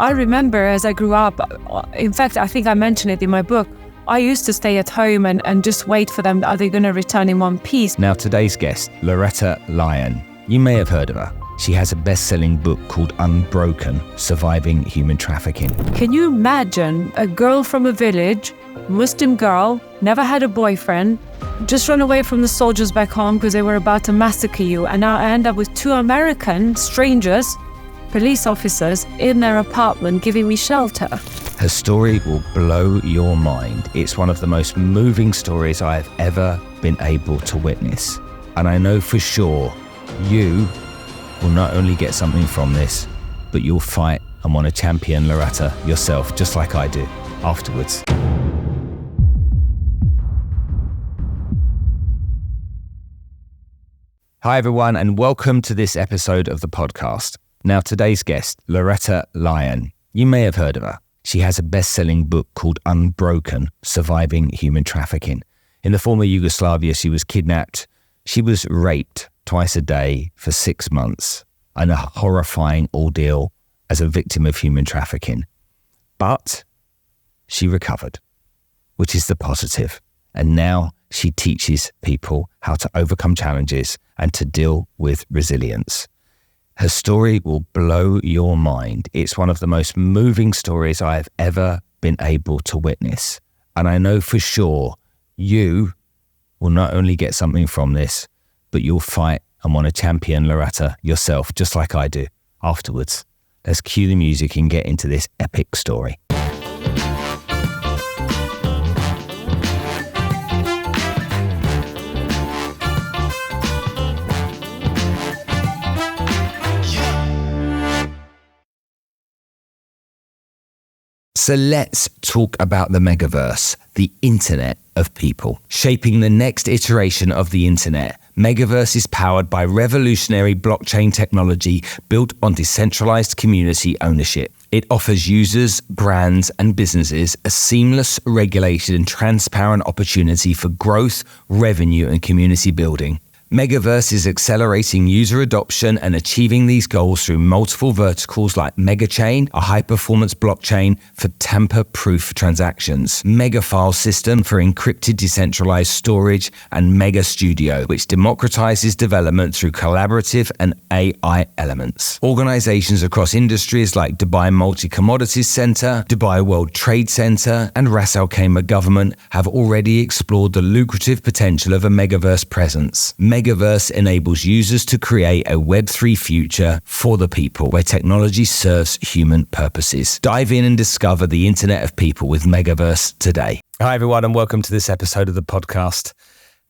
I remember as I grew up, in fact, I think I mentioned it in my book, I used to stay at home and just wait for them. Are they going to return in one piece? Now, today's guest, Lurata Lyon. You may have heard of her. She has a best-selling book called Unbroken, Surviving Human Trafficking. Can you imagine a girl from a village, Muslim girl, never had a boyfriend, just run away from the soldiers back home because they were about to massacre you, and now I end up with two American strangers, police officers, in their apartment giving me shelter. Her story will blow your mind. It's one of the most moving stories I have ever been able to witness. And I know for sure you will not only get something from this, but you'll fight and want to champion Lurata yourself, just like I do, afterwards. Hi everyone, and welcome to this episode of the podcast. Now, today's guest, Lurata Lyon. You may have heard of her. She has a best-selling book called Unbroken, Surviving Human Trafficking. In the former Yugoslavia, she was kidnapped. She was raped twice a day for 6 months, and a horrifying ordeal as a victim of human trafficking. But she recovered, which is the positive. And now she teaches people how to overcome challenges and to deal with resilience. Her story will blow your mind. It's one of the most moving stories I have ever been able to witness. And I know for sure you will not only get something from this, but you'll fight and want to champion Lurata yourself, just like I do, afterwards. Let's cue the music and get into this epic story. So let's talk about the megaverse, the internet of people. Shaping the next iteration of the internet, Megaverse is powered by revolutionary blockchain technology built on decentralized community ownership. It offers users, brands, and businesses a seamless, regulated, and transparent opportunity for growth, revenue, and community building. Megaverse is accelerating user adoption and achieving these goals through multiple verticals like Megachain, a high-performance blockchain for tamper-proof transactions, Megafile system for encrypted decentralized storage, and Mega Studio, which democratizes development through collaborative and AI elements. Organizations across industries like Dubai Multi-Commodities Center, Dubai World Trade Center, and Ras Al Khaimah government have already explored the lucrative potential of a Megaverse presence. Megaverse enables users to create a Web3 future for the people where technology serves human purposes. Dive in and discover the Internet of People with Megaverse today. Hi everyone, and welcome to this episode of the podcast.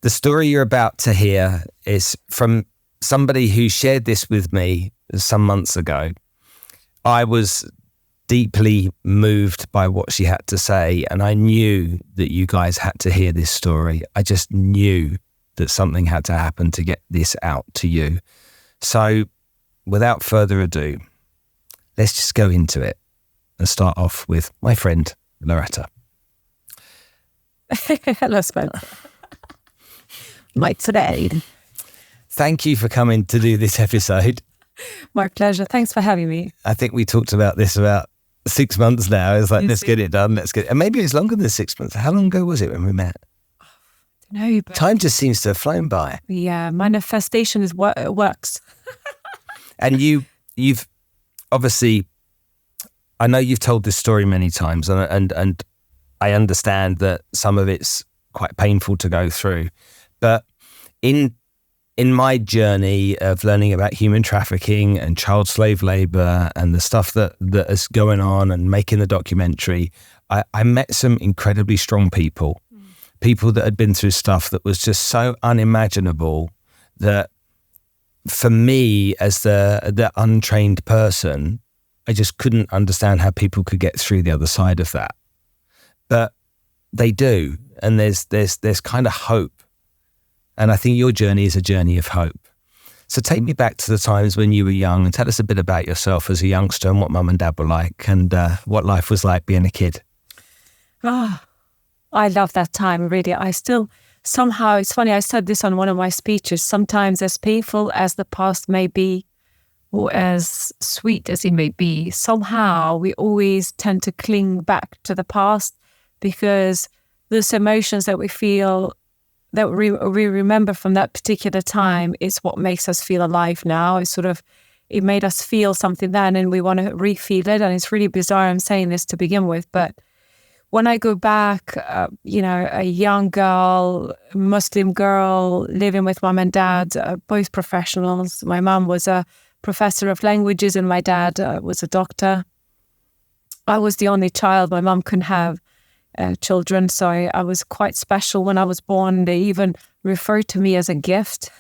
The story you're about to hear is from somebody who shared this with me some months ago. I was deeply moved by what she had to say, and I knew that you guys had to hear this story. I just knew that something had to happen to get this out to you. So without further ado, let's just go into it and start off with my friend, Lurata. Hello, Spencer. My friend. Thank you for coming to do this episode. My pleasure. Thanks for having me. I think we talked about this about 6 months now. It's like, let's get it done. And maybe it's longer than 6 months. How long ago was it when we met? No, but time just seems to have flown by. Yeah, manifestation is what works. And you've obviously, I know you've told this story many times, and I understand that some of it's quite painful to go through. But in my journey of learning about human trafficking and child slave labor and the stuff that is going on and making the documentary, I met some incredibly strong people. People that had been through stuff that was just so unimaginable that for me as the untrained person, I just couldn't understand how people could get through the other side of that. But they do, and there's kind of hope. And I think your journey is a journey of hope. So take me back to the times when you were young and tell us a bit about yourself as a youngster and what mum and dad were like and what life was like being a kid. I love that time, really. I still, somehow, it's funny, I said this on one of my speeches, sometimes as painful as the past may be, or as sweet as it may be, somehow we always tend to cling back to the past, because those emotions that we feel, that we remember from that particular time, is what makes us feel alive now. It made us feel something then, and we want to re-feel it. And it's really bizarre I'm saying this to begin with, but when I go back, a young girl, Muslim girl, living with mom and dad, both professionals. My mom was a professor of languages and my dad was a doctor. I was the only child. My mom couldn't have children, so I was quite special when I was born. They even referred to me as a gift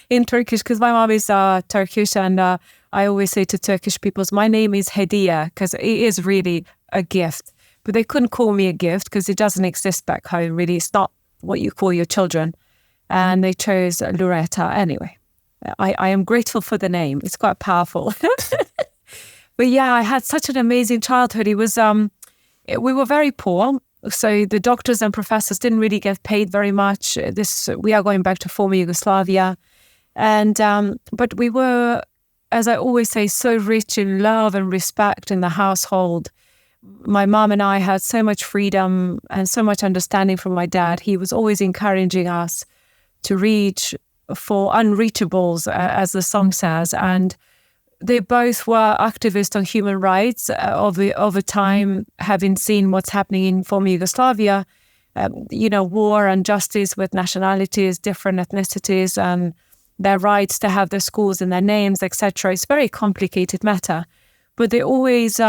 in Turkish, because my mom is Turkish, and I always say to Turkish people, my name is Hediye, because it is really a gift. But they couldn't call me a gift because it doesn't exist back home, really. It's not what you call your children. And they chose Lurata anyway. I am grateful for the name. It's quite powerful. But yeah, I had such an amazing childhood. It was, we were very poor. So the doctors and professors didn't really get paid very much. We are going back to former Yugoslavia. And, but we were, as I always say, so rich in love and respect in the household. My mom and I had so much freedom and so much understanding from my dad. He was always encouraging us to reach for unreachables, as the song says. And they both were activists on human rights over time, having seen what's happening in former Yugoslavia, war and justice with nationalities, different ethnicities, and their rights to have their schools and their names, etc. It's a very complicated matter. But they always...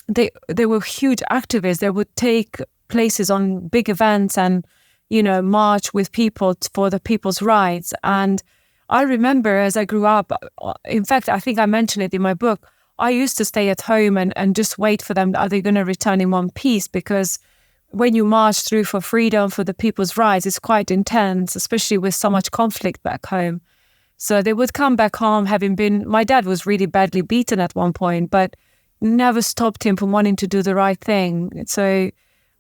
They were huge activists. They would take places on big events and, march with people for the people's rights. And I remember as I grew up, in fact, I think I mentioned it in my book, I used to stay at home and just wait for them. Are they going to return in one piece? Because when you march through for freedom, for the people's rights, it's quite intense, especially with so much conflict back home. So they would come back home my dad was really badly beaten at one point, but never stopped him from wanting to do the right thing. So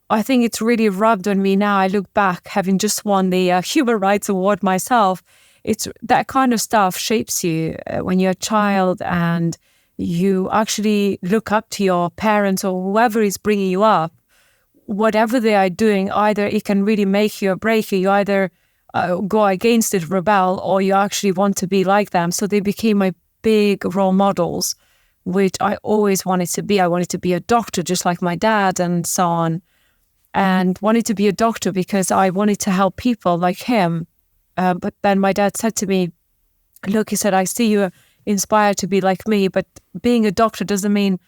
I think it's really rubbed on me now. I look back, having just won the Human Rights Award myself. It's that kind of stuff shapes you when you're a child, and you actually look up to your parents or whoever is bringing you up. Whatever they are doing, either it can really make you or break you. You either go against it, rebel, or you actually want to be like them. So they became my big role models, which I always wanted to be. I wanted to be a doctor, just like my dad and so on, and wanted to be a doctor because I wanted to help people like him. But then my dad said to me, look, he said, I see you inspired to be like me, but being a doctor doesn't mean,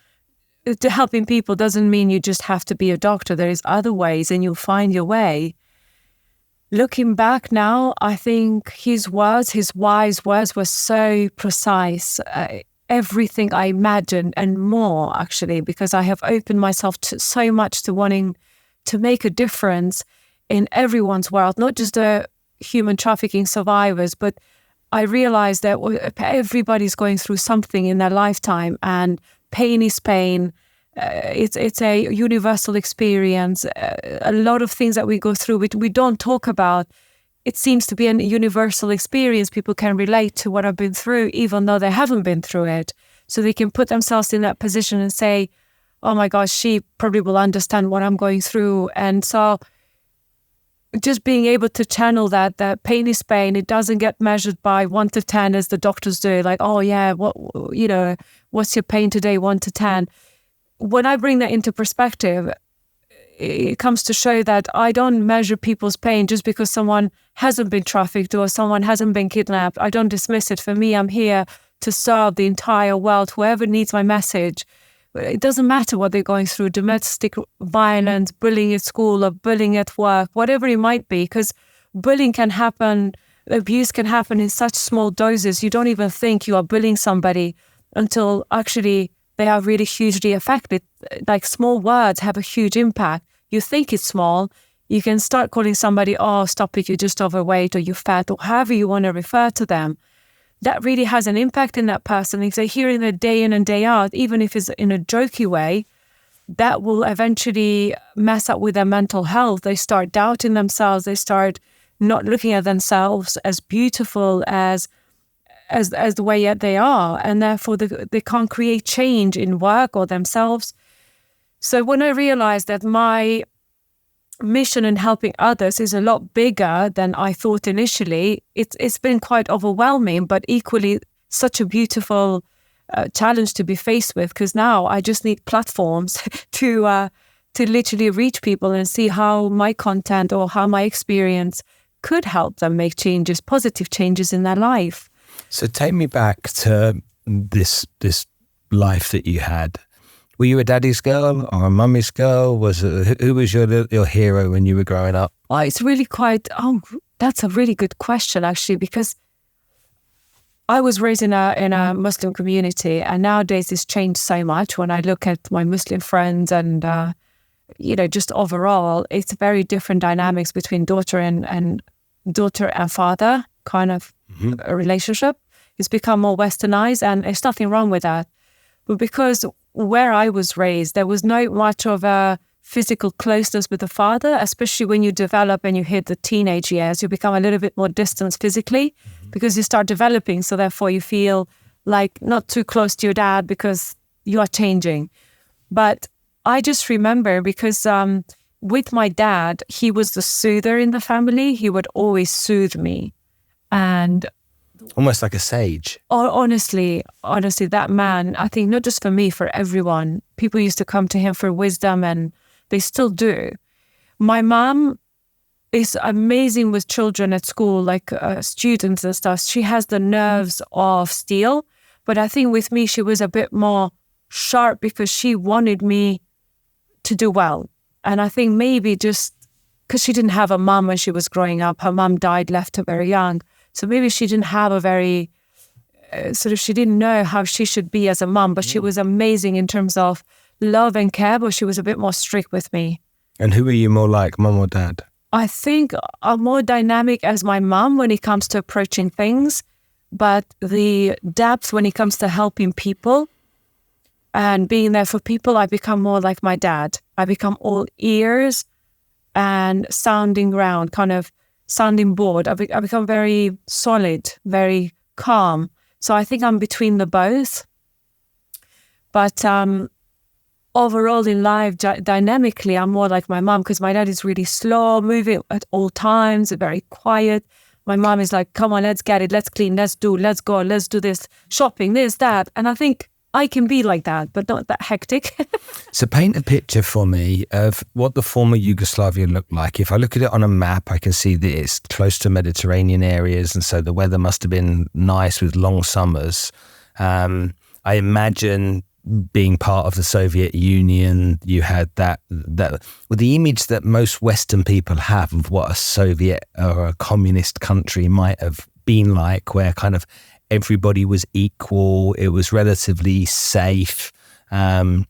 to helping people doesn't mean you just have to be a doctor. There is other ways and you'll find your way. Looking back now, I think his wise words were so precise. Everything I imagined and more, actually, because I have opened myself so much to wanting to make a difference in everyone's world, not just the human trafficking survivors, but I realized that everybody's going through something in their lifetime, and pain is pain. It's a universal experience. A lot of things that we go through, we don't talk about. It seems to be a universal experience. People can relate to what I've been through, even though they haven't been through it. So they can put themselves in that position and say, oh my gosh, she probably will understand what I'm going through. And so just being able to channel that pain is pain. It doesn't get measured by 1 to 10 as the doctors do. Like, oh yeah, what's your pain today, 1 to 10? When I bring that into perspective, it comes to show that I don't measure people's pain just because someone hasn't been trafficked or someone hasn't been kidnapped. I don't dismiss it. For me, I'm here to serve the entire world, whoever needs my message. It doesn't matter what they're going through, domestic violence, bullying at school or bullying at work, whatever it might be, because bullying can happen, abuse can happen in such small doses. You don't even think you are bullying somebody until actually they are really hugely affected. Like small words have a huge impact. You think it's small, you can start calling somebody, oh, stop it, you're just overweight or you're fat, or however you want to refer to them. That really has an impact in that person. If they're hearing it day in and day out, even if it's in a jokey way, that will eventually mess up with their mental health. They start doubting themselves. They start not looking at themselves as beautiful, as as the way they are, and therefore they can't create change in work or themselves. So when I realized that my mission in helping others is a lot bigger than I thought initially, it's been quite overwhelming, but equally such a beautiful challenge to be faced with, because now I just need platforms to literally reach people and see how my content or how my experience could help them make changes, positive changes in their life. So take me back to this life that you had. Were you a daddy's girl or a mummy's girl? Who was your hero when you were growing up? It's really that's a really good question, actually, because I was raised in a Muslim community, and nowadays it's changed so much. When I look at my Muslim friends and just overall, it's very different dynamics between daughter and father kind of a relationship. It's become more westernized, and there's nothing wrong with that. But because where I was raised, there was not much of a physical closeness with the father, especially when you develop and you hit the teenage years, you become a little bit more distant physically because you start developing. So therefore you feel like not too close to your dad because you are changing. But I just remember because with my dad, he was the soother in the family. He would always soothe me. And almost like a sage. Honestly, that man, I think not just for me, for everyone, people used to come to him for wisdom, and they still do. My mom is amazing with children at school, like students and stuff. She has the nerves of steel, but I think with me, she was a bit more sharp because she wanted me to do well. And I think maybe just because she didn't have a mom when she was growing up, her mom died, left her very young. So maybe she didn't have a very, she didn't know how she should be as a mom, but she was amazing in terms of love and care, but she was a bit more strict with me. And who are you more like, mom or dad? I think I'm more dynamic as my mom when it comes to approaching things, but the depth when it comes to helping people and being there for people, I become more like my dad. I become all ears and sounding ground, kind of sounding board. I become very solid, very calm. So I think I'm between the both. But overall in life, dynamically, I'm more like my mom because my dad is really slow, moving at all times, very quiet. My mom is like, come on, let's get it, let's clean, let's go, let's do this, shopping, this, that. And I think I can be like that, but not that hectic. So paint a picture for me of what the former Yugoslavia looked like. If I look at it on a map, I can see that it's close to Mediterranean areas, and so the weather must have been nice with long summers. I imagine being part of the Soviet Union, you had that with the image that most Western people have of what a Soviet or a communist country might have been like, where kind of everybody was equal, it was relatively safe, and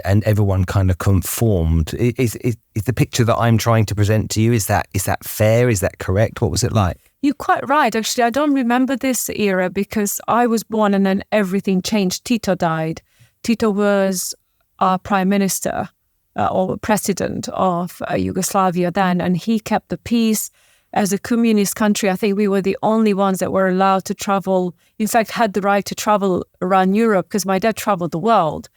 everyone kind of conformed. Is the picture that I'm trying to present to you, is that fair? Is that correct? What was it like? You're quite right. Actually, I don't remember this era because I was born and then everything changed. Tito died. Tito was our prime minister or president of Yugoslavia then, and he kept the peace. As a communist country, I think we were the only ones that were allowed to travel, in fact, had the right to travel around Europe because my dad traveled the world.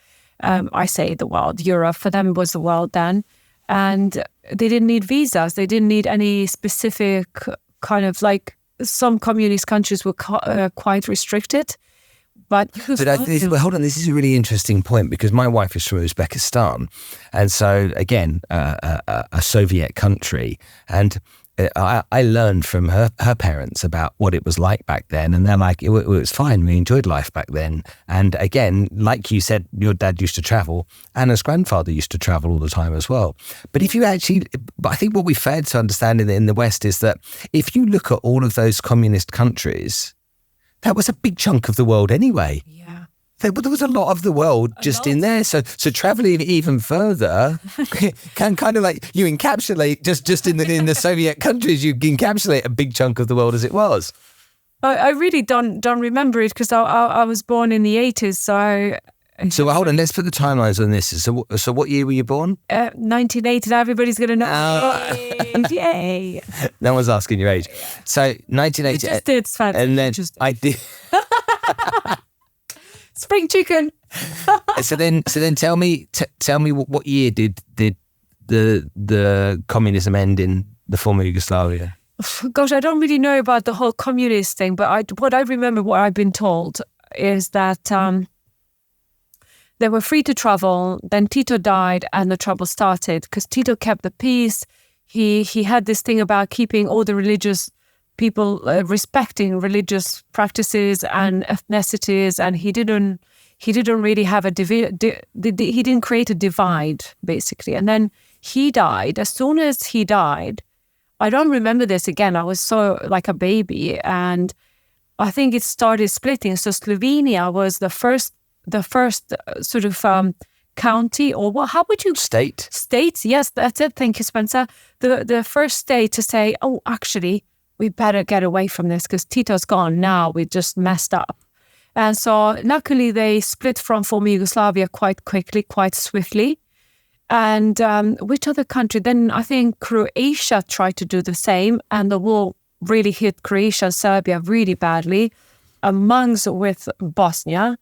I say the world, Europe, for them it was the world then. And they didn't need visas. They didn't need any specific kind of like some communist countries were quite restricted. But hold on, this is a really interesting point because my wife is from Uzbekistan. And so, again, a Soviet country. And I learned from her parents about what it was like back then, and they're like, it was fine. We enjoyed life back then. And again, like you said, your dad used to travel, Anna's grandfather used to travel all the time as well. But I think what we failed to understand in the West is that if you look at all of those communist countries, that was a big chunk of the world anyway. Yeah. There was a lot of the world just in there. So traveling even further can kind of like you encapsulate just in the Soviet countries, you encapsulate a big chunk of the world as it was. I really don't remember it because I was born in the 80s. So hold on, let's put the timelines on this. So what year were you born? 1980. Everybody's going to know. Yay. No one's asking your age. So 1980. It's fun. And then I did. spring chicken. So then tell me what year did the communism end in the former Yugoslavia? Gosh, I don't really know about the whole communist thing, but what I've been told is that they were free to travel. Then Tito died and the trouble started because Tito kept the peace. He had this thing about keeping all the religious people, respecting religious practices and ethnicities, and he didn't really have he didn't create a divide, basically. And then he died. As soon as he died, I don't remember this again. I was so like a baby, and I think it started splitting. So Slovenia was the first sort of county, or what? How would you state? States, yes, that's it. Thank you, Spencer. The first state to say, oh, actually, we better get away from this because Tito's gone now. We just messed up. And so luckily they split from former Yugoslavia quite quickly, quite swiftly. And which other country? Then I think Croatia tried to do the same, and the war really hit Croatia and Serbia really badly, amongst with Bosnia.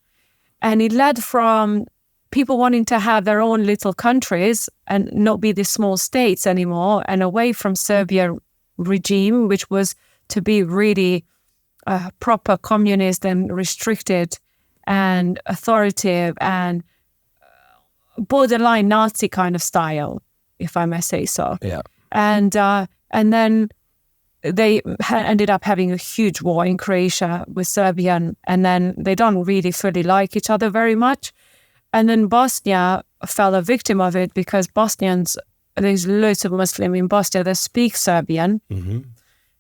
And it led from people wanting to have their own little countries and not be the small states anymore, and away from Serbia regime, which was to be really proper communist and restricted and authoritative and borderline Nazi kind of style, if I may say so. Yeah. And then they ended up having a huge war in Croatia with Serbia, and then they don't really fully like each other very much. And then Bosnia fell a victim of it because Bosnians, there's loads of Muslims in Bosnia that speak Serbian. Mm-hmm.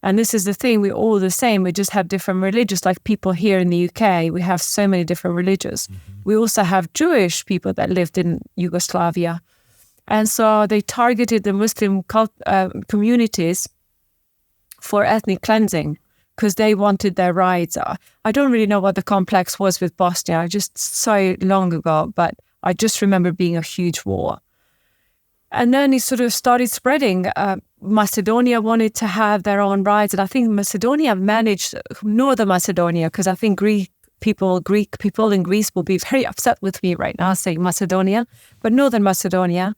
And this is the thing, we're all the same. We just have different religions. Like people here in the UK, we have so many different religions. Mm-hmm. We also have Jewish people that lived in Yugoslavia. And so they targeted the Muslim communities for ethnic cleansing because they wanted their rights. I don't really know what the complex was with Bosnia. I just saw it long ago, but I just remember being a huge war. And then it sort of started spreading. Macedonia wanted to have their own rights. And I think Macedonia managed, Northern Macedonia, because I think Greek people in Greece will be very upset with me right now saying Macedonia. But Northern Macedonia,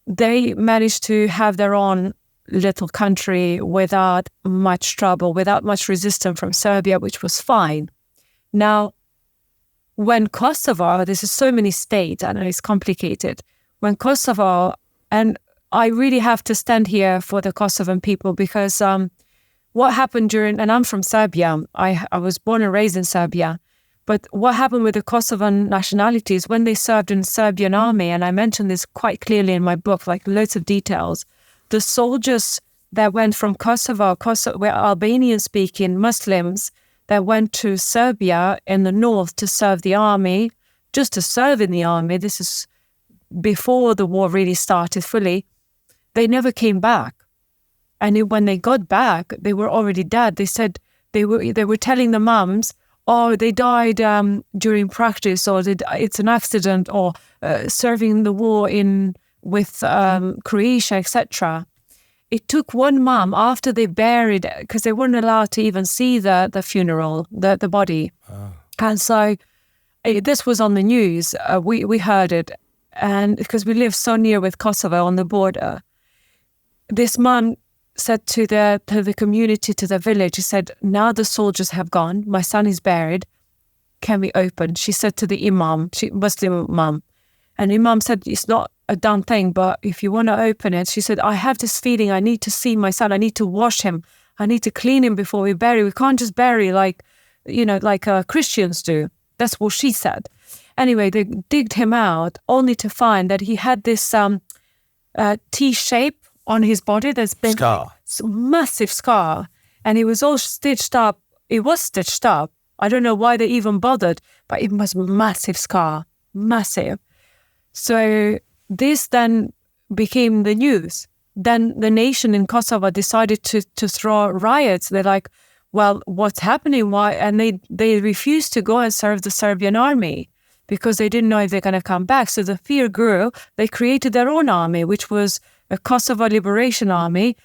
they managed to have their own little country without much trouble, without much resistance from Serbia, which was fine. Now, when Kosovo, this is so many states, and it's complicated. When Kosovo, and I really have to stand here for the Kosovan people because what happened and I'm from Serbia, I was born and raised in Serbia, but what happened with the Kosovan nationalities when they served in the Serbian army, and I mentioned this quite clearly in my book, like loads of details, the soldiers that went from Kosovo were Albanian-speaking Muslims that went to Serbia in the north to serve the army, just to serve in the army. This is before the war really started fully. They never came back. And when they got back, they were already dead. They said they were telling the mums, oh, they died during practice, or it's an accident, or serving the war with Croatia, etc. It took one mum after they buried, because they weren't allowed to even see the funeral, the body. Oh. And so this was on the news. We heard it. And because we live so near with Kosovo on the border, this mum said to the community, to the village, she said, now the soldiers have gone, my son is buried, can we open? She said to the imam, Muslim mum, and the imam said, it's not a done thing, but if you want to open it, she said, I have this feeling, I need to see my son, I need to wash him, I need to clean him before we bury. We can't just bury like Christians do. That's what she said. Anyway, they digged him out only to find that he had this T shape on his body. There's been scar, massive scar, and it was all stitched up. It was stitched up. I don't know why they even bothered, but it was massive scar, massive. So this then became the news. Then the nation in Kosovo decided to throw riots. They're like, well, what's happening? Why? And they refused to go and serve the Serbian army because they didn't know if they're going to come back. So the fear grew. They created their own army, which was a Kosovo Liberation Army.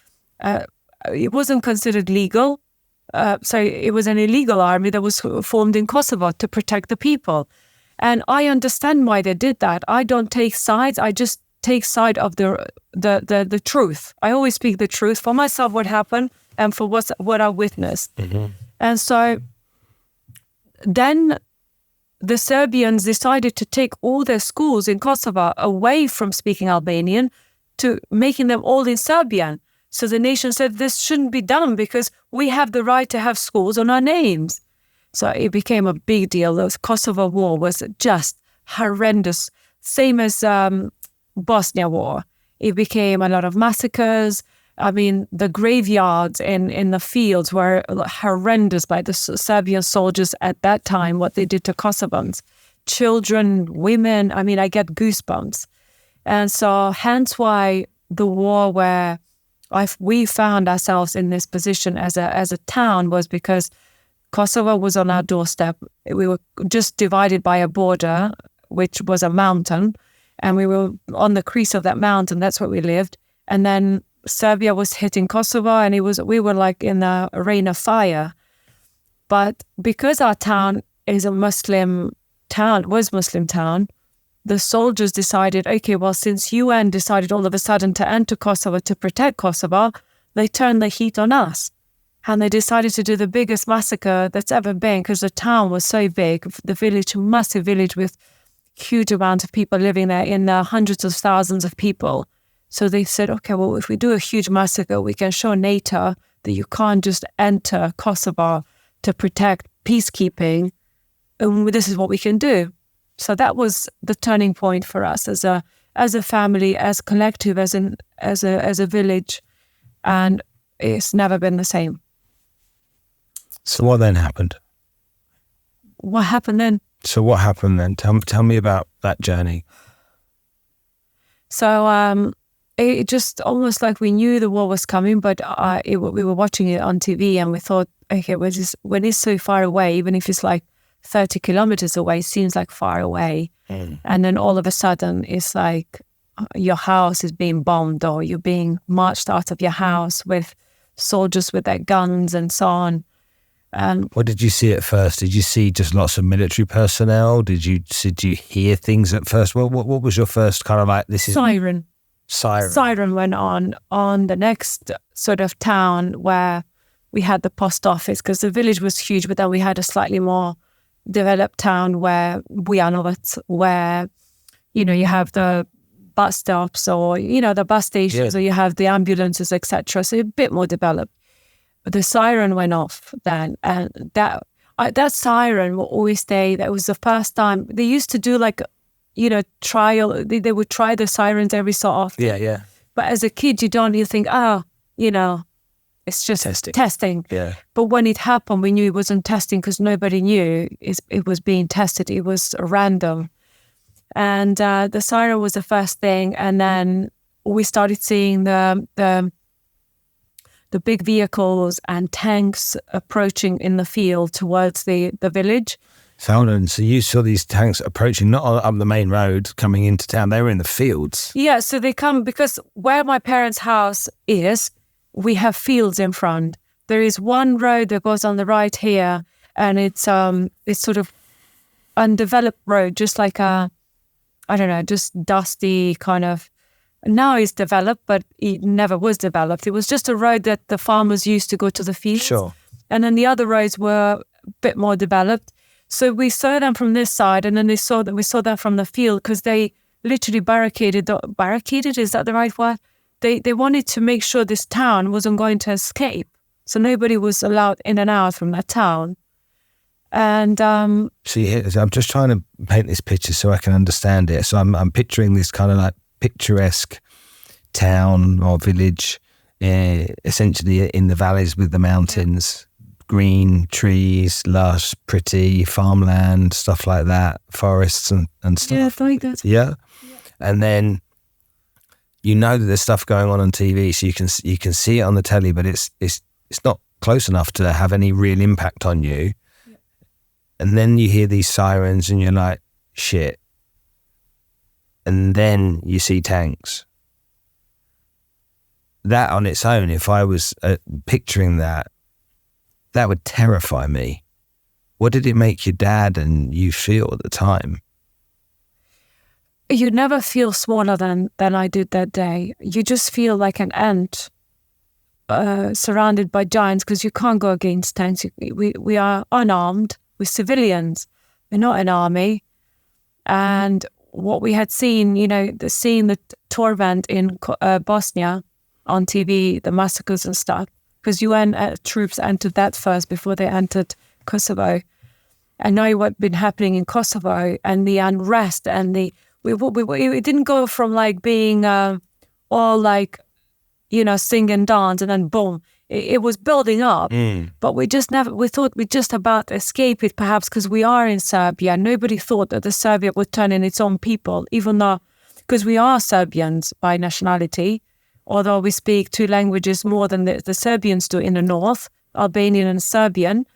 It wasn't considered legal so it was an illegal army that was formed in Kosovo to protect the people. And I understand why they did that. I don't take sides. I just take side of the truth. I always speak the truth for myself, what happened, and for what I witnessed. And so then the Serbians decided to take all their schools in Kosovo away from speaking Albanian to making them all in Serbian. So the nation said this shouldn't be done because we have the right to have schools on our names. So it became a big deal. The Kosovo War was just horrendous, same as Bosnia War. It became a lot of massacres. I mean, the graveyards in the fields were horrendous by the Serbian soldiers at that time, what they did to Kosovans. Children, women, I mean, I get goosebumps. And so hence why the war where we found ourselves in this position as a town was because Kosovo was on our doorstep. We were just divided by a border, which was a mountain, and we were on the crease of that mountain. That's where we lived. And then Serbia was hitting Kosovo, and we were like in a rain of fire. But because our town is a Muslim town, the soldiers decided, okay, well, since UN decided all of a sudden to enter Kosovo to protect Kosovo, they turned the heat on us. And they decided to do the biggest massacre that's ever been because the town was so big, the village, a massive village with huge amount of people living there in hundreds of thousands of people. So they said, okay, well, if we do a huge massacre, we can show NATO that you can't just enter Kosovo to protect peacekeeping. And this is what we can do. So that was the turning point for us as a family, as a collective, as a village. And it's never been the same. So what then happened? What happened then? So what happened then? Tell me about that journey. So it just almost like we knew the war was coming, but we were watching it on TV and we thought, okay, when it's so far away, even if it's like 30 kilometers away, it seems like far away. And then all of a sudden it's like your house is being bombed or you're being marched out of your house with soldiers with their guns and so on. What did you see at first? Did you see just lots of military personnel? Did you hear things at first? What was your first kind of like, this is... Siren. Siren Went on the next sort of town where we had the post office, because the village was huge, but then we had a slightly more developed town where where, you have the bus stops or, the bus stations, or you have the ambulances, etc. So a bit more developed. But the siren went off then, and that siren will always stay. That was the first time they used to do like, trial. They would try the sirens every so often. Yeah. But as a kid, you think, it's just testing. Yeah. But when it happened, we knew it wasn't testing because nobody knew it was being tested. It was random. And the siren was the first thing, and then we started seeing the big vehicles and tanks approaching in the field towards the village. So hold on, so you saw these tanks approaching, not up the main road coming into town, they were in the fields. Yeah, so they come, because where my parents' house is, we have fields in front. There is one road that goes on the right here, and it's sort of undeveloped road, just like just dusty kind of. Now it's developed, but it never was developed. It was just a road that the farmers used to go to the fields. Sure. And then the other roads were a bit more developed. So we saw them from this side, and then we saw them from the field, because they literally barricaded, is that the right word? They wanted to make sure this town wasn't going to escape. So nobody was allowed in and out from that town. And I'm just trying to paint this picture so I can understand it. So I'm picturing this kind of like picturesque town or village, essentially in the valleys with the mountains, green trees, lush, pretty farmland, stuff like that, forests and stuff. Yeah, like that. Yeah, and then that there's stuff going on TV, so you can see it on the telly, but it's not close enough to have any real impact on you. Yeah. And then you hear these sirens, and you're like, shit. And then you see tanks. That on its own, if I was picturing that, That would terrify me. What did it make your dad and you feel at the time? You never feel smaller than I did that day. You just feel like an ant surrounded by giants, because you can't go against tanks. We are unarmed. We're civilians. We're not an army. And what we had seen, seeing the torment in Bosnia on TV, the massacres and stuff, because UN troops entered that first before they entered Kosovo. And now what's been happening in Kosovo and the unrest and it didn't go from like being all like, sing and dance and then boom. It was building up, but we thought we just about escape it, perhaps because we are in Serbia. Nobody thought that the Serbia would turn in its own people, even though, because we are Serbians by nationality, although we speak 2 languages more than the Serbians do in the north, Albanian and Serbian,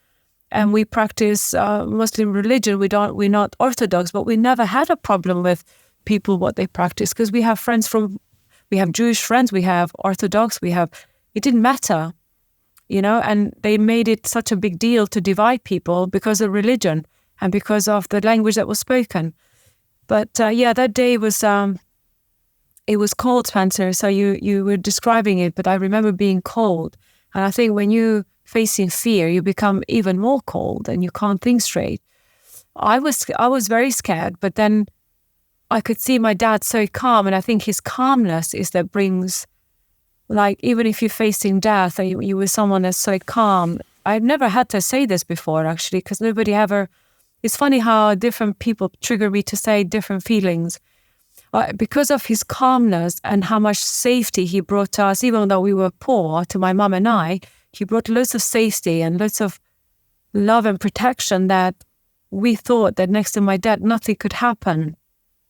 and we practice Muslim religion. We're not Orthodox, but we never had a problem with people, what they practice, because we have Jewish friends, we have Orthodox, it didn't matter. And they made it such a big deal to divide people because of religion and because of the language that was spoken. But that day was, it was cold, Spencer. So you were describing it, but I remember being cold. And I think when you're facing fear, you become even more cold and you can't think straight. I was very scared, but then I could see my dad so calm. And I think his calmness is that brings, like, even if you're facing death and you were someone that's so calm. I've never had to say this before, actually, because nobody ever. It's funny how different people trigger me to say different feelings. Because of his calmness and how much safety he brought to us, even though we were poor, to my mum and I, he brought lots of safety and lots of love and protection that we thought that next to my dad, nothing could happen.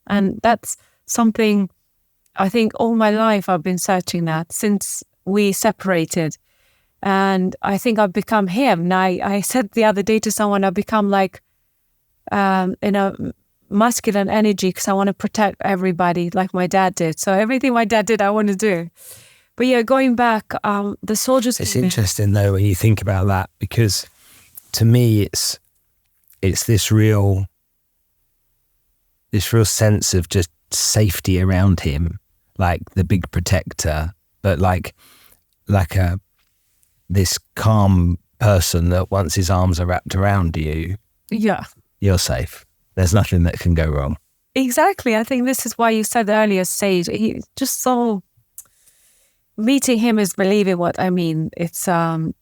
And that's something I think all my life I've been searching that since we separated. And I think I've become him. And I said the other day to someone, I've become like, masculine energy, because I want to protect everybody like my dad did. So everything my dad did, I want to do. But yeah, going back, the soldiers. It's interesting though when you think about that, because to me, it's this real sense of just safety around him, like the big protector, but like this calm person that once his arms are wrapped around you, you're safe. There's nothing that can go wrong. Exactly. I think this is why you said earlier, Sage, he just so, meeting him is believing what I mean. It's, my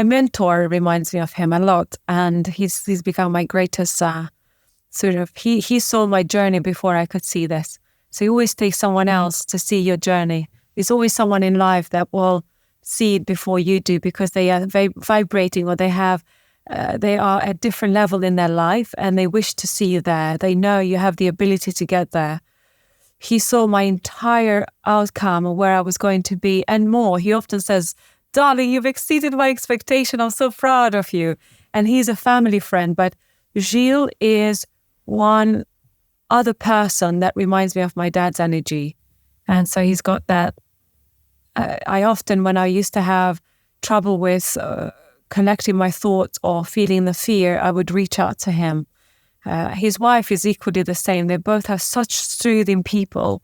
mentor reminds me of him a lot, and he's become my greatest he saw my journey before I could see this. So you always take someone else to see your journey. There's always someone in life that will see it before you do, because they are vibrating, or they are at different level in their life and they wish to see you there. They know you have the ability to get there. He saw my entire outcome of where I was going to be and more. He often says, darling, you've exceeded my expectation. I'm so proud of you. And he's a family friend. But Gilles is one other person that reminds me of my dad's energy. And so he's got that. I often, when I used to have trouble with collecting my thoughts or feeling the fear, I would reach out to him. His wife is equally the same. They both have such soothing people.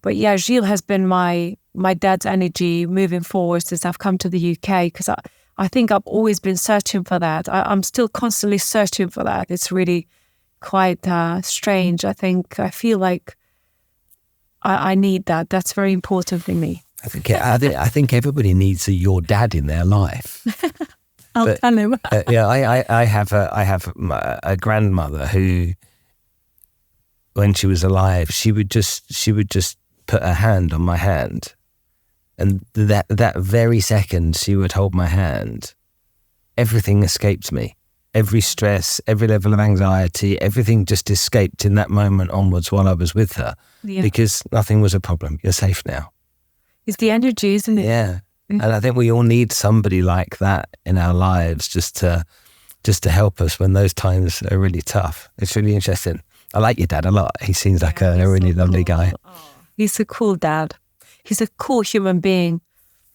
But yeah, Gilles has been my dad's energy moving forward since I've come to the UK, because I think I've always been searching for that. I'm still constantly searching for that. It's really quite strange. I feel like I need that. That's very important for me. I think everybody needs your dad in their life. I'll tell him. I have a grandmother who, when she was alive, she would just put her hand on my hand, and that very second she would hold my hand, everything escaped me. Every stress, every level of anxiety, everything just escaped in that moment onwards while I was with her, because nothing was a problem. You're safe now. It's the energy, isn't it? Yeah. And I think we all need somebody like that in our lives just to help us when those times are really tough. It's really interesting. I like your dad a lot. He seems like a really lovely guy. He's a cool dad. He's a cool human being.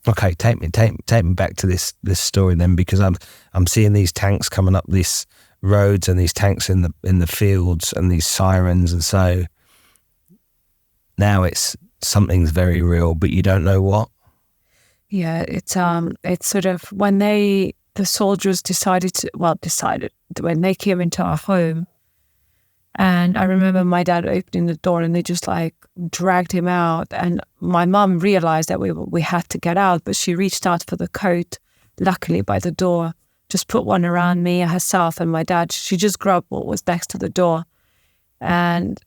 Okay, take me back to this story then, because I'm seeing these tanks coming up these roads and these tanks in the fields and these sirens, and so now it's something's very real, but you don't know what. Yeah, it's sort of when the soldiers decided when they came into our home, and I remember my dad opening the door and they just like dragged him out, and my mum realized that we had to get out, but she reached out for the coat, luckily by the door, just put one around me, herself and my dad. She just grabbed what was next to the door, and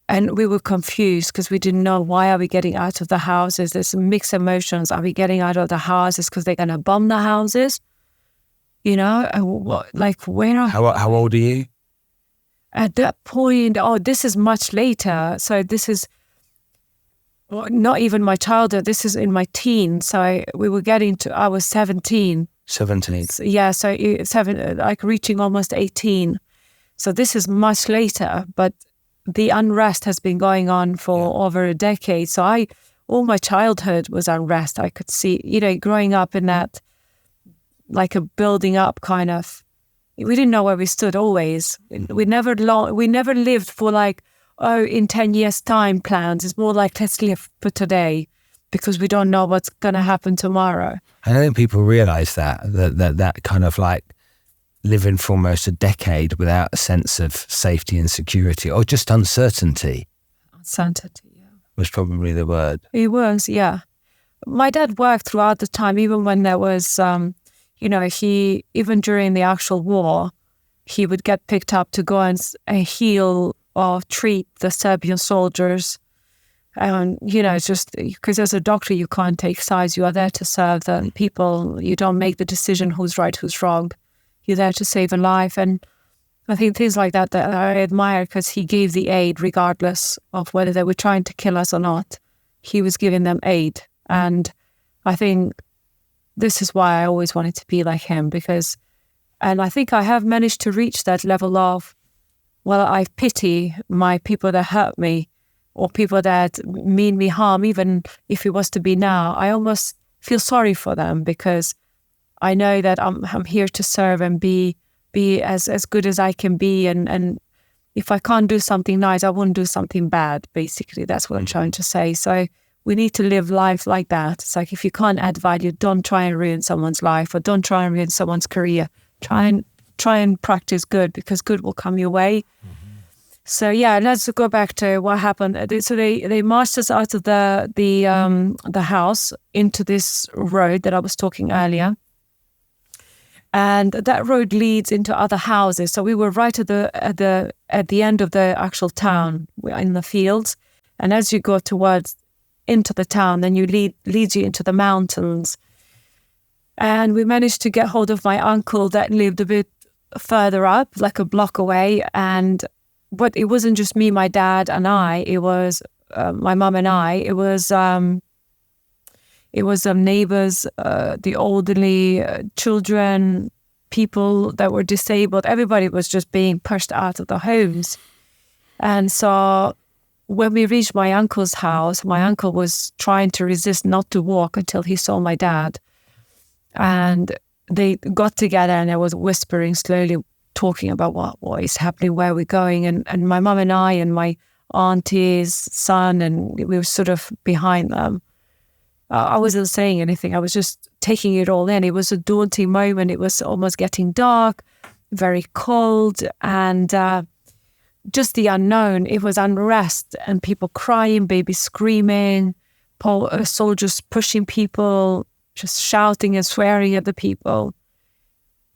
we were confused because we didn't know, why are we getting out of the houses? There's mixed emotions. Are we getting out of the houses because they're going to bomb the houses? You know, like where? How old are you? At that point, this is much later. So this is not even my childhood. This is in my teens. So I was 17. 17. Yeah, so like reaching almost 18. So this is much later, but the unrest has been going on for over a decade. So all my childhood was unrest. I could see, growing up in that, like a building up kind of, we didn't know where we stood always. We never lived for like, in 10 years time plans. It's more like, let's live for today because we don't know what's going to happen tomorrow. I don't think people realize that kind of like living for almost a decade without a sense of safety and security, or just uncertainty. Uncertainty, yeah. Was probably the word. It was, yeah. My dad worked throughout the time, even when there was, even during the actual war, he would get picked up to go and heal or treat the Serbian soldiers. And, it's just because as a doctor, you can't take sides. You are there to serve the people. You don't make the decision who's right, who's wrong. You're there to save a life. And I think things like that I admire, because he gave the aid regardless of whether they were trying to kill us or not. He was giving them aid. And I think this is why I always wanted to be like him, and I think I have managed to reach that level of, I pity my people that hurt me or people that mean me harm. Even if it was to be now, I almost feel sorry for them, because I know that I'm here to serve and be as good as I can be. And if I can't do something nice, I won't do something bad. Basically, that's what I'm trying to say. So we need to live life like that. It's like, if you can't add value, don't try and ruin someone's life, or don't try and ruin someone's career. Try and practice good, because good will come your way. Mm-hmm. So yeah, let's go back to what happened. So they marched us out of the house into this road that I was talking earlier. And that road leads into other houses. So we were right at the end of the actual town. We're in the fields. And as you go into the town, then leads you into the mountains. And we managed to get hold of my uncle that lived a bit further up, like a block away. But it wasn't just me, my dad and I. It was my mum and I. It was neighbors, the elderly, children, people that were disabled. Everybody was just being pushed out of the homes. And so when we reached my uncle's house, my uncle was trying to resist not to walk until he saw my dad. And they got together and I was whispering, slowly talking about what is happening, where we're going. And my mum and I and my auntie's son, and we were sort of behind them. I wasn't saying anything. I was just taking it all in. It was a daunting moment. It was almost getting dark, very cold, and just the unknown. It was unrest and people crying, babies screaming, soldiers pushing people, just shouting and swearing at the people.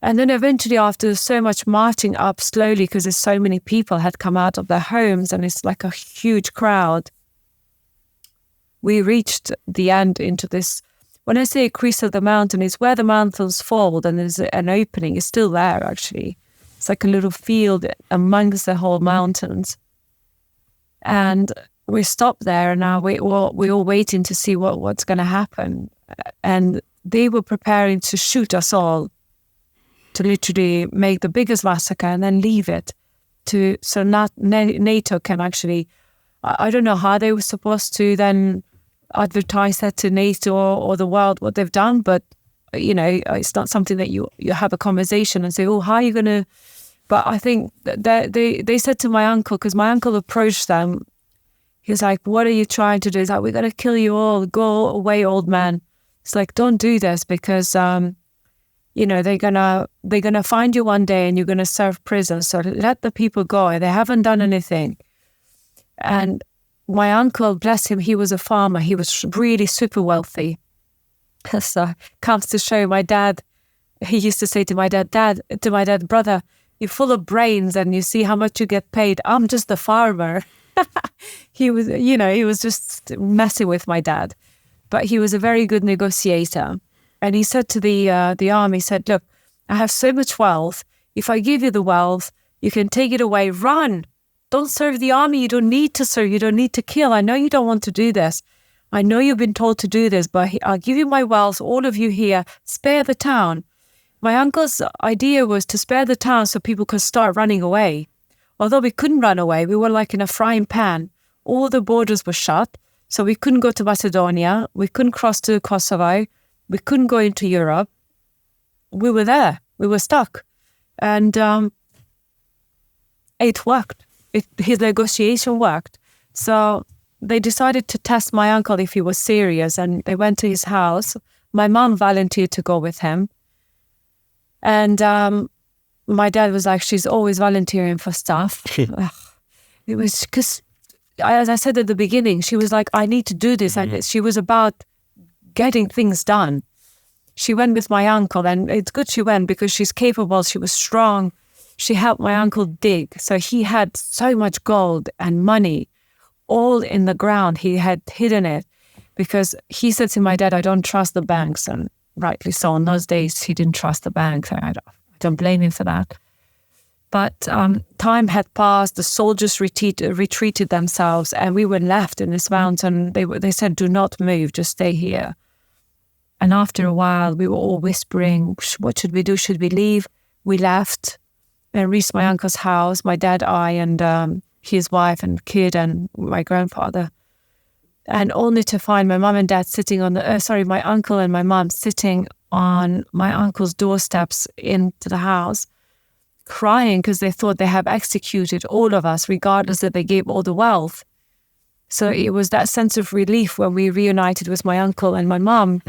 And then eventually, after so much marching up slowly, because there's so many people had come out of their homes and it's like a huge crowd, we reached the end into this. When I say a crease of the mountain, it's where the mountains fold and there's an opening. It's still there, actually. It's like a little field amongst the whole mountains. And we stopped there, and now we were waiting to see what's going to happen. And they were preparing to shoot us all, to literally make the biggest massacre and then leave it so not NATO can actually. I don't know how they were supposed to then advertise that to NATO or the world what they've done, but it's not something that you have a conversation and say, oh, how are you going to... But I think that they said to my uncle, because my uncle approached them, he was like, what are you trying to do? He's like, we're going to kill you all. Go away, old man. It's like, don't do this, because, they're gonna find you one day and you're going to serve prison. So let the people go. They haven't done anything. And my uncle, bless him, he was a farmer. He was really super wealthy. So comes to show my dad, he used to say to my dad, brother, you're full of brains and you see how much you get paid. I'm just a farmer. He was just messing with my dad. But he was a very good negotiator. And he said to the army, he said, look, I have so much wealth. If I give you the wealth, you can take it away. Run. Don't serve the army. You don't need to serve. You don't need to kill. I know you don't want to do this. I know you've been told to do this, but I'll give you my wealth, all of you here, spare the town. My uncle's idea was to spare the town so people could start running away. Although we couldn't run away, we were like in a frying pan. All the borders were shut, so we couldn't go to Macedonia, we couldn't cross to Kosovo, we couldn't go into Europe. We were there, we were stuck. And it worked. His negotiation worked. So they decided to test my uncle if he was serious, and they went to his house. My mom volunteered to go with him. And my dad was like, she's always volunteering for stuff. It was because, as I said at the beginning, she was like, I need to do this. And she was about getting things done. She went with my uncle, and it's good she went because she's capable, she was strong. She helped my uncle dig. So he had so much gold and money all in the ground. He had hidden it because he said to my dad, I don't trust the banks. And rightly so. In those days, he didn't trust the banks. I don't blame him for that. But time had passed. The soldiers retreated themselves, and we were left in this mountain. They said, do not move, just stay here. And after a while, we were all whispering, what should we do? Should we leave? We left and reached my uncle's house, my dad, I, and his wife and kid and my grandfather. And only to find my mom and dad sitting on my uncle and my mom sitting on my uncle's doorsteps into the house, crying because they thought they have executed all of us, regardless that they gave all the wealth. So it was that sense of relief when we reunited with my uncle and my mom.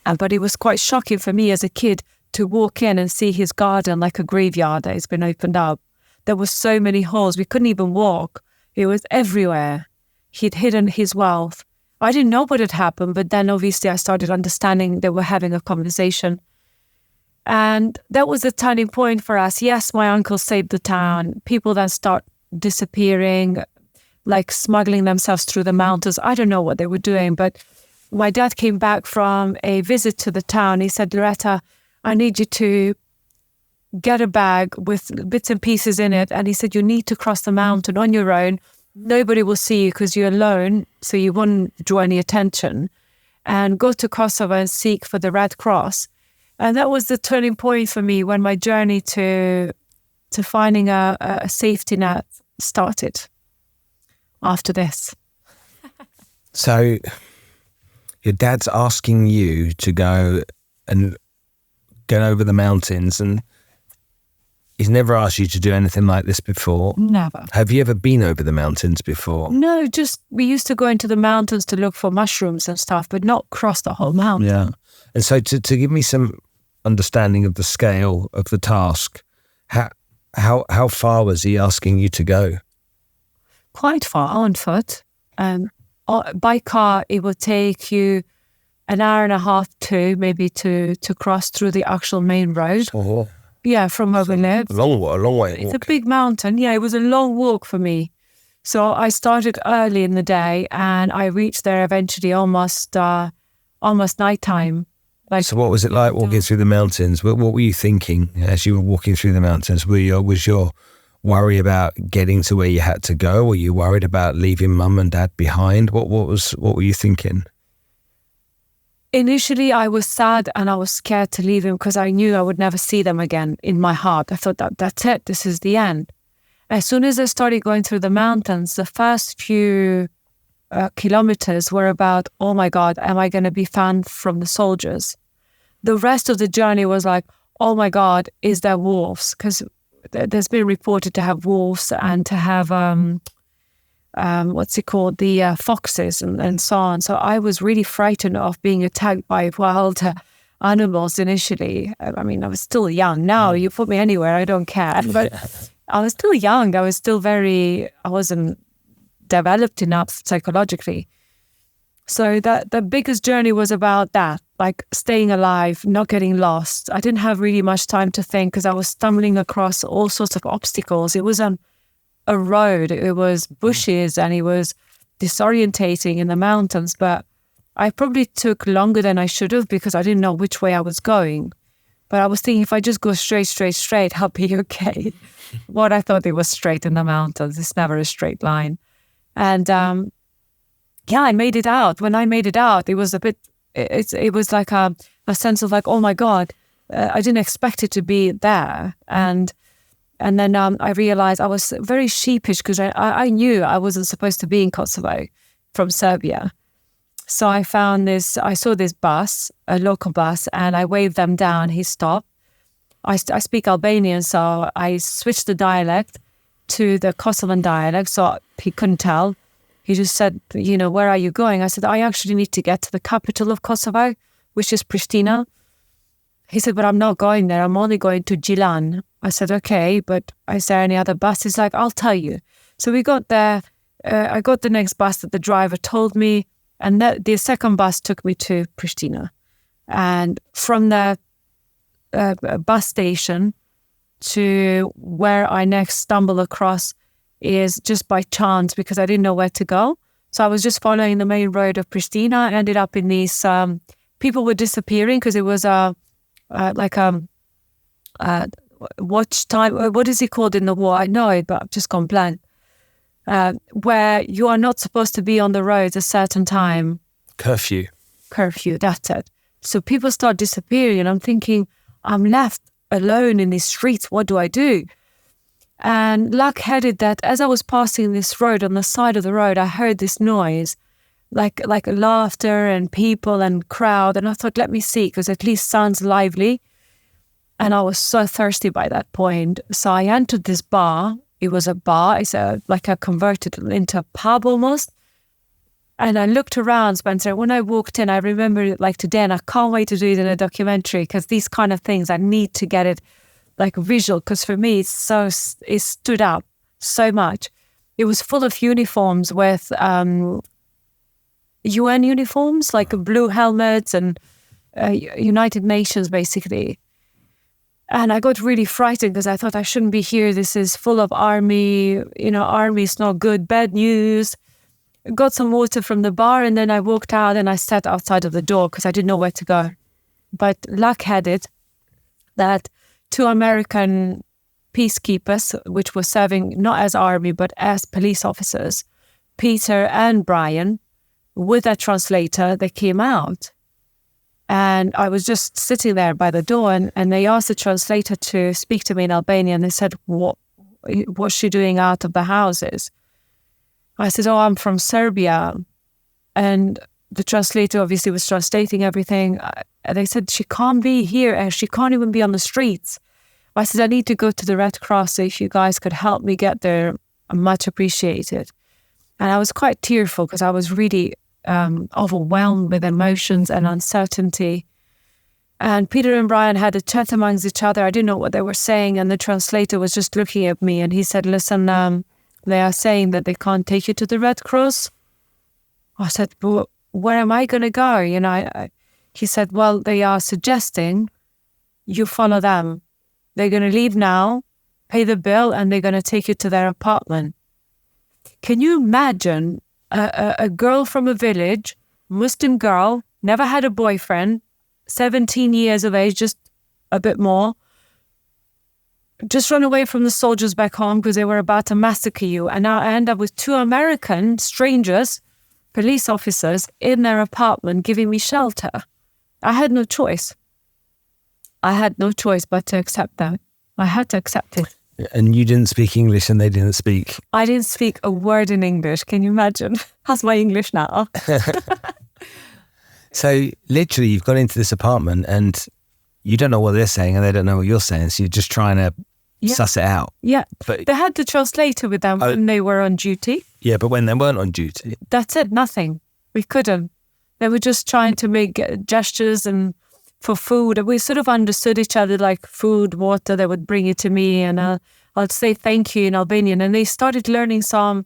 But it was quite shocking for me as a kid to walk in and see his garden like a graveyard that has been opened up. There were so many holes, we couldn't even walk. It was everywhere. He'd hidden his wealth. I didn't know what had happened, but then obviously I started understanding they were having a conversation. And that was a turning point for us. Yes, my uncle saved the town. People then start disappearing, like smuggling themselves through the mountains. I don't know what they were doing, but my dad came back from a visit to the town. He said, Lurata, I need you to get a bag with bits and pieces in it. And he said, you need to cross the mountain on your own. Nobody will see you because you're alone, so you won't draw any attention. And go to Kosovo and seek for the Red Cross. And that was the turning point for me when my journey to finding a safety net started after this. So your dad's asking you to go and get over the mountains, and he's never asked you to do anything like this before? Never. Have you ever been over the mountains before? No, just we used to go into the mountains to look for mushrooms and stuff, but not cross the whole mountain. Yeah. And so to give me some understanding of the scale of the task, how far was he asking you to go? Quite far, on foot. By car, it would take you an hour and a half to cross through the actual main road. Oh. Yeah, from where we live. A long way. It's a big mountain. Yeah, it was a long walk for me. So I started early in the day and I reached there eventually almost nighttime. So what was it like walking through the mountains? What were you thinking as you were walking through the mountains? Was your worry about getting to where you had to go? Were you worried about leaving mum and dad behind? What were you thinking? Initially, I was sad and I was scared to leave him because I knew I would never see them again in my heart. I thought that's it. This is the end. As soon as I started going through the mountains, the first few kilometers were about, oh my God, am I going to be found from the soldiers? The rest of the journey was like, oh my God, is there wolves? Because there's been reported to have wolves and to have, the foxes and so on. So I was really frightened of being attacked by wild animals initially. I mean, I was still young. Now you put me anywhere, I don't care. But I was still young. I wasn't developed enough psychologically. So the biggest journey was about that, like staying alive, not getting lost. I didn't have really much time to think because I was stumbling across all sorts of obstacles. It was on a road, it was bushes, and it was disorientating in the mountains. But I probably took longer than I should have because I didn't know which way I was going. But I was thinking if I just go straight, I'll be okay. What I thought it was straight in the mountains. It's never a straight line. And I made it out. When I made it out, it was a bit, it was like a sense of like, oh my God, I didn't expect it to be there. And then I realized I was very sheepish because I knew I wasn't supposed to be in Kosovo from Serbia. So I saw this bus, a local bus, and I waved them down. He stopped. I speak Albanian, so I switched the dialect to the Kosovan dialect, so he couldn't tell. He just said, where are you going? I said, I actually need to get to the capital of Kosovo, which is Pristina. He said, but I'm not going there. I'm only going to Gilan. I said, okay, but is there any other bus? He's like, I'll tell you. So we got there. I got the next bus that the driver told me, and the second bus took me to Pristina. And from the bus station to where I next stumbled across is just by chance because I didn't know where to go. So I was just following the main road of Pristina. I ended up in these, people were disappearing because it was watch time. What is it called in the war? I know it, but I've just gone blank. Where you are not supposed to be on the roads a certain time. Curfew, that's it. So people start disappearing and I'm thinking, I'm left alone in these streets. What do I do? And luck had it that as I was passing this road, on the side of the road, I heard this noise, like laughter and people and crowd. And I thought, let me see, because at least sounds lively. And I was so thirsty by that point. So I entered this bar. It was a bar. It's like I converted it into a pub almost. And I looked around, Spencer. When I walked in, I remember it like today, and I can't wait to do it in a documentary because these kind of things, I need to get it like visual, because for me, it stood up so much. It was full of uniforms with UN uniforms, like blue helmets and United Nations, basically. And I got really frightened because I thought I shouldn't be here. This is full of army, army is not good, bad news. Got some water from the bar and then I walked out and I sat outside of the door because I didn't know where to go. But luck had it that 2 American peacekeepers, which were serving not as army but as police officers, Peter and Brian, with a translator, they came out. And I was just sitting there by the door and they asked the translator to speak to me in Albanian. They said, what's she doing out of the houses? I said, oh, I'm from Serbia. And the translator obviously was translating everything. They said, she can't be here and she can't even be on the streets. I said, I need to go to the Red Cross, so if you guys could help me get there, I'm much appreciated. And I was quite tearful because I was really overwhelmed with emotions and uncertainty. And Peter and Brian had a chat amongst each other. I didn't know what they were saying. And the translator was just looking at me and he said, listen, they are saying that they can't take you to the Red Cross. I said, well, where am I going to go? He said, well, they are suggesting you follow them. They're going to leave now, pay the bill, and they're going to take you to their apartment. Can you imagine a girl from a village, Muslim girl, never had a boyfriend, 17 years of age, just a bit more, just run away from the soldiers back home because they were about to massacre you. And now I end up with 2 American strangers, police officers, in their apartment giving me shelter. I had no choice. I had no choice but to accept that. I had to accept it. And you didn't speak English and they didn't speak? I didn't speak a word in English. Can you imagine? How's my English now? So literally you've gone into this apartment and you don't know what they're saying and they don't know what you're saying. So you're just trying to suss it out. Yeah. But they had the translator with them when they were on duty. Yeah, but when they weren't on duty. That's it. Nothing. We couldn't. They were just trying to make gestures and for food. We sort of understood each other, like food, water. They would bring it to me and I'd say thank you in Albanian. And they started learning some.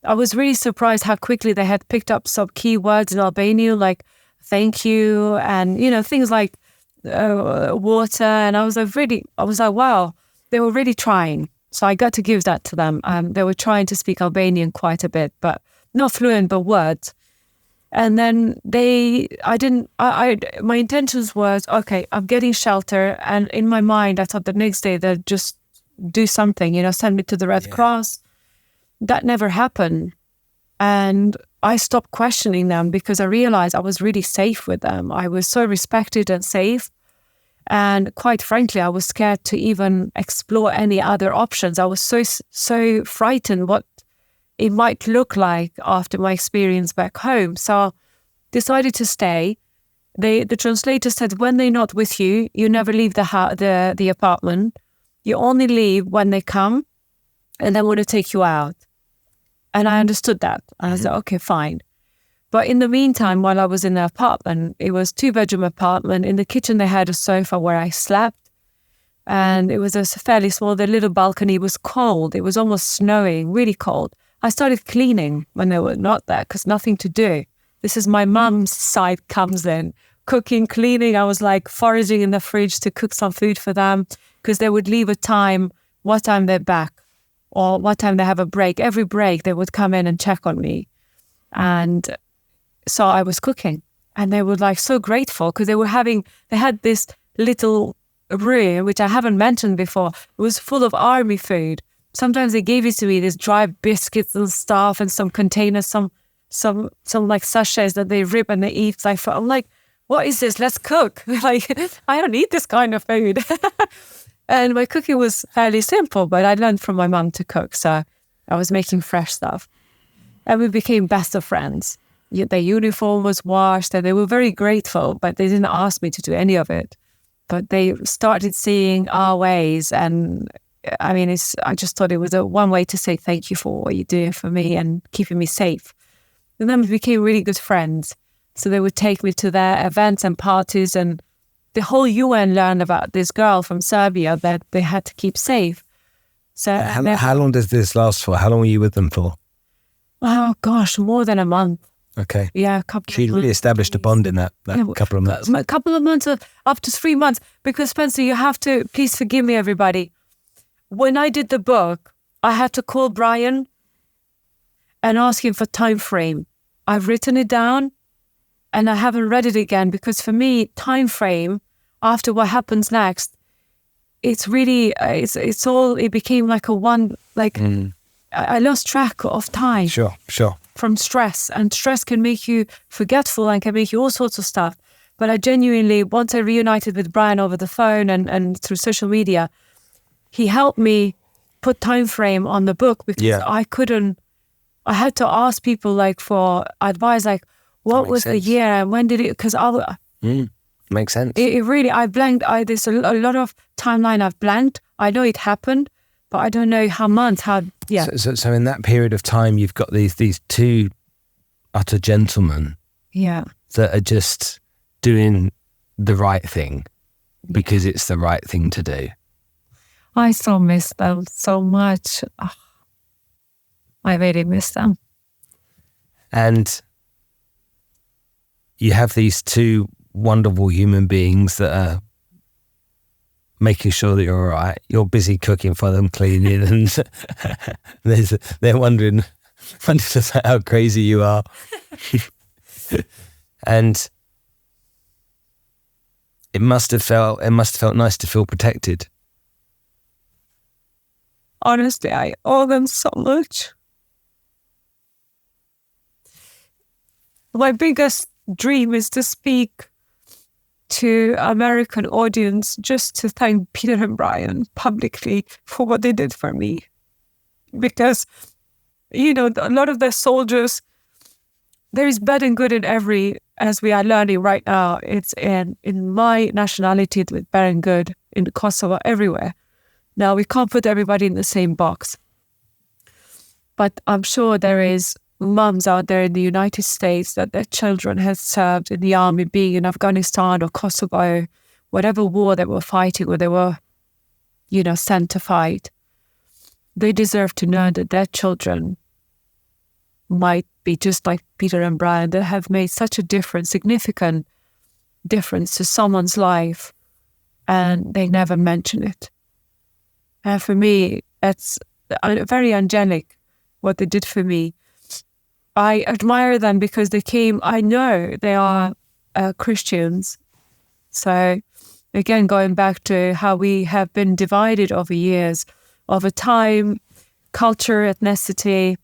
I was really surprised how quickly they had picked up some key words in Albanian, like thank you and, things like water. And I was like, wow, they were really trying. So I got to give that to them. They were trying to speak Albanian quite a bit, but not fluent, but words. And then my intentions was, okay, I'm getting shelter. And in my mind, I thought the next day they'd just do something, send me to the Red Cross. That never happened. And I stopped questioning them because I realized I was really safe with them. I was so respected and safe. And quite frankly, I was scared to even explore any other options. I was so frightened what it might look like after my experience back home. So decided to stay. The translator said, when they're not with you, you never leave the apartment. You only leave when they come and they want to take you out. And I understood that. And I said, okay, fine. But in the meantime, while I was in the apartment, it was 2-bedroom apartment. In the kitchen, they had a sofa where I slept. And it was a fairly small, the little balcony was cold. It was almost snowing, really cold. I started cleaning when they were not there because nothing to do. This is my mum's side comes in. Cooking, cleaning. I was like foraging in the fridge to cook some food for them because they would leave a time, what time they're back or what time they have a break. Every break, they would come in and check on me. And so I was cooking and they were like so grateful because they had this little room, which I haven't mentioned before. It was full of army food. Sometimes they gave it to me, these dry biscuits and stuff and some containers, some like sachets that they rip and they eat. So I'm like, what is this? Let's cook. Like, I don't eat this kind of food. And my cooking was fairly simple, but I learned from my mum to cook. So I was making fresh stuff. And we became best of friends. Their uniform was washed and they were very grateful, but they didn't ask me to do any of it. But they started seeing our ways. And I mean, I just thought it was one way to say thank you for what you're doing for me and keeping me safe. And then we became really good friends. So they would take me to their events and parties, and the whole UN learned about this girl from Serbia that they had to keep safe. So how long does this last for? How long were you with them for? Oh gosh, more than a month. Okay. Yeah, a couple of months. You really established a bond in that couple of months. A couple of months, up to 3 months. Because Spencer, you have to, please forgive me everybody. When I did the book, I had to call Brian and ask him for time frame. I've written it down and I haven't read it again because for me, time frame after what happens next, it's really, it became like I lost track of time. Sure. From stress, and stress can make you forgetful and can make you all sorts of stuff. But I genuinely, once I reunited with Brian over the phone and through social media, he helped me put time frame on the book because I had to ask people like for advice, like what was the year and when did it, because makes sense. It really, I blanked, there's a lot of timeline I've blanked. I know it happened, but I don't know how months, So in that period of time, you've got these two utter gentlemen that are just doing the right thing because it's the right thing to do. I still miss them so much. Oh, I really miss them. And you have these two wonderful human beings that are making sure that you're all right. You're busy cooking for them, cleaning, and they're wondering about how crazy you are. And it must have felt nice to feel protected. Honestly, I owe them so much. My biggest dream is to speak to American audience just to thank Peter and Brian publicly for what they did for me. Because, a lot of the soldiers, there is bad and good in every, as we are learning right now. It's in my nationality with bad and good, in Kosovo, everywhere. Now, we can't put everybody in the same box. But I'm sure there is mums out there in the United States that their children have served in the army, being in Afghanistan or Kosovo, whatever war they were fighting or they were, sent to fight. They deserve to know that their children might be just like Peter and Brian, that have made such a difference, significant difference to someone's life, and they never mention it. And for me, it's very angelic what they did for me. I admire them because I know they are Christians. So again, going back to how we have been divided over years, over time, culture, ethnicity,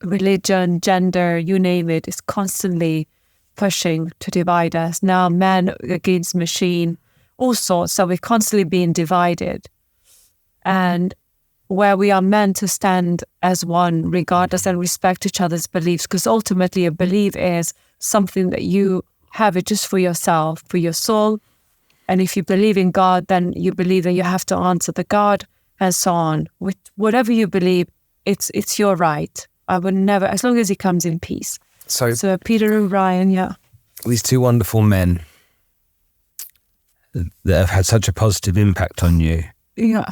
religion, gender, you name it, is constantly pushing to divide us. Now man against machine, all sorts. So we're constantly being divided. And where we are meant to stand as one, regardless, and respect each other's beliefs, because ultimately a belief is something that you have it just for yourself, for your soul. And if you believe in God, then you believe that you have to answer the God, and so on. With whatever you believe, it's your right. I would never, as long as it comes in peace. So Peter and Brian, yeah. These two wonderful men that have had such a positive impact on you. Yeah.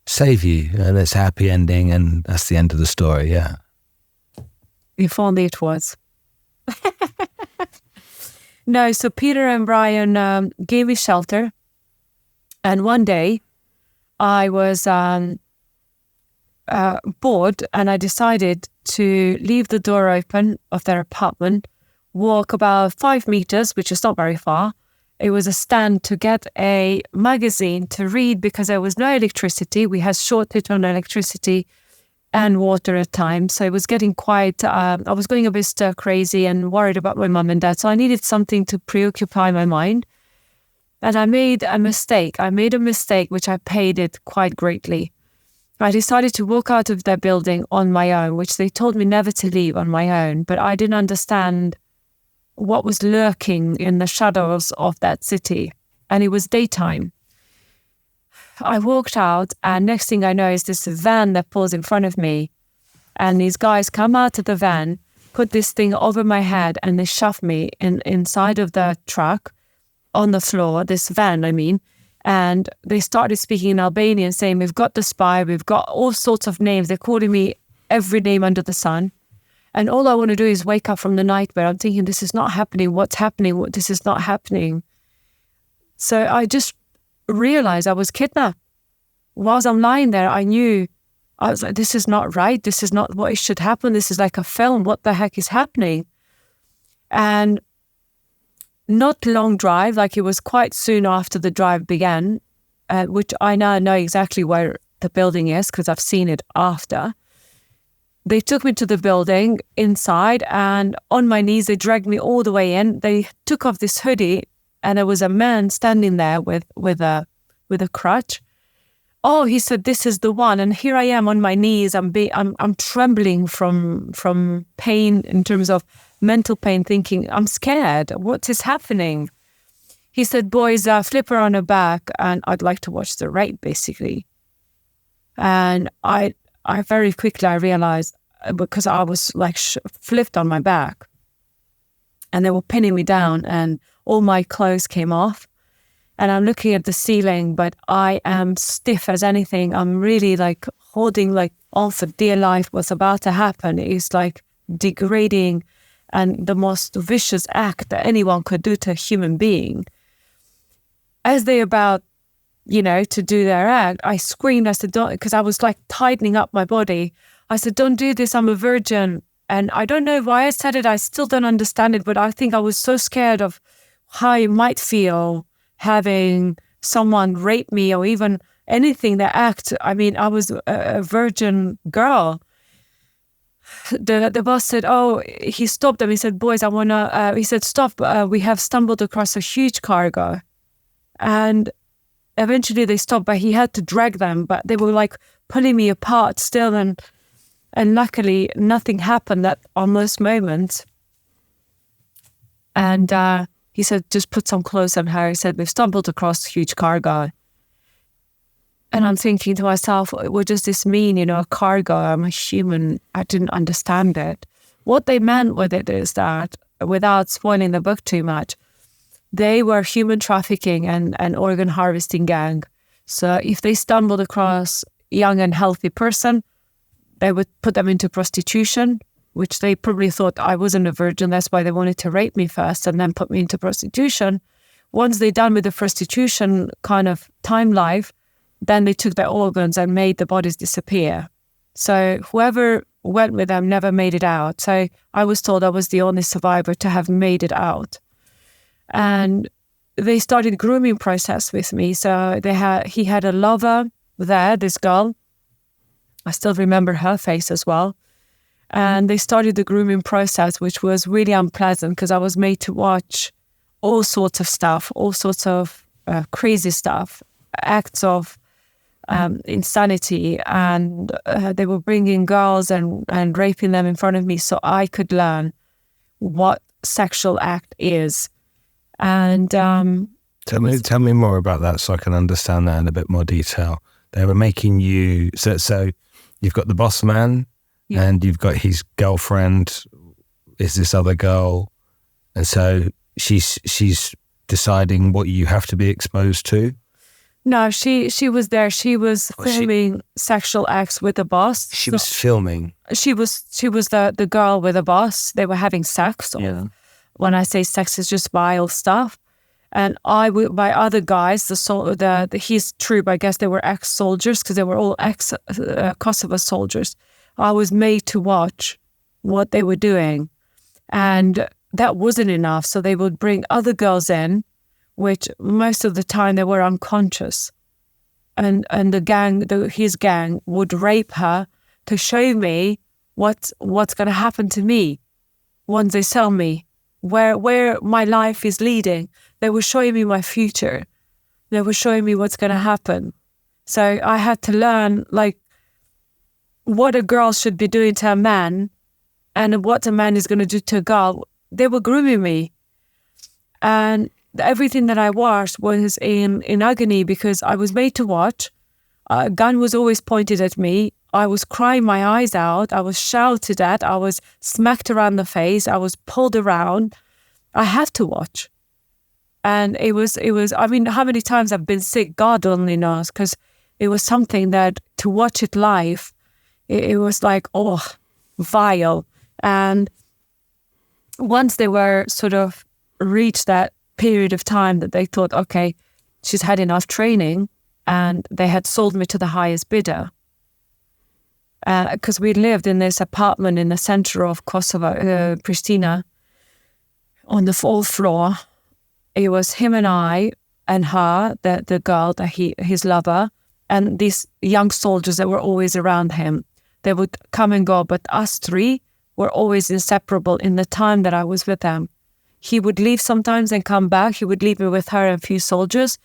Save you, and it's a happy ending, and that's the end of the story, yeah. If only it was. No, so Peter and Brian gave me shelter. And one day I was bored, and I decided to leave the door open of their apartment, walk about 5 meters, which is not very far. It was a stand to get a magazine to read because there was no electricity. We had shortage on electricity and water at times. So it was getting quite, I was going a bit stir crazy and worried about my mum and dad. So I needed something to preoccupy my mind. And I made a mistake. Which I paid it quite greatly. I decided to walk out of their building on my own, which they told me never to leave on my own. But I didn't understand what was lurking in the shadows of that city. And it was daytime. I walked out, and next thing I know is this van that pulls in front of me. And these guys come out of the van, put this thing over my head, and they shove me inside of the truck on the floor, this van, I mean. And they started speaking in Albanian, saying, we've got the spy, we've got all sorts of names. They're calling me every name under the sun. And all I want to do is wake up from the nightmare. I'm thinking, this is not happening. What's happening? This is not happening. So I just realized I was kidnapped. Whilst I'm lying there, I was like, this is not right. This is not what should happen. This is like a film. What the heck is happening? And not long drive, like it was quite soon after the drive began, which I now know exactly where the building is because I've seen it after. They took me to the building inside, and on my knees, they dragged me all the way in. They took off this hoodie, and there was a man standing there with a crutch. Oh, he said, this is the one. And here I am on my knees. I'm trembling from pain, in terms of mental pain, thinking, I'm scared. What is happening? He said, boys, flip her on her back, and I'd like to watch the rape, basically. And I very quickly, I realized, because I was like flipped on my back, and they were pinning me down, and all my clothes came off, and I'm looking at the ceiling, but I am stiff as anything. I'm really like holding like on for dear life what's about to happen. It's like degrading and the most vicious act that anyone could do to a human being. As they about to do their act, I screamed. I said, don't, because I was like tightening up my body. I said, don't do this, I'm a virgin. And I don't know why I said it. I still don't understand it, but I think I was so scared of how I might feel having someone rape me or even anything that act. I mean, I was a virgin girl. the boss said, oh, he stopped them. He said, boys, he said, stop. We have stumbled across a huge cargo. And eventually they stopped, but he had to drag them. But they were like pulling me apart still. And luckily nothing happened on those moments. And he said, just put some clothes on her. He said, we've stumbled across a huge cargo. And I'm thinking to myself, what does this mean? A cargo, I'm a human. I didn't understand it. What they meant with it is that, without spoiling the book too much, they were human trafficking and organ harvesting gang. So if they stumbled across a young and healthy person, they would put them into prostitution, which they probably thought I wasn't a virgin. That's why they wanted to rape me first and then put me into prostitution. Once they're done with the prostitution kind of time life, then they took their organs and made the bodies disappear. So whoever went with them never made it out. So I was told I was the only survivor to have made it out. And they started grooming process with me. So he had a lover there, this girl. I still remember her face as well. And they started the grooming process, which was really unpleasant because I was made to watch all sorts of stuff, all sorts of crazy stuff, acts of insanity, and they were bringing girls and raping them in front of me so I could learn what sexual act is. And tell me more about that so I can understand that in a bit more detail. They were making you so you've got the boss man, yeah, and you've got his girlfriend is this other girl, and so she's deciding what you have to be exposed to. No, she was there. She was filming sexual acts with the boss. She was filming. She was the girl with the boss. They were having sex. Yeah. When I say sex, it's just vile stuff. And my other guys, his troop, I guess they were ex-soldiers because they were all ex-Kosovo soldiers. I was made to watch what they were doing, and that wasn't enough. So they would bring other girls in, which most of the time they were unconscious. And his gang would rape her to show me what's going to happen to me once they sell me, where my life is leading. They were showing me my future. They were showing me what's going to happen. So I had to learn what a girl should be doing to a man and what a man is going to do to a girl. They were grooming me. And everything that I watched was in agony because I was made to watch. A gun was always pointed at me. I was crying my eyes out. I was shouted at. I was smacked around the face. I was pulled around. I had to watch. And it was, I mean, how many times I've been sick, God only knows, because it was something that to watch it live, it was like, oh, vile. And once they were sort of reached that period of time that they thought, okay, she's had enough training, and they had sold me to the highest bidder. Because we lived in this apartment in the center of Kosovo, Pristina, on the 4th floor. It was him and I and her, the girl, his lover, and these young soldiers that were always around him. They would come and go, but us three were always inseparable in the time that I was with them. He would leave sometimes and come back. He would leave me with her and a few soldiers,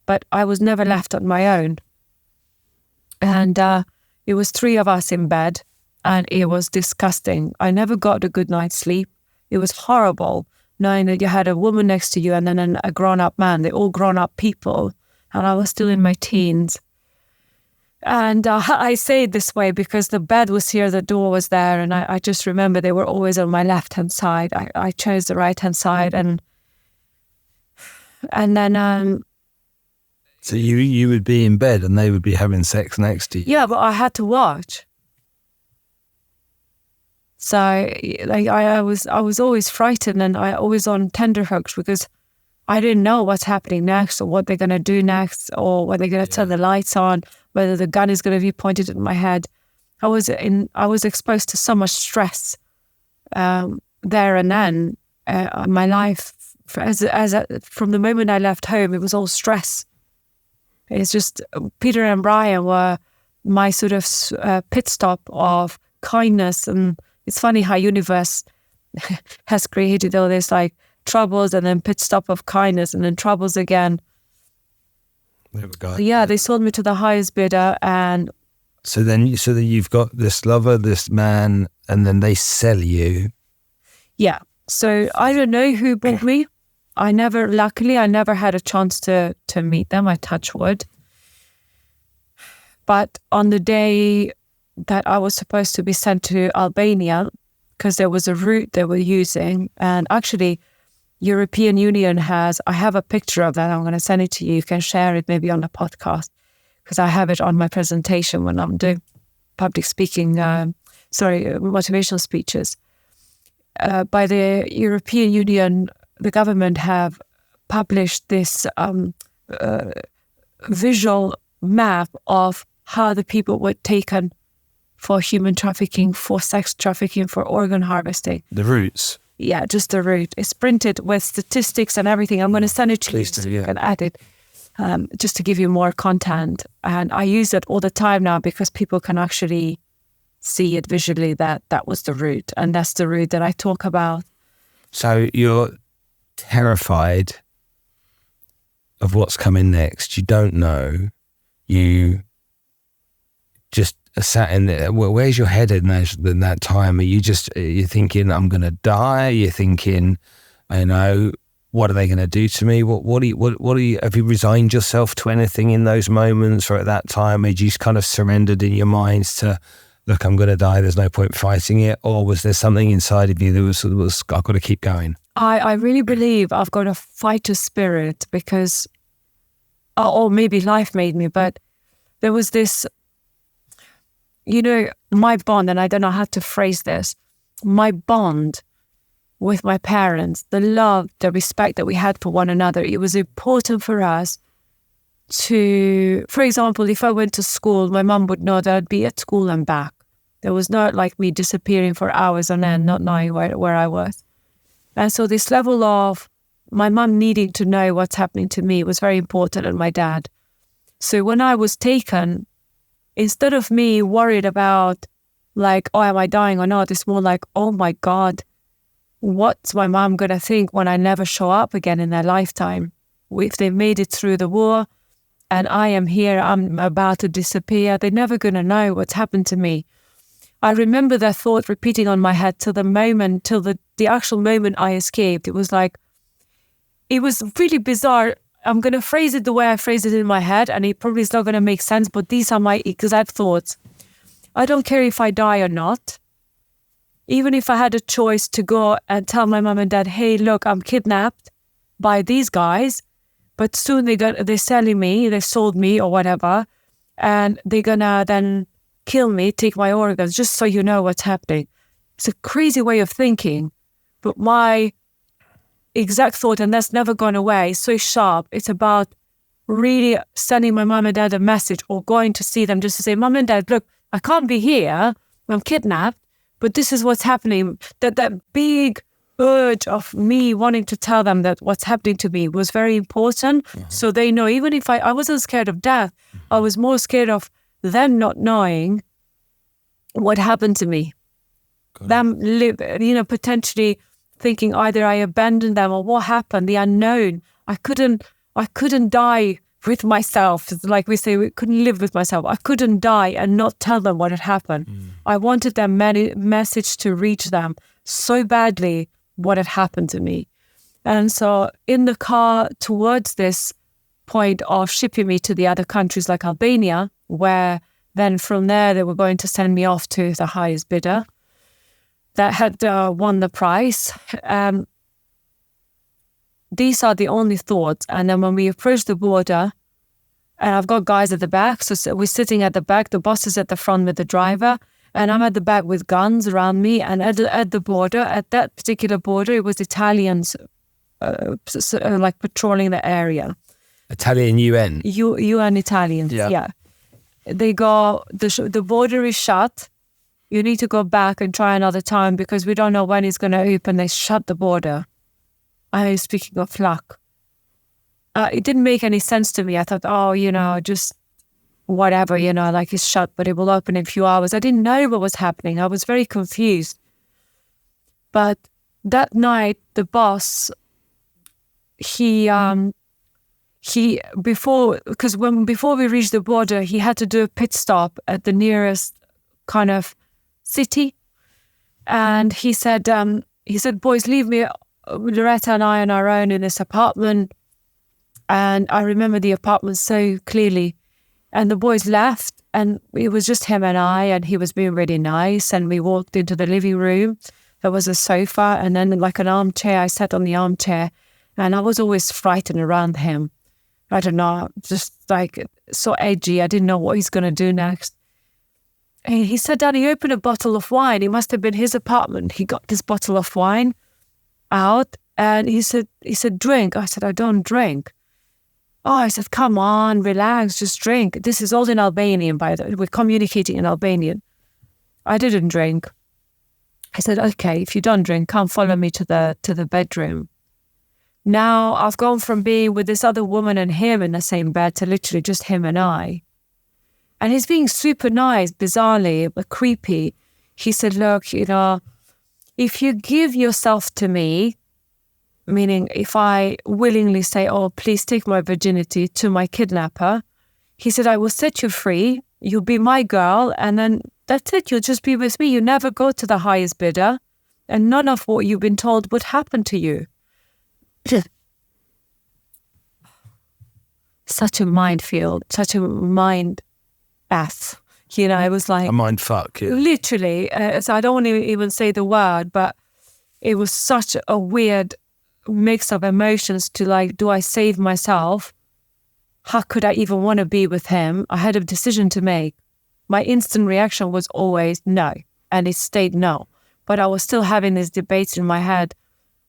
but I was never left on my own. And it was 3 of us in bed, and it was disgusting. I never got a good night's sleep. It was horrible, knowing that you had a woman next to you and then a grown-up man. They're all grown-up people, and I was still in my teens. And I say it this way because the bed was here, the door was there, and I just remember they were always on my left-hand side. I chose the right-hand side, and then... So you would be in bed and they would be having sex next to you? Yeah, but I had to watch. So I was always frightened, and I always on tenterhooks because I didn't know what's happening next or what they're going to do next or whether they're going to turn the lights on, whether the gun is going to be pointed at my head. I was exposed to so much stress there and then. My life, from the moment I left home, it was all stress. It's just Peter and Brian were my sort of pit stop of kindness and it's funny how universe has created all this like troubles and then pit stop of kindness and then troubles again. Yeah, they sold me to the highest bidder, and so then you've got this lover, this man, and then they sell you. Yeah. So I don't know who bought me. Luckily, I never had a chance to meet them. I touch wood. But on the day that I was supposed to be sent to Albania, because there was a route they were using, and actually European Union I have a picture of that. I'm going to send it to you. You can share it maybe on the podcast, because I have it on my presentation when I'm doing public speaking, motivational speeches. By the European Union, the government have published this visual map of how the people were taken for human trafficking, for sex trafficking, for organ harvesting. The routes? Yeah, just the route. It's printed with statistics and everything. I'm going to send it to you so you can add it, just to give you more content. And I use it all the time now because people can actually see it visually that was the route. And that's the route that I talk about. So you're terrified of what's coming next. You don't know. You just sat in there. Where's your head in that time? Are you're thinking, I'm going to die? You're thinking, what are they going to do to me? What are you, have you resigned yourself to anything in those moments or at that time? Had you just kind of surrendered in your minds to, look, I'm going to die, there's no point fighting it? Or was there something inside of you that was I've got to keep going? I really believe I've got a fighter spirit because, or maybe life made me, but there was this, my bond, and I don't know how to phrase this, my bond with my parents, the love, the respect that we had for one another. It was important for us to, for example, if I went to school, my mum would know that I'd be at school and back. There was not like me disappearing for hours on end, not knowing where I was. And so this level of my mum needing to know what's happening to me was very important, and my dad. So when I was taken, instead of me worried about like, oh, am I dying or not? It's more like, oh my God, what's my mom going to think when I never show up again in their lifetime? If they made it through the war and I am here, I'm about to disappear, they're never going to know what's happened to me. I remember that thought repeating on my head till the actual moment I escaped. It was really bizarre. I'm going to phrase it the way I phrased it in my head, and it probably is not going to make sense, but these are my exact thoughts. I don't care if I die or not. Even if I had a choice to go and tell my mom and dad, hey, look, I'm kidnapped by these guys, but soon they're selling me, they sold me or whatever, and they're going to then kill me, take my organs, just so you know what's happening. It's a crazy way of thinking, but my exact thought, and that's never gone away, so sharp. It's about really sending my mom and dad a message or going to see them just to say, Mom and Dad, look, I can't be here, I'm kidnapped, but this is what's happening. That big urge of me wanting to tell them that what's happening to me was very important. Mm-hmm. So they know, even if I wasn't scared of death, I was more scared of them not knowing what happened to me. Them live, potentially thinking either I abandoned them or what happened, the unknown. I couldn't die with myself. Like we say, we couldn't live with myself. I couldn't die and not tell them what had happened. I wanted their message to reach them so badly, what had happened to me. And so in the car towards this point of shipping me to the other countries like Albania, where then from there they were going to send me off to the highest bidder that had won the prize. These are the only thoughts. And then when we approach the border, and I've got guys at the back, so we're sitting at the back, the boss is at the front with the driver, and I'm at the back with guns around me. And at the border, at that particular border, it was Italians like patrolling the area. Italian UN? UN Italians, yeah. They go, the border is shut. You need to go back and try another time because we don't know when it's going to open. They shut the border. I'm speaking of luck. It didn't make any sense to me. I thought, just whatever, like it's shut, but it will open in a few hours. I didn't know what was happening. I was very confused. But that night, the boss, before we reached the border, he had to do a pit stop at the nearest kind of city. And he said, boys, leave me, Lurata and I, on our own in this apartment. And I remember the apartment so clearly. And the boys left, and it was just him and I, and he was being really nice. And we walked into the living room. There was a sofa, and then like an armchair. I sat on the armchair, and I was always frightened around him. I don't know, just like so edgy. I didn't know what he's going to do next. And he sat down, he opened a bottle of wine. It must have been his apartment. He got this bottle of wine out, and he said, drink. I said, I don't drink. Oh, I said, come on, relax, just drink. This is all in Albanian, by the way. We're communicating in Albanian. I didn't drink. I said, okay, if you don't drink, come follow me to the bedroom. Now I've gone from being with this other woman and him in the same bed to literally just him and I. And he's being super nice, bizarrely, but creepy. He said, look, if you give yourself to me, meaning if I willingly say, oh, please take my virginity to my kidnapper, he said, I will set you free. You'll be my girl. And then that's it. You'll just be with me. You never go to the highest bidder. And none of what you've been told would happen to you. Such a minefield, such a mind bath. It was like... a mind fuck, yeah. Literally. So I don't want to even say the word, but it was such a weird mix of emotions to like, do I save myself? How could I even want to be with him? I had a decision to make. My instant reaction was always no, and it stayed no. But I was still having these debates in my head.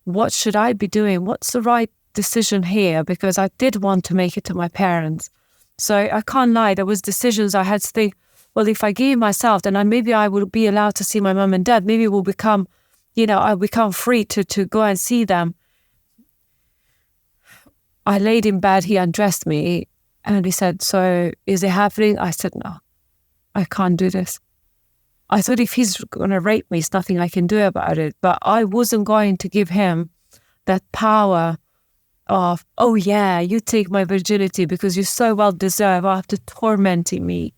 What should I be doing? What's the right decision here? Because I did want to make it to my parents. So I can't lie, there was decisions I had to think, well, if I give myself, then maybe I will be allowed to see my mum and dad. Maybe we'll become, I'll become free to go and see them. I laid in bed, he undressed me, and he said, so is it happening? I said, no, I can't do this. I thought if he's going to rape me, it's nothing I can do about it. But I wasn't going to give him that power of, oh yeah, you take my virginity because you so well deserve after tormenting me.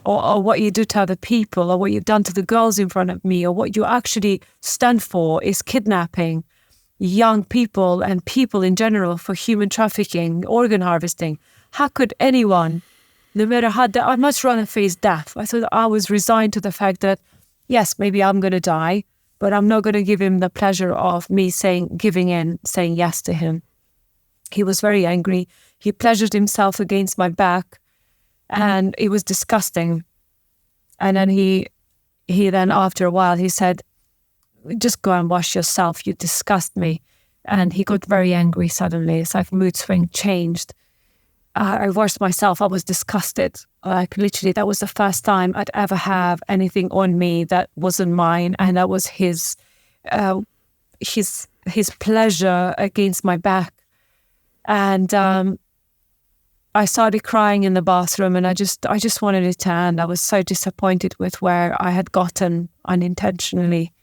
Or what you do to other people, or what you've done to the girls in front of me, or what you actually stand for is kidnapping young people and people in general for human trafficking, organ harvesting. How could anyone, no matter how, I'd much rather face death. I thought I was resigned to the fact that, yes, maybe I'm going to die, but I'm not going to give him the pleasure of me giving in, saying yes to him. He was very angry. He pleasured himself against my back, and it was disgusting. And then he then, after a while, he said, just go and wash yourself, you disgust me. And he got very angry suddenly. It's like mood swing changed. I washed myself. I was disgusted. Like literally, that was the first time I'd ever have anything on me that wasn't mine, and that was his pleasure against my back. And I started crying in the bathroom, and I just wanted it to end. I was so disappointed with where I had gotten unintentionally.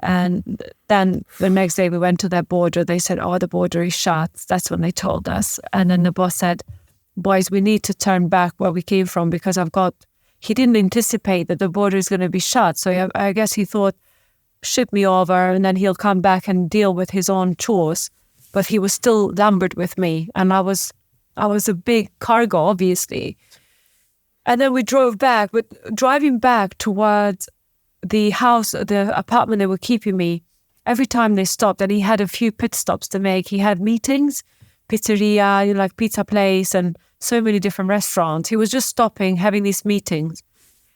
And then the next day we went to that border. They said, oh, the border is shut. That's when they told us. And then the boss said, boys, we need to turn back where we came from because he didn't anticipate that the border is going to be shut. So I guess he thought, ship me over and then he'll come back and deal with his own chores. But he was still lumbered with me. And I was a big cargo, obviously. And then we drove back, but driving back towards the house, the apartment they were keeping me, every time they stopped, and he had a few pit stops to make. He had meetings, pizzeria, like pizza place, and so many different restaurants. He was just stopping, having these meetings.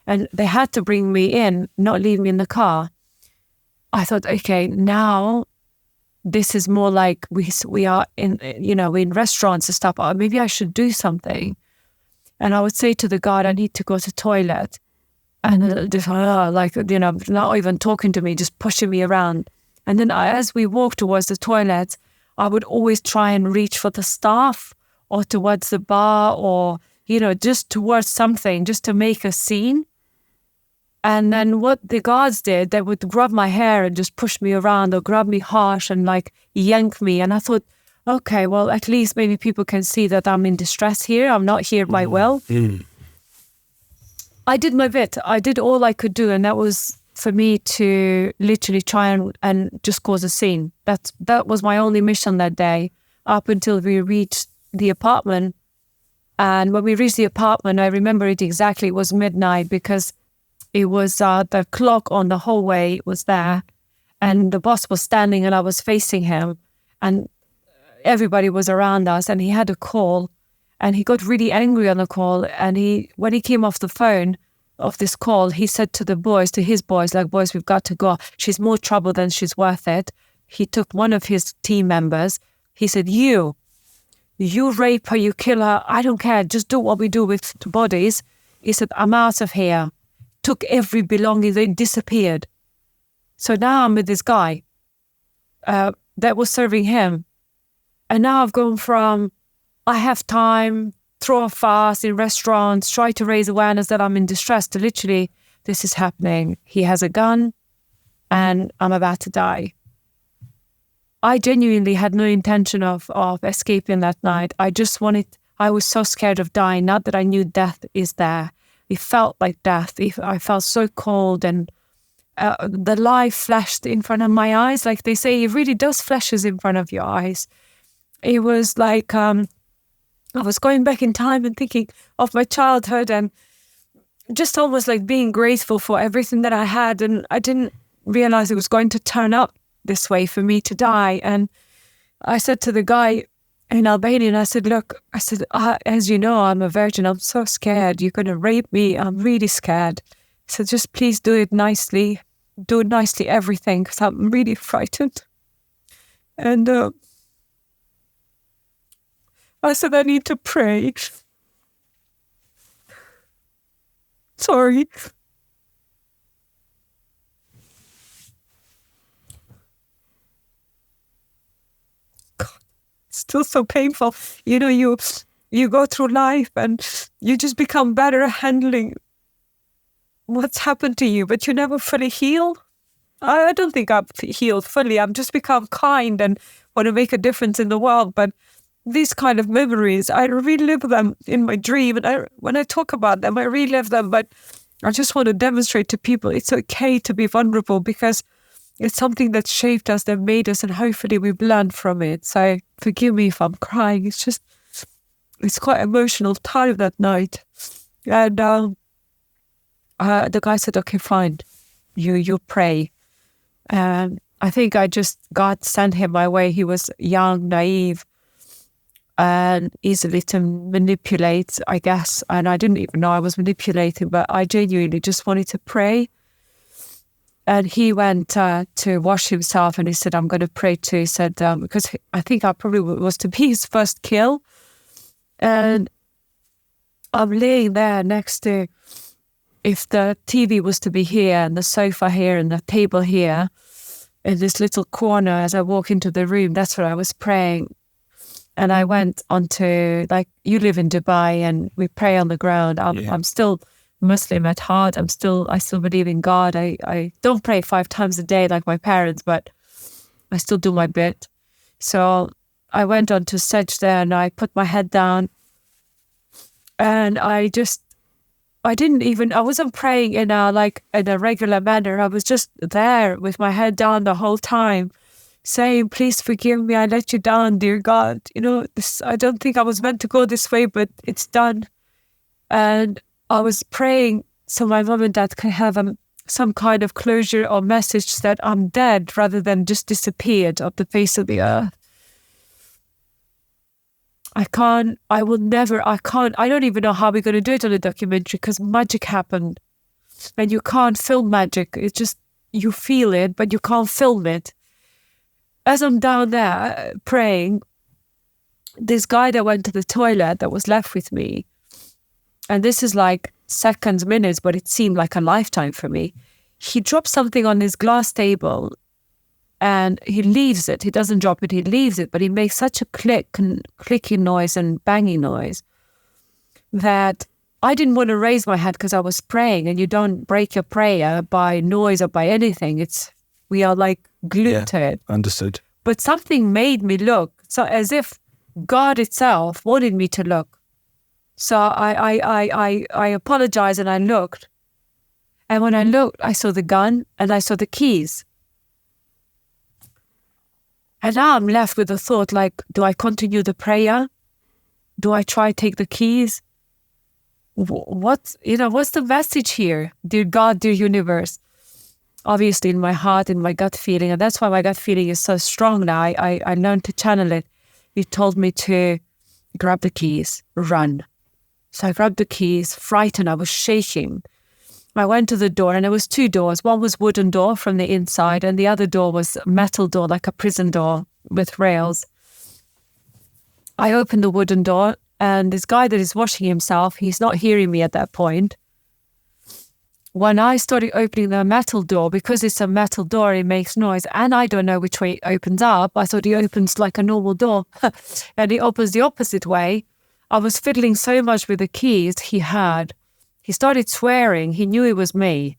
And they had to bring me in, not leave me in the car. I thought, okay, now this is more like we are in restaurants and stuff. Oh, maybe I should do something. And I would say to the guard, I need to go to the toilet. And just not even talking to me, just pushing me around. And then as we walked towards the toilet, I would always try and reach for the staff or towards the bar or, just towards something, just to make a scene. And then what the guards did, they would grab my hair and just push me around or grab me harsh and like yank me. And I thought, okay, well, at least maybe people can see that I'm in distress here. I'm not here by will. I did my bit. I did all I could do. And that was for me to literally try and just cause a scene. That was my only mission that day, up until we reached the apartment. And when we reached the apartment, I remember it exactly. It was midnight because it was the clock on the hallway was there, and the boss was standing and I was facing him, and everybody was around us, and he had a call, and he got really angry on the call. And when he came off the phone of this call, he said to his boys, like, boys, we've got to go. She's more trouble than she's worth it. He took one of his team members. He said, you rape her, you kill her. I don't care. Just do what we do with the bodies. He said, I'm out of here. Took every belonging, they disappeared. So now I'm with this guy that was serving him. And now I've gone from, I have time, throw a fast in restaurants, try to raise awareness that I'm in distress, to literally, this is happening. He has a gun and I'm about to die. I genuinely had no intention of escaping that night. I was so scared of dying, not that I knew death is there. It felt like death. I felt so cold, and the life flashed in front of my eyes. Like they say, it really does flashes in front of your eyes. It was like I was going back in time and thinking of my childhood, and just almost like being grateful for everything that I had. And I didn't realize it was going to turn up this way for me to die. And I said to the guy in Albania, I said, look, as you know, I'm a virgin. I'm so scared. You're going to rape me. I'm really scared. So just please do it nicely. Do it nicely, everything, because I'm really frightened. And I said, I need to pray. Sorry. Still so painful. You know, you go through life and you just become better at handling what's happened to you, but you never fully heal. I don't think I've healed fully. I've just become kind and want to make a difference in the world. But these kind of memories, I relive them in my dream. And when I talk about them, I relive them. But I just want to demonstrate to people it's okay to be vulnerable, because it's something that shaped us, that made us, and hopefully we've learned from it. So forgive me if I'm crying. It's quite emotional time that night. And the guy said, okay, fine, you pray. And I think God sent him my way. He was young, naive, and easily to manipulate, I guess. And I didn't even know I was manipulating, but I genuinely just wanted to pray. And he went to wash himself, and he said, I'm going to pray too. He said, because I think I probably was to be his first kill. And I'm laying there next to, if the TV was to be here, and the sofa here, and the table here, in this little corner as I walk into the room, that's where I was praying. And I went onto, like, you live in Dubai, and we pray on the ground. I'm still Muslim at heart. I still believe in God. I don't pray 5 times a day like my parents, but I still do my bit. So I went on to sajda, and I put my head down, and I wasn't praying in a regular manner. I was just there with my head down the whole time, saying, please forgive me, I let you down, dear God. You know, I don't think I was meant to go this way, but it's done. And I was praying so my mom and dad can have some kind of closure or message that I'm dead, rather than just disappeared off the face of the earth. I don't even know how we're going to do it on a documentary, because magic happened. And you can't film magic. It's just, you feel it, but you can't film it. As I'm down there praying, this guy that went to the toilet that was left with me, and this is like seconds, minutes, but it seemed like a lifetime for me. He dropped something on his glass table, and he leaves it. He doesn't drop it, he leaves it, but he makes such a clicking noise and banging noise that I didn't want to raise my hand because I was praying, and you don't break your prayer by noise or by anything. We are like glued to it. Understood. But something made me look, so as if God itself wanted me to look. So I apologized and I looked. And when I looked, I saw the gun and I saw the keys. And now I'm left with the thought, like, do I continue the prayer? Do I try to take the keys? What's the message here? Dear God, dear universe. Obviously in my heart, in my gut feeling, and that's why my gut feeling is so strong now. I learned to channel it. It told me to grab the keys, run. So I grabbed the keys, frightened, I was shaking. I went to the door, and there was 2 doors. One was wooden door from the inside, and the other door was a metal door, like a prison door with rails. I opened the wooden door, and this guy that is washing himself, he's not hearing me at that point. When I started opening the metal door, because it's a metal door, it makes noise, and I don't know which way it opens up. I thought he opens like a normal door, and he opens the opposite way. I was fiddling so much with the keys He started swearing. He knew it was me,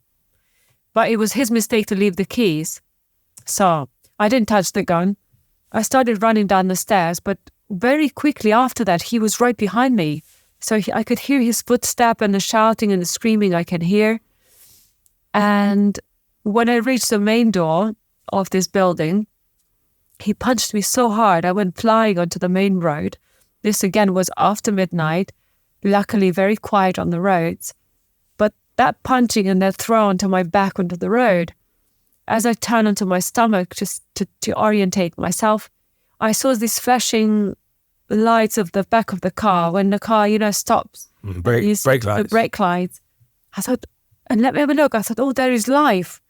but it was his mistake to leave the keys. So I didn't touch the gun. I started running down the stairs, but very quickly after that, he was right behind me. So I could hear his footstep, and the shouting and the screaming I can hear. And when I reached the main door of this building, he punched me so hard, I went flying onto the main road. This again was after midnight, luckily very quiet on the roads. But that punching and that throw onto my back onto the road, as I turned onto my stomach just to orientate myself, I saw these flashing lights of the back of the car when the car, stops. Brake lights. The brake lights. I thought, and let me have a look. I thought, oh, there is life.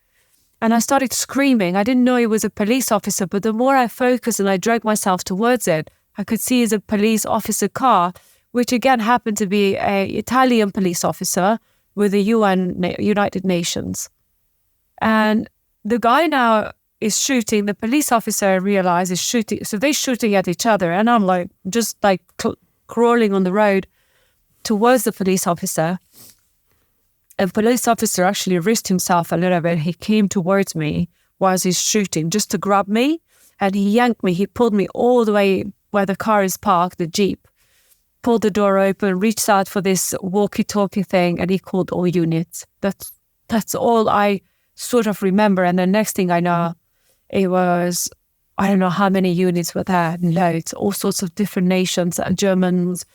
And I started screaming. I didn't know he was a police officer, but the more I focused and I dragged myself towards it, I could see it's a police officer car, which again happened to be an Italian police officer with the United Nations. And the guy now is shooting. The police officer, I realize, is shooting. So they're shooting at each other. And I'm crawling on the road towards the police officer. And police officer actually risked himself a little bit. He came towards me while he's shooting just to grab me. And he yanked me. He pulled me all the way where the car is parked, the Jeep. Pulled the door open, reached out for this walkie-talkie thing, and he called all units. That's all I sort of remember. And the next thing I know, it was, I don't know how many units were there, loads, all sorts of different nations, Germans,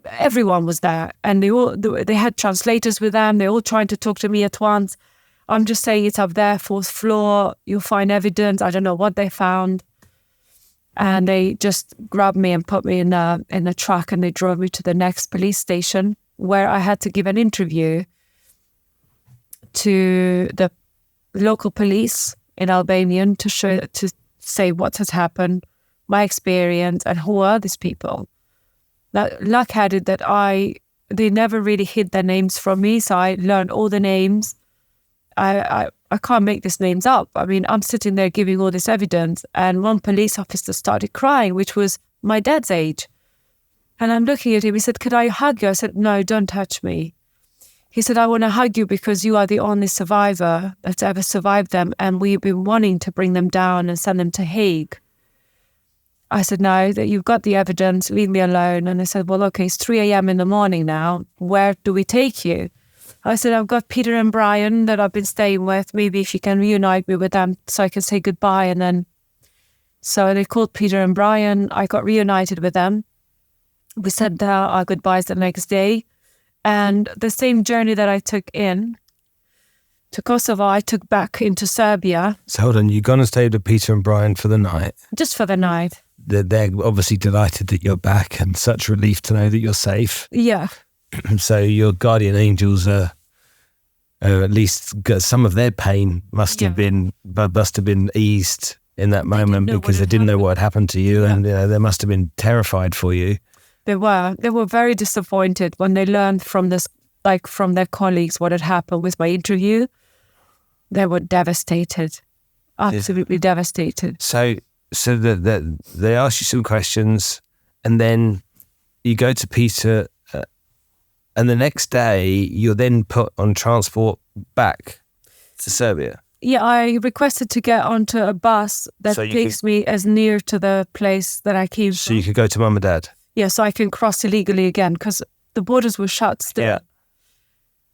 everyone was there. And they had translators with them. They're all trying to talk to me at once. I'm just saying it's up there, 4th floor. You'll find evidence. I don't know what they found. And they just grabbed me and put me in a truck, and they drove me to the next police station where I had to give an interview to the local police in Albanian to say what has happened, my experience, and who are these people. Luck had it that they never really hid their names from me, so I learned all the names. I can't make these names up. I mean, I'm sitting there giving all this evidence, and one police officer started crying, which was my dad's age. And I'm looking at him. He said, "Could I hug you?" I said, "No, don't touch me." He said, "I want to hug you because you are the only survivor that's ever survived them, and we've been wanting to bring them down and send them to Hague." I said, "No, that you've got the evidence, leave me alone." And I said, "Well, okay, it's 3 a.m. in the morning now. Where do we take you?" I said, "I've got Peter and Brian that I've been staying with. Maybe if you can reunite me with them so I can say goodbye." And then, so they called Peter and Brian. I got reunited with them. We said our goodbyes the next day. And the same journey that I took in to Kosovo, I took back into Serbia. So hold on, you're going to stay with Peter and Brian for the night? Just for the night. They're obviously delighted that you're back, and such relief to know that you're safe. Yeah. So your guardian angels are at least some of their pain must have been eased in that moment, because they didn't know what had happened to you, and they must have been terrified for you. They were very disappointed when they learned from this, like from their colleagues, what had happened with my interview. They were devastated, absolutely devastated. So they ask you some questions, and then you go to Peter And the next day, you're then put on transport back to Serbia. Yeah, I requested to get onto a bus that takes me as near to the place that I came from. So you could go to mum and dad? Yeah, so I can cross illegally again because the borders were shut still. Yeah.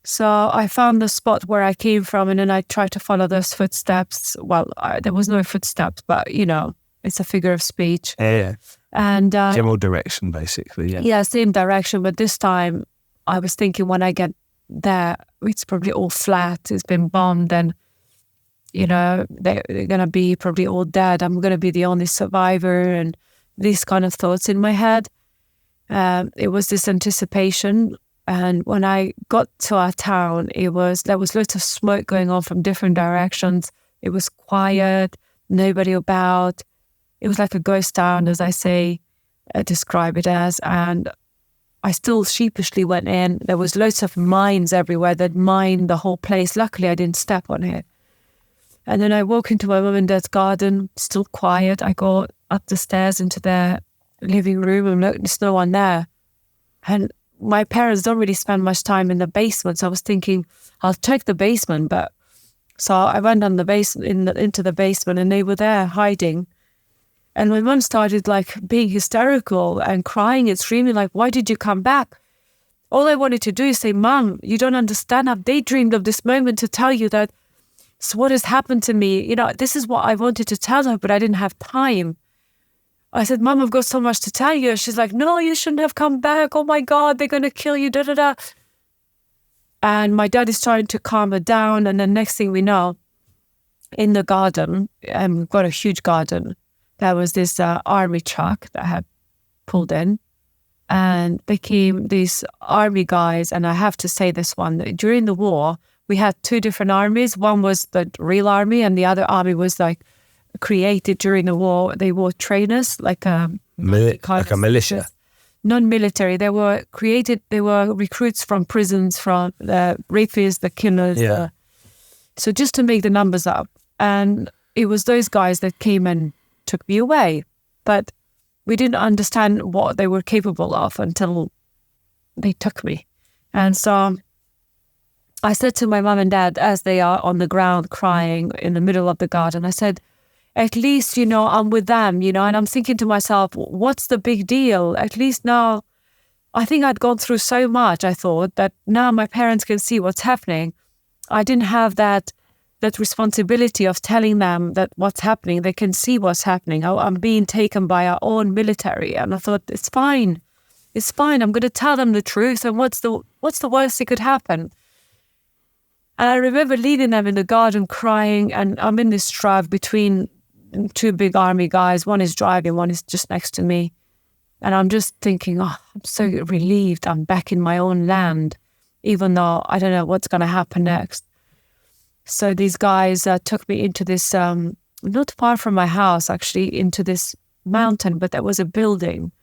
So I found the spot where I came from, and then I tried to follow those footsteps. Well, there was no footsteps, but, you know, it's a figure of speech. Yeah. And general direction, basically, yeah. Yeah, same direction. But this time I was thinking when I get there, it's probably all flat. It's been bombed and, you know, they're going to be probably all dead. I'm going to be the only survivor and these kind of thoughts in my head. It was this anticipation. And when I got to our town, there was lots of smoke going on from different directions. It was quiet, nobody about. It was like a ghost town, as I describe it as. And I still sheepishly went in. There was loads of mines everywhere that mined the whole place. Luckily, I didn't step on it. And then I walk into my mum and dad's garden, still quiet. I go up the stairs into their living room and look, there's no one there. And my parents don't really spend much time in the basement. So I was thinking, I'll check the basement. But so I went on the into the basement and they were there hiding. And my mum started like being hysterical and crying and screaming like, why did you come back? All I wanted to do is say, Mum, you don't understand. I've daydreamed of this moment to tell you that it's what has happened to me. You know, this is what I wanted to tell her, but I didn't have time. I said, Mum, I've got so much to tell you. She's like, no, you shouldn't have come back. Oh my God, they're going to kill you, da da da. And my dad is trying to calm her down. And then next thing we know, in the garden, and we've got a huge garden, there was this army truck that had pulled in, and they came, these army guys, and I have to say this one, during the war, we had two different armies. One was the real army, and the other army was like created during the war. They were trainers, like a militia. Non-military. They were created, they were recruits from prisons, from the rapists, the killers. Yeah. So just to make the numbers up. And it was those guys that came and took me away. But we didn't understand what they were capable of until they took me. And so I said to my mum and dad, as they are on the ground crying in the middle of the garden, I said, at least, you know, I'm with them, you know, and I'm thinking to myself, what's the big deal? At least now, I think I'd gone through so much, I thought, that now my parents can see what's happening. I didn't have that responsibility of telling them that what's happening. They can see what's happening. I'm being taken by our own military. And I thought, it's fine. It's fine. I'm going to tell them the truth. And what's the worst that could happen? And I remember leading them in the garden crying. And I'm in this truck between two big army guys. One is driving, one is just next to me. And I'm just thinking, I'm so relieved I'm back in my own land, even though I don't know what's going to happen next. So these guys took me into this, not far from my house, actually, into this mountain, but there was a building,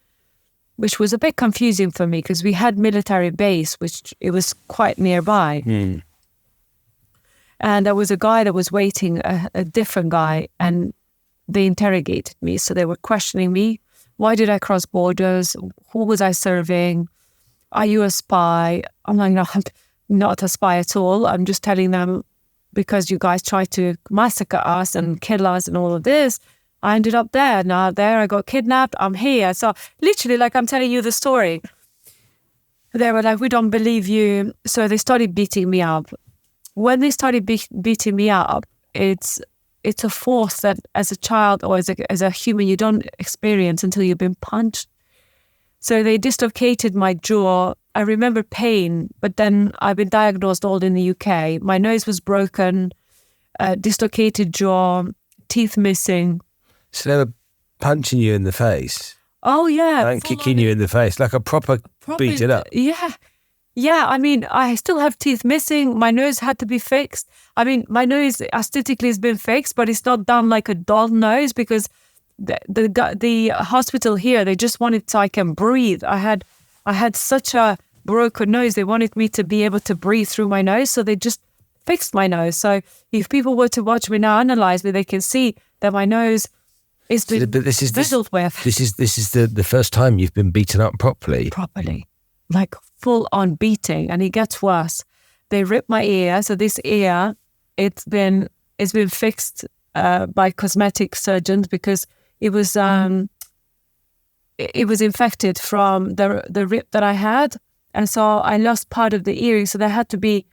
which was a bit confusing for me because we had military base, which it was quite nearby. Mm. And there was a guy that was waiting, a different guy, and they interrogated me. So they were questioning me. Why did I cross borders? Who was I serving? Are you a spy? I'm like, no, I'm not a spy at all. I'm just telling them, because you guys tried to massacre us and kill us and all of this, I ended up there. Now there I got kidnapped. I'm here. So literally, like I'm telling you the story. They were like, we don't believe you. So they started beating me up. When they started beating me up, it's a force that as a child or as a human you don't experience until you've been punched. So they dislocated my jaw. I remember pain, but then I've been diagnosed all in the UK. My nose was broken, dislocated jaw, teeth missing. So they were punching you in the face? Oh, yeah. And kicking you in the face, like a proper beat it up? Yeah. Yeah, I mean, I still have teeth missing. My nose had to be fixed. I mean, my nose aesthetically has been fixed, but it's not done like a doll nose because the hospital here, they just wanted so I can breathe. I had such a broken nose. They wanted me to be able to breathe through my nose, so they just fixed my nose. So if people were to watch me now, analyze me, they can see that my nose is fiddled with. This is the first time you've been beaten up properly. Properly. like full on beating, and it gets worse. They ripped my ear. So this ear, it's been fixed by cosmetic surgeons because it was infected from the rip that I had, and so I lost part of the earring. So there had to be,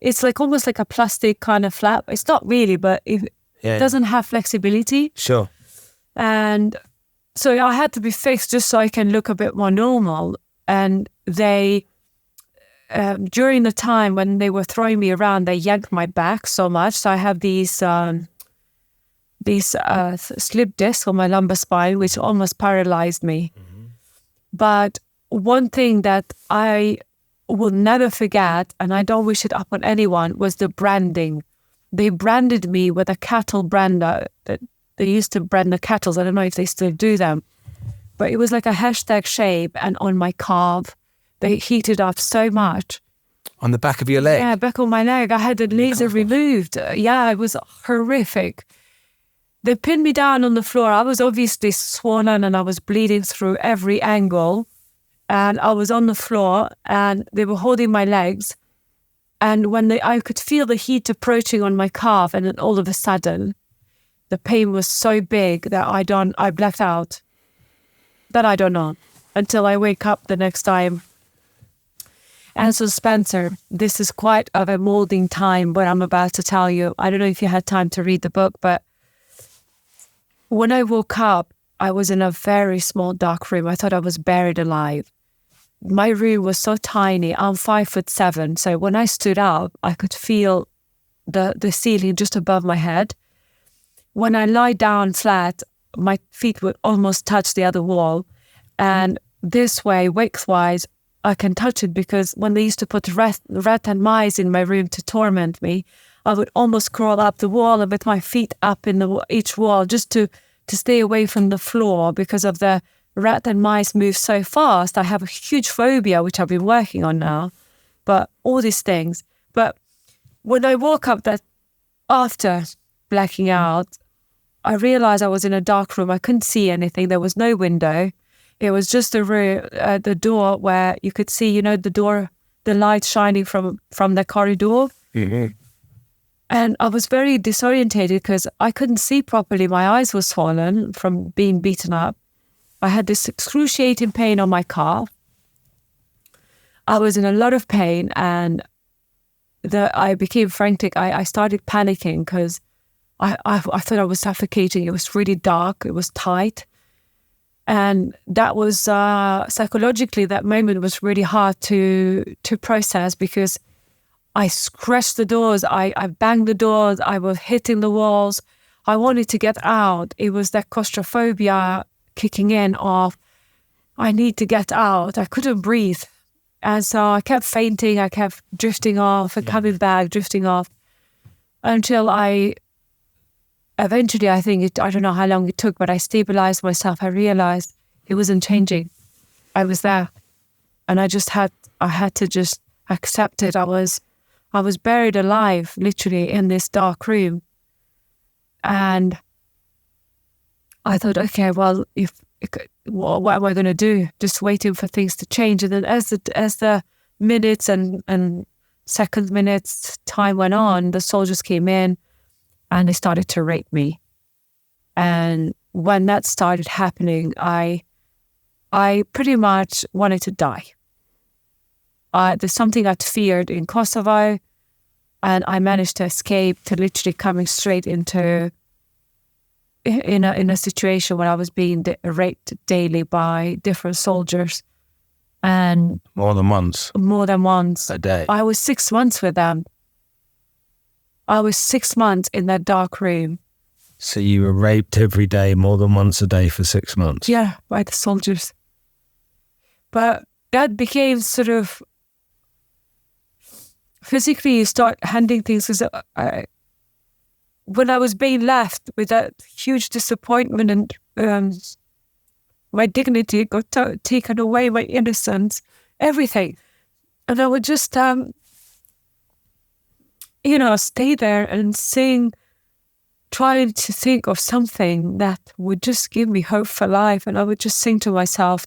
it's like almost like a plastic kind of flap. It's not really, but it doesn't have flexibility. Sure. And so I had to be fixed just so I can look a bit more normal. And they, during the time when they were throwing me around, they yanked my back so much. So I have these slip discs on my lumbar spine, which almost paralyzed me. Mm-hmm. But one thing that I will never forget, and I don't wish it upon anyone, was the branding. They branded me with a cattle brander. That they used to brand the cattle. I don't know if they still do them. But it was like a hashtag shape, and on my calf, they heated up so much. On the back of your leg? Yeah, back on my leg. I had the laser removed. Yeah, it was horrific. They pinned me down on the floor. I was obviously swollen and I was bleeding through every angle. And I was on the floor and they were holding my legs. And when I could feel the heat approaching on my calf, and then all of a sudden, the pain was so big that I blacked out. That I don't know until I wake up the next time. And so, Spencer, this is quite of a molding time what I'm about to tell you. I don't know if you had time to read the book, but when I woke up, I was in a very small dark room. I thought I was buried alive. My room was so tiny. I'm 5'7". So when I stood up, I could feel the ceiling just above my head. When I lie down flat, my feet would almost touch the other wall. And this way, weight-wise, I can touch it, because when they used to put rat and mice in my room to torment me, I would almost crawl up the wall and with my feet up in each wall just to stay away from the floor, because of the rat and mice move so fast. I have a huge phobia, which I've been working on now, but all these things. But when I woke up that after blacking out, I realized I was in a dark room. I couldn't see anything. There was no window. It was just a room, the door where you could see, the door, the light shining from the corridor. Mm-hmm. And I was very disorientated because I couldn't see properly. My eyes were swollen from being beaten up. I had this excruciating pain on my calf. I was in a lot of pain, and I became frantic. I started panicking because I thought I was suffocating. It was really dark. It was tight. And that was, psychologically, that moment was really hard to process, because I scratched the doors. I banged the doors. I was hitting the walls. I wanted to get out. It was that claustrophobia kicking in of, I need to get out. I couldn't breathe. And so I kept fainting. I kept drifting off and coming back, drifting off, until eventually, I don't know how long it took, but I stabilized myself. I realized it wasn't changing. I was there. And I had to just accept it. I was buried alive, literally, in this dark room. And I thought, okay, well, what am I going to do? Just waiting for things to change. And then as the minutes and minutes time went on, the soldiers came in and they started to rape me. And when that started happening, I pretty much wanted to die. There's something I'd feared in Kosovo, and I managed to escape to literally coming straight into in a situation where I was being raped daily by different soldiers. And more than once a day. I was 6 months with them. I was 6 months in that dark room. So you were raped every day, more than once a day for 6 months? Yeah, by the soldiers. But that became sort of, physically you start handing things. When I was being left with that huge disappointment and my dignity got taken away, my innocence, everything. And I would just, stay there and sing, trying to think of something that would just give me hope for life. And I would just sing to myself,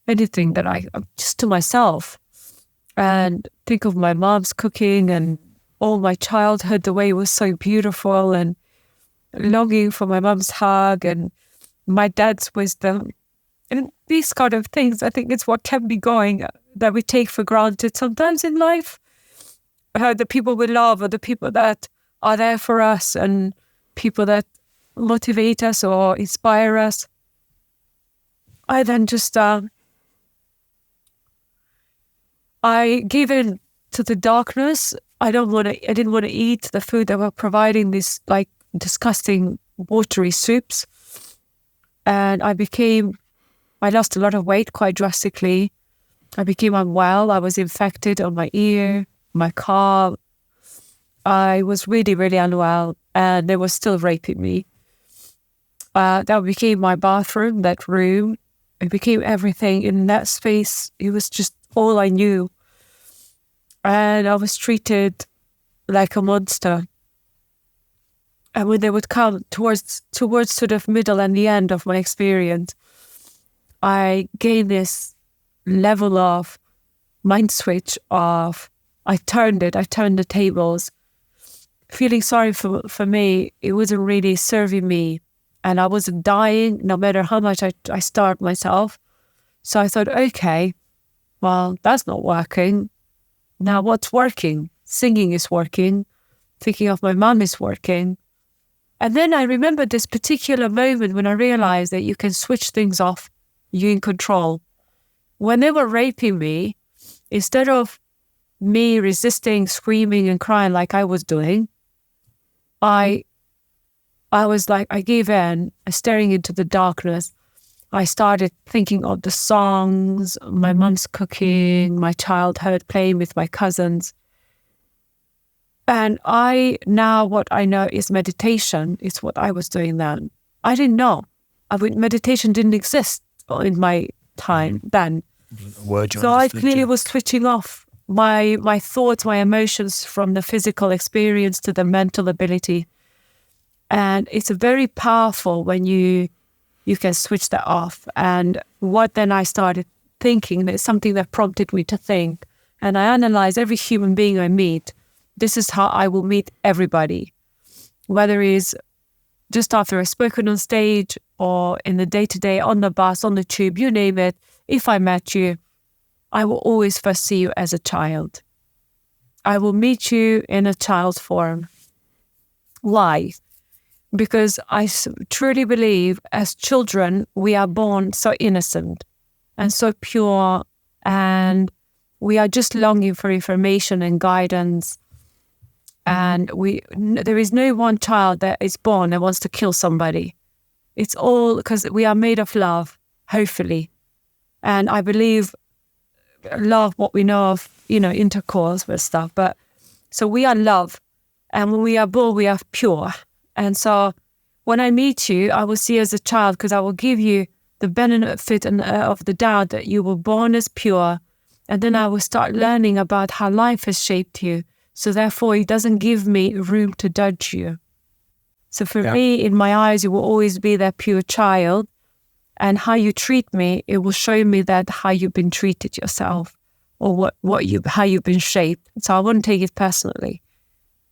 anything that I just to myself, and think of my mom's cooking and all my childhood, the way it was so beautiful, and longing for my mom's hug and my dad's wisdom. And these kind of things, I think it's what kept me going, that we take for granted sometimes in life. The people we love, or the people that are there for us, and people that motivate us or inspire us. I then just, I gave in to the darkness. I didn't want to eat the food that were providing these like disgusting watery soups. And I lost a lot of weight quite drastically. I became unwell. I was infected on my ear, my car. I was really, really unwell, and they were still raping me. That became my bathroom, that room. It became everything in that space. It was just all I knew. And I was treated like a monster. And when they would come towards sort of middle and the end of my experience, I gained this level of mind switch of, I turned the tables. Feeling sorry for me, it wasn't really serving me. And I wasn't dying, no matter how much I starved myself. So I thought, okay, well, that's not working. Now what's working? Singing is working. Thinking of my mom is working. And then I remember this particular moment when I realized that you can switch things off. You're in control. When they were raping me, instead of me resisting, screaming and crying like I was doing, I was like, I gave in, staring into the darkness. I started thinking of the songs, my mom's cooking, my childhood, playing with my cousins. And what I know is meditation. It's what I was doing then. I didn't know. Meditation didn't exist in my time then. So I clearly was switching off my thoughts, my emotions from the physical experience to the mental ability. And it's very powerful when you can switch that off. And what then I started thinking, there's something that prompted me to think. And I analyze every human being I meet. This is how I will meet everybody. Whether it's just after I've spoken on stage or in the day-to-day, on the bus, on the tube, you name it. If I met you, I will always first see you as a child. I will meet you in a child's form. Why? Because I truly believe as children, we are born so innocent and so pure, and we are just longing for information and guidance. And there is no one child that is born that wants to kill somebody. It's all because we are made of love, hopefully. And I believe love, what we know of, intercourse with stuff. But so we are love. And when we are born, we are pure. And so when I meet you, I will see you as a child, because I will give you the benefit of the doubt that you were born as pure. And then I will start learning about how life has shaped you. So therefore, it doesn't give me room to judge you. So for me, in my eyes, you will always be that pure child. And how you treat me, it will show me that how you've been treated yourself, or how you've been shaped. So I won't take it personally.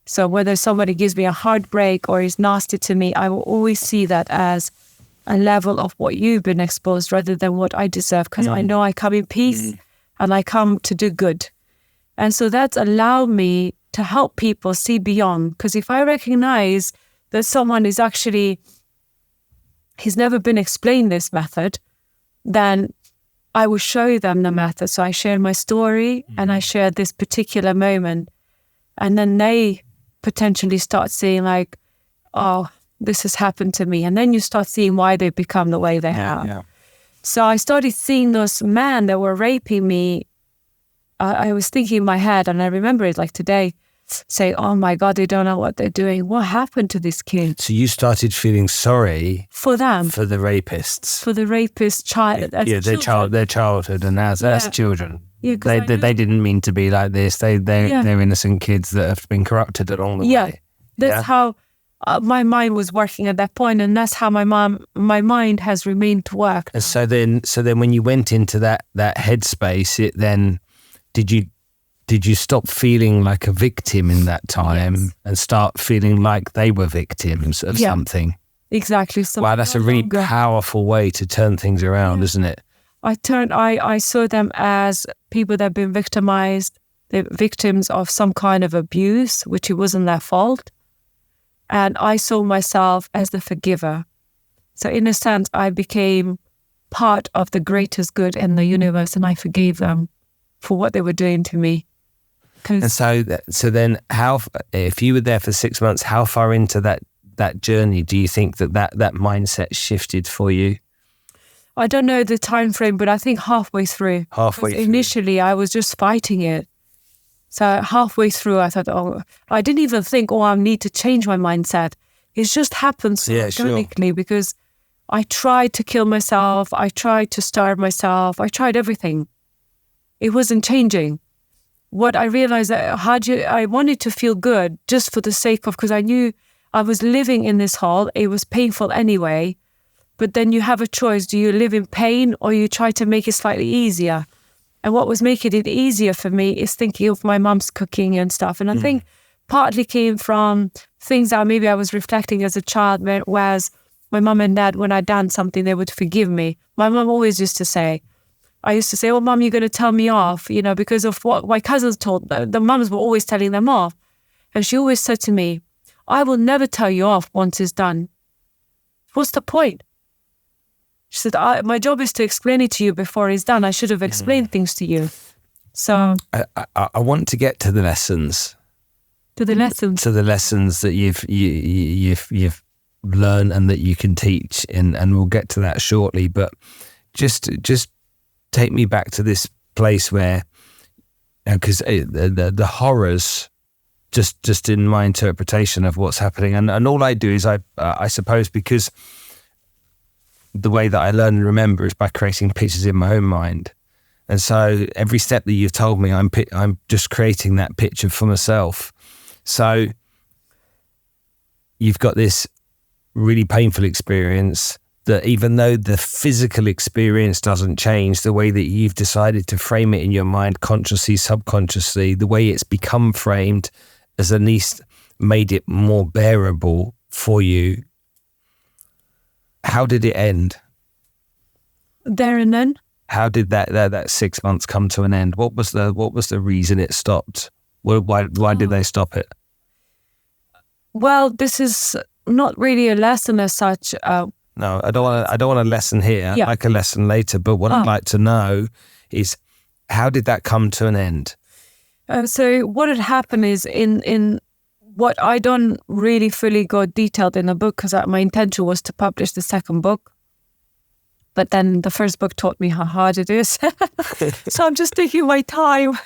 So whether somebody gives me a heartbreak or is nasty to me, I will always see that as a level of what you've been exposed rather than what I deserve, because I know I come in peace and I come to do good. And so that's allowed me to help people see beyond. Because if I recognize that someone is actually, he's never been explained this method, then I will show them the method. So I share my story and I share this particular moment. And then they potentially start seeing like, oh, this has happened to me. And then you start seeing why they've become the way they have. Yeah. So I started seeing those men that were raping me. I was thinking in my head, and I remember it like today, say, oh my God, they don't know what they're doing. What happened to this kid? So you started feeling sorry for them, for the rapists, for the rapist child. Their childhood, and as children, they didn't mean to be like this. They're innocent kids that have been corrupted along the way. That's how my mind was working at that point, and that's how my mind has remained to work. And so then when you went into that headspace, did you stop feeling like a victim in that time? Yes. And start feeling like they were victims of something? Exactly. So wow, that's a really powerful way to turn things around, isn't it? I saw them as people that have been victimized, they're victims of some kind of abuse, which it wasn't their fault. And I saw myself as the forgiver. So in a sense, I became part of the greatest good in the universe, and I forgave them for what they were doing to me. And so then if you were there for 6 months, how far into that journey do you think that mindset shifted for you? I don't know the time frame, but I think halfway through. Initially, I was just fighting it. So halfway through, I thought, I didn't even think, I need to change my mindset. It just happened so organically because I tried to kill myself. I tried to starve myself. I tried everything. It wasn't changing. What I realized that I wanted to feel good just for the sake of, because I knew I was living in this hole. It was painful anyway. But then you have a choice. Do you live in pain or you try to make it slightly easier? And what was making it easier for me is thinking of my mum's cooking and stuff. And I think partly came from things that maybe I was reflecting as a child, whereas my mum and dad, when I'd done something, they would forgive me. My mum always used to say, Mum, you're going to tell me off, because of what my cousins told them. The mums were always telling them off. And she always said to me, I will never tell you off once it's done. What's the point? She said, my job is to explain it to you before it's done. I should have explained things to you. So I want to get to the lessons. To the lessons that you've learned and that you can teach, and we'll get to that shortly. But just take me back to this place where, because the horrors, just in my interpretation of what's happening, and all I do is I suppose because the way that I learn and remember is by creating pictures in my own mind. And so every step that you've told me, I'm just creating that picture for myself. So you've got this really painful experience that even though the physical experience doesn't change, the way that you've decided to frame it in your mind, consciously, subconsciously, the way it's become framed has at least made it more bearable for you. How did it end? There and then. How did that 6 months come to an end? What was the reason it stopped? Why did they stop it? Well, this is not really a lesson as such. No, I don't want a lesson here. Yeah. I'd like a lesson later. But what I'd like to know is, how did that come to an end? So what had happened is in what I don't really fully got detailed in the book, because my intention was to publish the second book. But then the first book taught me how hard it is. So I'm just taking my time.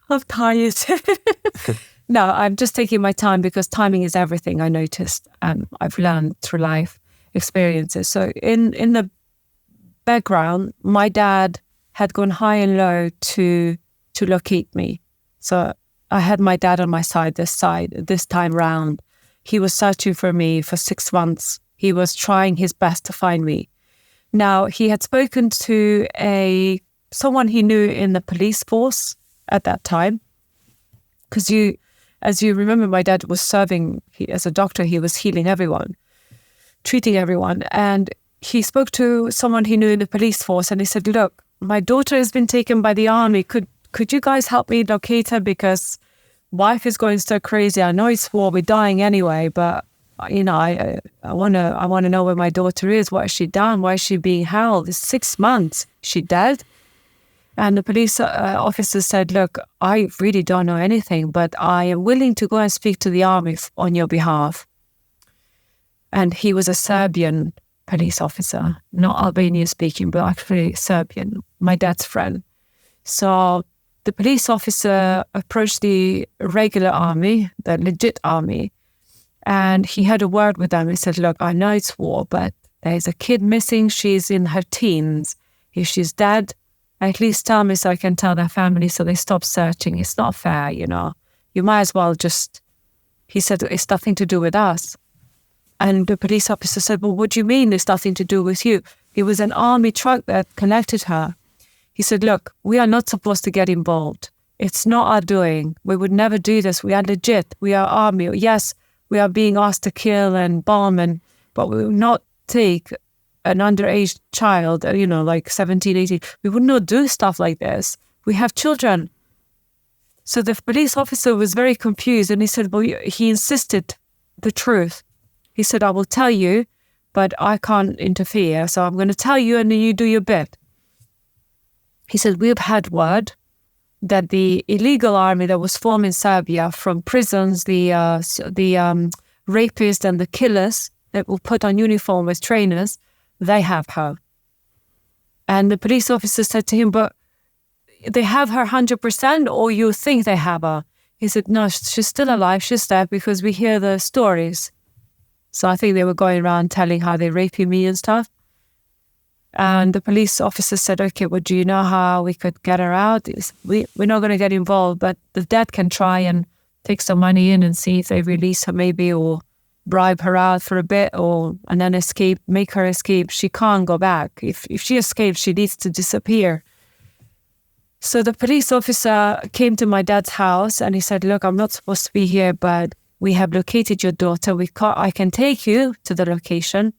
I'm tired. No, I'm just taking my time because timing is everything, I noticed. I've learned through life experiences. So in the background, my dad had gone high and low to locate me. So I had my dad on my side this time round. He was searching for me for 6 months. He was trying his best to find me. Now, he had spoken to someone he knew in the police force at that time. Because as you remember, my dad was serving, as a doctor, he was healing everyone, treating everyone. And he spoke to someone he knew in the police force, and he said, look, my daughter has been taken by the army. Could you guys help me locate her, because wife is going so crazy. I know it's war, we're dying anyway, but I want to know where my daughter is. What has she done? Why is she being held? It's 6 months. Is she dead? And the police officer said, look, I really don't know anything, but I am willing to go and speak to the army on your behalf. And he was a Serbian police officer, not Albanian speaking, but actually Serbian, my dad's friend. So the police officer approached the regular army, the legit army, and he had a word with them. He said, look, I know it's war, but there's a kid missing. She's in her teens. If she's dead, at least tell me so I can tell their family so they stop searching. It's not fair, You might as well he said, it's nothing to do with us. And the police officer said, well, what do you mean it's nothing to do with you? It was an army truck that collected her. He said, look, we are not supposed to get involved. It's not our doing. We would never do this. We are legit. We are army. Yes, we are being asked to kill and bomb, but we will not take an underage child, like 17, 18. We would not do stuff like this. We have children. So the police officer was very confused, and he said, well, he insisted the truth. He said, I will tell you, but I can't interfere. So I'm going to tell you and then you do your bit. He said, we've had word that the illegal army that was formed in Serbia from prisons, the rapists and the killers that will put on uniform as trainers, they have her. And the police officer said to him, but they have her 100% or you think they have her? He said, no, she's still alive. She's there because we hear the stories. So I think they were going around telling how they raping me and stuff. And the police officer said, okay, well, do you know how we could get her out? We're not going to get involved, but the dad can try and take some money in and see if they release her maybe, or bribe her out for a bit, and then escape, make her escape. She can't go back. If she escapes, she needs to disappear. So the police officer came to my dad's house and he said, look, I'm not supposed to be here, but we have located your daughter. I can take you to the location.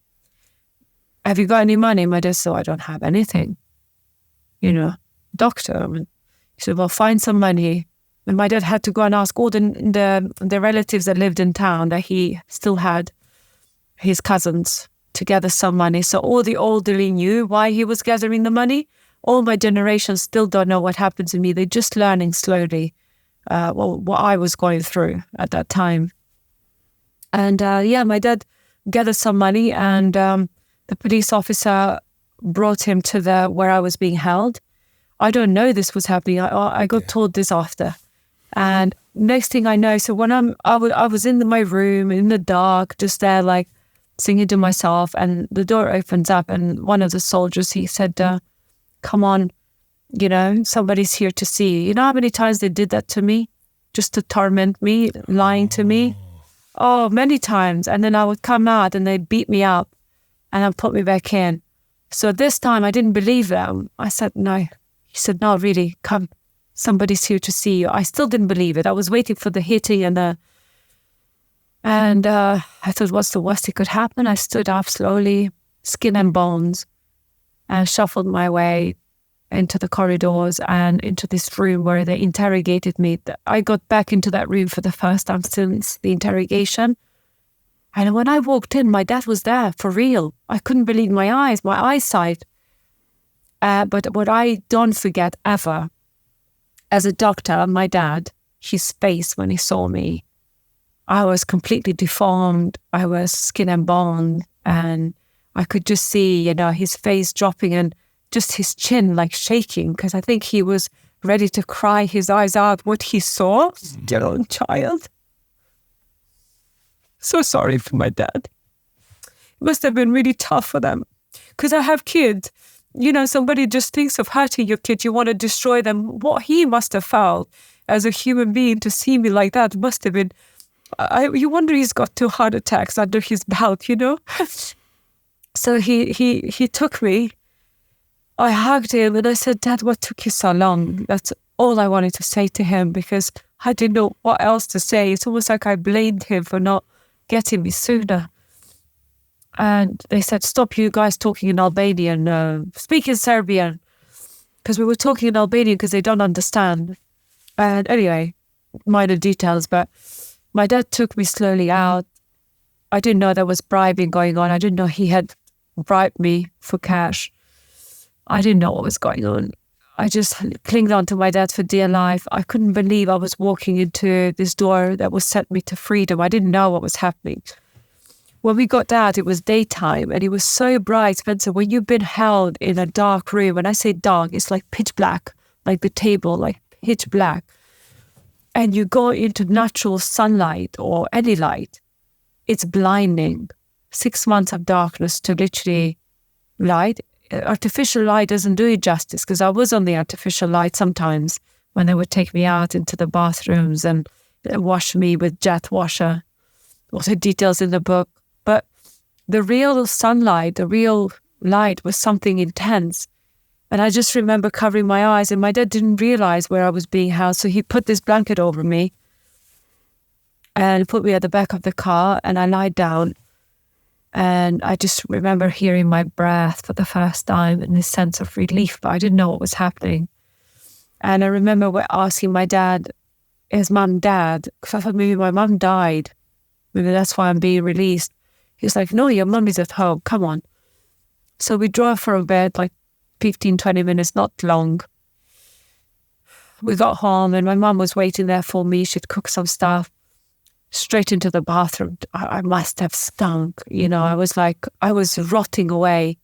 Have you got any money? My dad said, I don't have anything. Doctor. He said, well, find some money. And my dad had to go and ask all the relatives that lived in town that he still had, his cousins, to gather some money. So all the elderly knew why he was gathering the money. All my generation still don't know what happened to me. They're just learning slowly what I was going through at that time. And my dad gathered some money, and the police officer brought him to where I was being held. I don't know this was happening. I got told this after. And next thing I know, so when I was in my room in the dark, just there like singing to myself, and the door opens up, and one of the soldiers, he said, come on, somebody's here to see you. You know how many times they did that to me? Just to torment me, lying to me? Oh, many times. And then I would come out and they'd beat me up and then put me back in. So this time I didn't believe them. I said, no. He said, no, really, come. Somebody's here to see you. I still didn't believe it. I was waiting for the hitting and I thought, what's the worst that could happen? I stood up slowly, skin and bones, and shuffled my way into the corridors and into this room where they interrogated me. I got back into that room for the first time since the interrogation. And when I walked in, my dad was there for real. I couldn't believe my eyesight. But what I don't forget ever, as a doctor, my dad, his face when he saw me, I was completely deformed. I was skin and bone, and I could just see, his face dropping and just his chin like shaking, because I think he was ready to cry his eyes out what he saw, their own child. So sorry for my dad. It must have been really tough for them, because I have kids. Somebody just thinks of hurting your kid, you want to destroy them. What he must have felt as a human being to see me like that must have been, you wonder he's got 2 heart attacks under his belt, So he took me. I hugged him and I said, Dad, what took you so long? That's all I wanted to say to him, because I didn't know what else to say. It's almost like I blamed him for not getting me sooner. And they said, stop you guys talking in Albanian, speak in Serbian, because we were talking in Albanian because they don't understand. And anyway, minor details, but my dad took me slowly out. I didn't know there was bribing going on. I didn't know he had bribed me for cash. I didn't know what was going on. I just clinged on to my dad for dear life. I couldn't believe I was walking into this door that would set me to freedom. I didn't know what was happening. When we got out, it was daytime and it was so bright, Spencer. When you've been held in a dark room, when I say dark, it's like pitch black, like the table, like pitch black. And you go into natural sunlight or any light, it's blinding. 6 months of darkness to literally light. Artificial light doesn't do it justice, because I was on the artificial light sometimes when they would take me out into the bathrooms and wash me with jet washer. All the details in the book. But the real sunlight, the real light was something intense. And I just remember covering my eyes, and my dad didn't realize where I was being housed. So he put this blanket over me and put me at the back of the car, and I lied down. And I just remember hearing my breath for the first time and this sense of relief, but I didn't know what was happening. And I remember asking my dad, is mum dead? Because I thought maybe my mum died. Maybe that's why I'm being released. He's like, no, your mum is at home. Come on. So we drove for a bit, like 15, 20 minutes, not long. We got home and my mum was waiting there for me. She'd cook some stuff. Straight into the bathroom. I must have stunk. I was rotting away.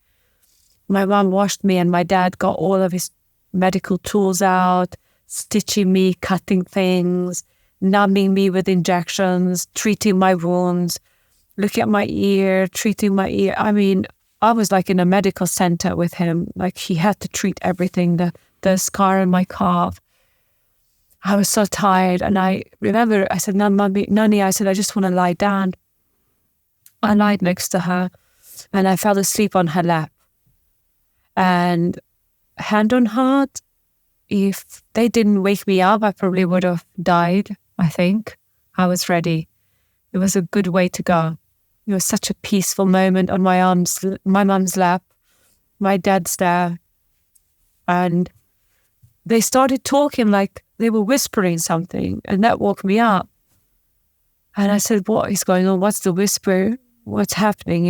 My mum washed me and my dad got all of his medical tools out, stitching me, cutting things, numbing me with injections, treating my wounds, looking at my ear, treating my ear. I mean, I was like in a medical center with him. Like he had to treat everything, the scar in my calf. I was so tired, and I remember I said, Nanny, I said, I just want to lie down. I lied next to her, and I fell asleep on her lap. And hand on heart, if they didn't wake me up, I probably would have died, I think. I was ready. It was a good way to go. It was such a peaceful moment on my mum's lap, my dad's there. And they started talking like they were whispering something, and that woke me up. And I said, what is going on? What's the whisper? What's happening,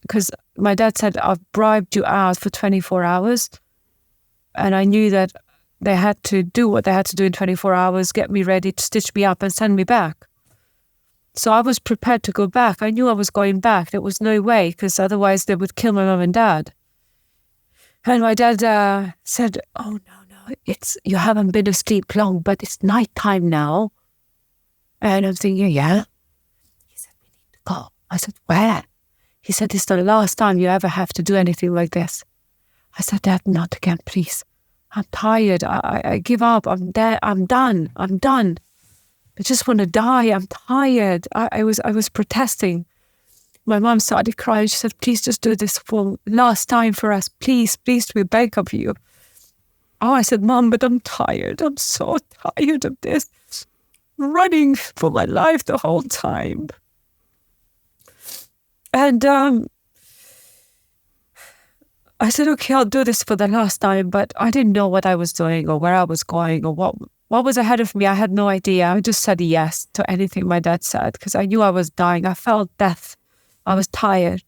Because my dad said, I've bribed you out for 24 hours. And I knew that they had to do what they had to do in 24 hours, get me ready to stitch me up and send me back. So I was prepared to go back. I knew I was going back. There was no way, because otherwise they would kill my mum and dad. And my dad said, oh, no. You haven't been asleep long, but it's nighttime now. And I'm thinking, yeah. He said, we need to go. I said, where? He said, it's the last time you ever have to do anything like this. I said, Dad, not again, please. I'm tired. I give up. I'm dead. I'm done. I just want to die. I'm tired. I was protesting. My mom started crying. She said, please just do this for last time for us. Please, we beg of you. Oh, I said, Mom, but I'm tired. I'm so tired of this. Running for my life the whole time. And I said, okay, I'll do this for the last time. But I didn't know what I was doing or where I was going or what was ahead of me. I had no idea. I just said yes to anything my dad said because I knew I was dying. I felt death. I was tired.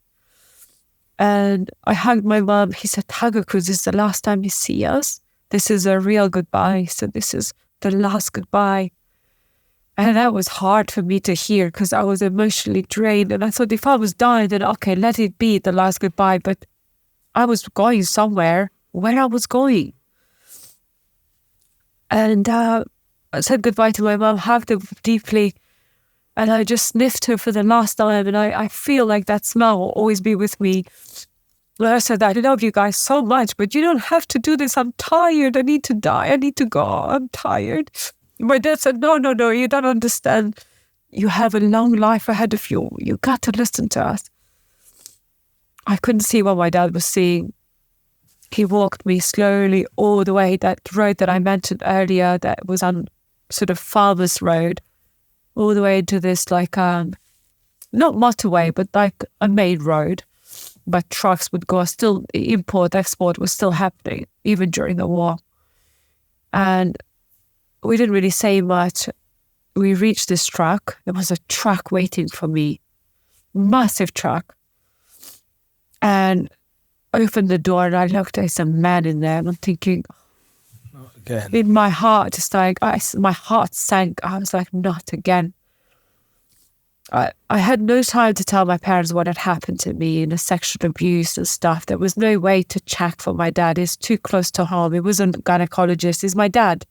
And I hugged my mom. He said, hug her because this is the last time you see us. This is a real goodbye. So this is the last goodbye. And that was hard for me to hear because I was emotionally drained. And I thought if I was dying, then okay, let it be the last goodbye. But I was going somewhere where I was going. And I said goodbye to my mom, hugged her deeply. And I just sniffed her for the last time. And I feel like that smell will always be with me. And I said, I love you guys so much, but you don't have to do this. I'm tired. I need to die. I need to go. I'm tired. My dad said, no, you don't understand. You have a long life ahead of you. You got to listen to us. I couldn't see what my dad was seeing. He walked me slowly all the way, that road that I mentioned earlier that was on sort of farmer's road, all the way into this like, not motorway, but like a main road. But trucks would go, still import, export was still happening, even during the war. And we didn't really say much. We reached this truck. There was a truck waiting for me, massive truck. And I opened the door and I looked, there's a man in there. And I'm thinking, in my heart, it's like, my heart sank. I was like, not again. I had no time to tell my parents what had happened to me and the sexual abuse and stuff. There was no way to check for my dad. He's too close to home. He wasn't a gynecologist. He's my dad.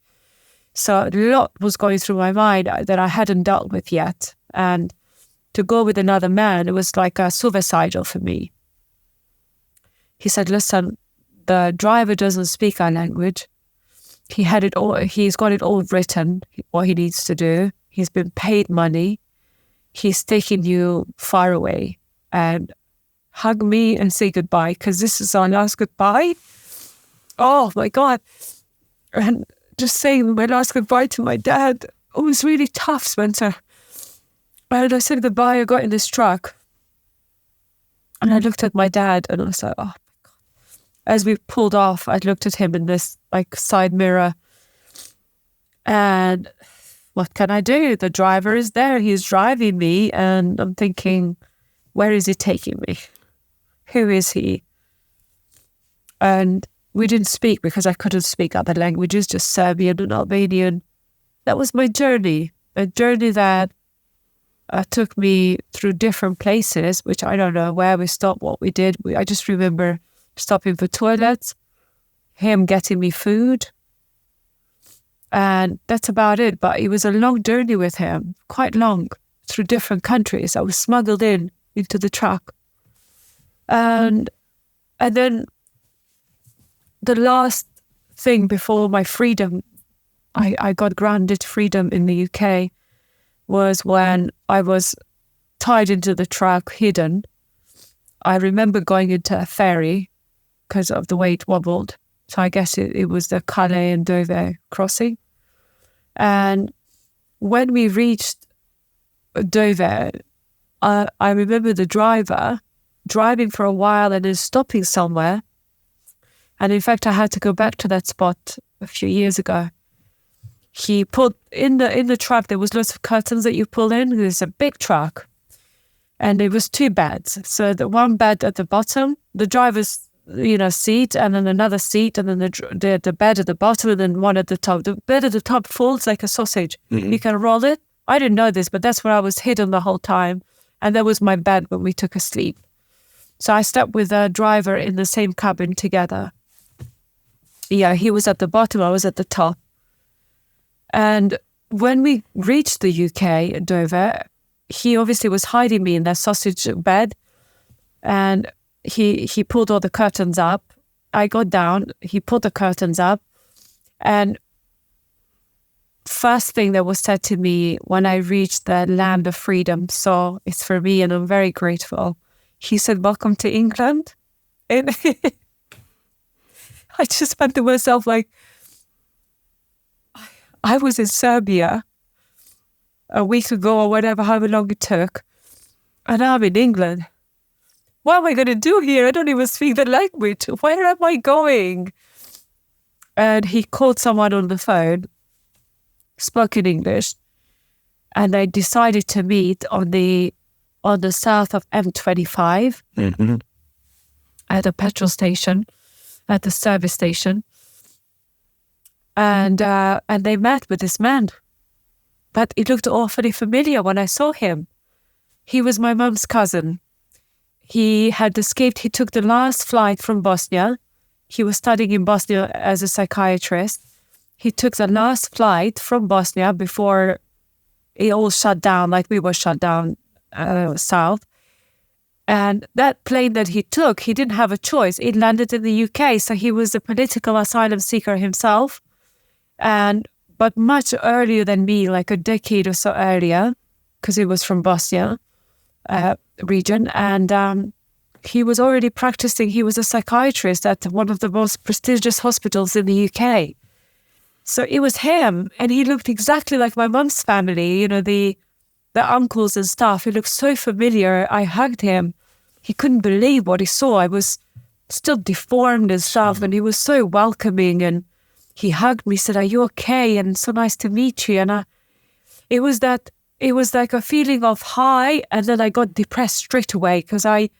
So a lot was going through my mind that I hadn't dealt with yet. And to go with another man, it was like suicidal for me. He said, listen, the driver doesn't speak our language. He's got it all written, what he needs to do. He's been paid money. He's taking you far away. And hug me and say goodbye, because this is our last goodbye. Oh my God. And just saying my last goodbye to my dad, it was really tough, Spencer. And I said goodbye, I got in this truck. And I looked at my dad and I was like, oh my God. As we pulled off, I looked at him in this like side mirror. And what can I do? The driver is there. He's driving me. And I'm thinking, where is he taking me? Who is he? And we didn't speak because I couldn't speak other languages, just Serbian and Albanian. That was my journey, a journey that took me through different places, which I don't know where we stopped, what we did. I just remember stopping for toilets, him getting me food, and that's about it. But it was a long journey with him, quite long, through different countries. I was smuggled into the truck. And then the last thing before my freedom, I got granted freedom in the UK, was when I was tied into the truck, hidden. I remember going into a ferry because of the way it wobbled. So I guess it was the Calais and Dover crossing. And when we reached Dover, I remember the driver driving for a while and then stopping somewhere. And in fact, I had to go back to that spot a few years ago. He put in the truck, there was lots of curtains that you pull in. There's a big truck. And it was two beds. So the one bed at the bottom, the driver's seat, and then another seat, and then the bed at the bottom, and then one at the top. The bed at the top folds like a sausage. Mm-hmm. You can roll it. I didn't know this, but that's where I was hidden the whole time. And that was my bed when we took a sleep. So I slept with a driver in the same cabin together. Yeah, he was at the bottom, I was at the top. And when we reached the UK, Dover, he obviously was hiding me in that sausage bed. And he pulled all the curtains up. I got down, he pulled the curtains up. And first thing that was said to me when I reached the land of freedom, so it's for me and I'm very grateful. He said, "Welcome to England." And I just went to myself like, I was in Serbia a week ago or whatever, however long it took, and I'm in England. What am I going to do here? I don't even speak the language. Where am I going? And he called someone on the phone, spoke in English, and they decided to meet on the south of M25 mm-hmm. at a petrol station, at the service station. And they met with this man. But it looked awfully familiar when I saw him. He was my mum's cousin. He had escaped. He took the last flight from Bosnia. He was studying in Bosnia as a psychiatrist. He took the last flight from Bosnia before it all shut down, like we were shut down south. And that plane that he took, he didn't have a choice. It landed in the UK, so he was a political asylum seeker himself. But much earlier than me, like a decade or so earlier, because he was from Bosnia region. And he was already practicing. He was a psychiatrist at one of the most prestigious hospitals in the UK. So it was him. And he looked exactly like my mum's family, the uncles and stuff. He looked so familiar. I hugged him. He couldn't believe what he saw. I was still deformed and stuff. And he was so welcoming. And he hugged me, said, "Are you okay? And so nice to meet you." And it was like a feeling of high, and then I got depressed straight away because I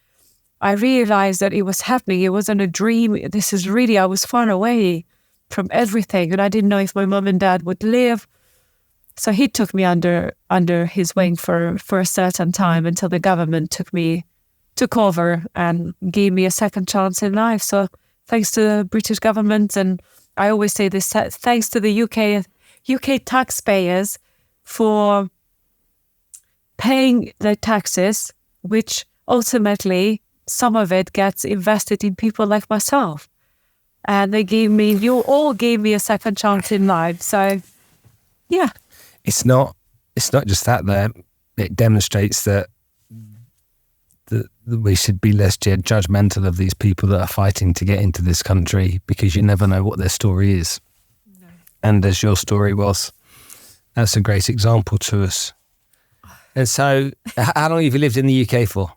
realized that it was happening. It wasn't a dream. This is really, I was far away from everything, and I didn't know if my mom and dad would live. So he took me under his wing for a certain time until the government took over and gave me a second chance in life. So thanks to the British government, and I always say this, thanks to the UK taxpayers for paying their taxes, which ultimately some of it gets invested in people like myself. And you all gave me a second chance in life. So, yeah. It's not just that there. It demonstrates that that we should be less judgmental of these people that are fighting to get into this country, because you never know what their story is. No. And as your story was, that's a great example to us. And so, how long have you lived in the UK for?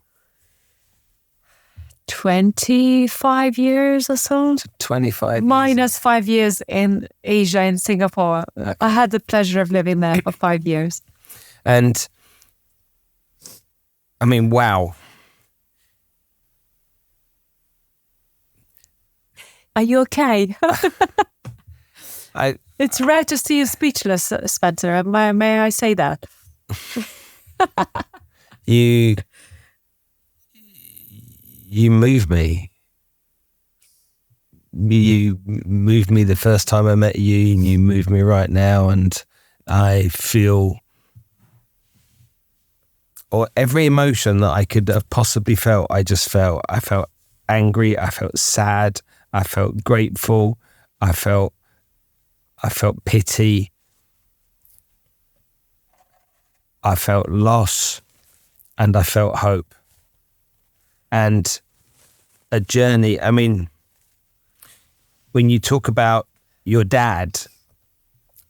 25 years or so. 25 Minus 5 years in Asia, in Singapore. Okay. I had the pleasure of living there for 5 years. And I mean, wow. Are you okay? It's rare to see you speechless, Spencer. May I say that? You moved me. You moved me the first time I met you, and you moved me right now. And I feel, or every emotion that I could have possibly felt, I just felt. I felt angry. I felt sad. I felt grateful. I felt pity. I felt loss, and I felt hope. And a journey. I mean, when you talk about your dad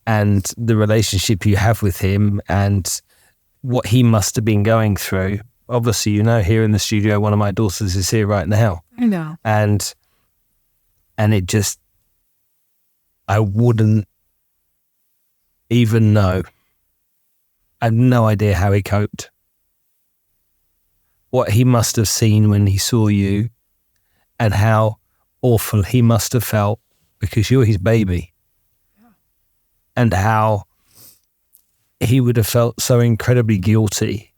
and the relationship you have with him and what he must have been going through, obviously, you know, here in the studio, one of my daughters is here right now. I know. And it just, I wouldn't even know. I have no idea how he coped. What he must have seen when he saw you, and how awful he must have felt because you're his baby. Yeah. And how he would have felt so incredibly guilty.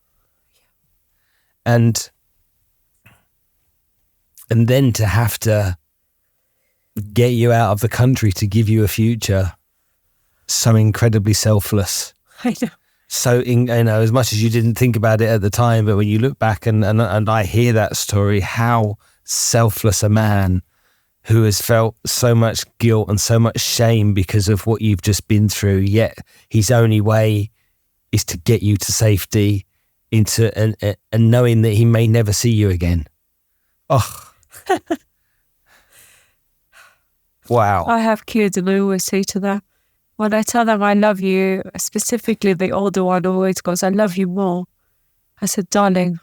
Yeah. And then to have to get you out of the country to give you a future, so incredibly selfless. I know. So, as much as you didn't think about it at the time, but when you look back and I hear that story, how selfless a man who has felt so much guilt and so much shame because of what you've just been through, yet his only way is to get you to safety, into and knowing that he may never see you again. Oh. Wow. I have kids, and I always say to them, when I tell them I love you, specifically the older one always goes, I love you more. I said, darling,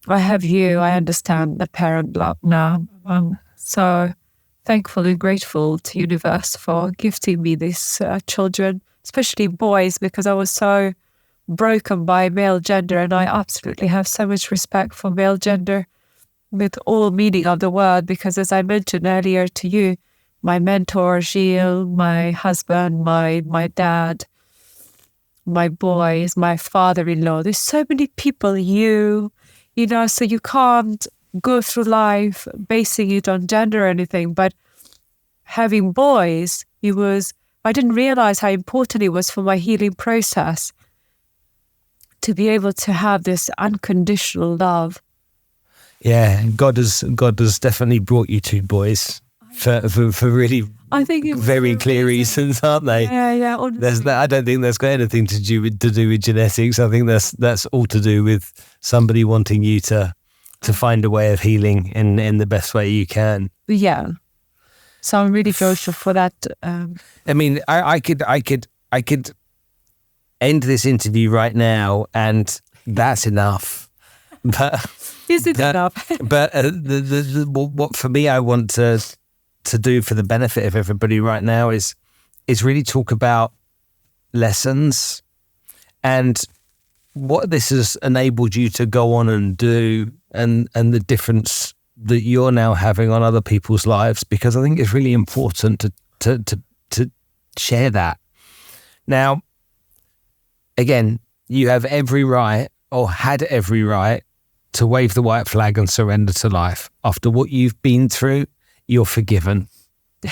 I have you. I understand the parent love now. I'm so thankful and grateful to universe for gifting me these children, especially boys, because I was so broken by male gender, and I absolutely have so much respect for male gender with all meaning of the word, because as I mentioned earlier to you, my mentor, Gilles, my husband, my dad, my boys, my father-in-law. There's so many people, you know, so you can't go through life basing it on gender or anything. But having boys, I didn't realize how important it was for my healing process to be able to have this unconditional love. Yeah, God has definitely brought you two boys. For really, I think very clear reasons, aren't they? Yeah. I don't think that's got anything to do with genetics. I think that's all to do with somebody wanting you to find a way of healing in the best way you can. Yeah. So I'm really grateful for that. I mean, I could end this interview right now, and that's enough. But is it enough? But what for me, I want to do for the benefit of everybody right now is really talk about lessons and what this has enabled you to go on and do, and the difference that you're now having on other people's lives, because I think it's really important to share that. Now, again, you have every right, or had every right, to wave the white flag and surrender to life. After what you've been through, you're forgiven.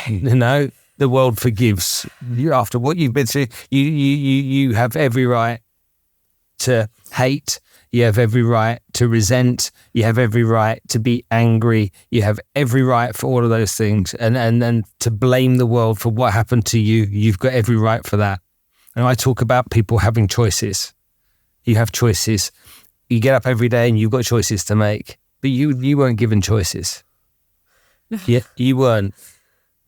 You know, the world forgives you after what you've been through. You have every right to hate. You have every right to resent. You have every right to be angry. You have every right for all of those things. And to blame the world for what happened to you, you've got every right for that. And I talk about people having choices. You have choices. you get up every day and you've got choices to make, but you weren't given choices. Yeah, you weren't.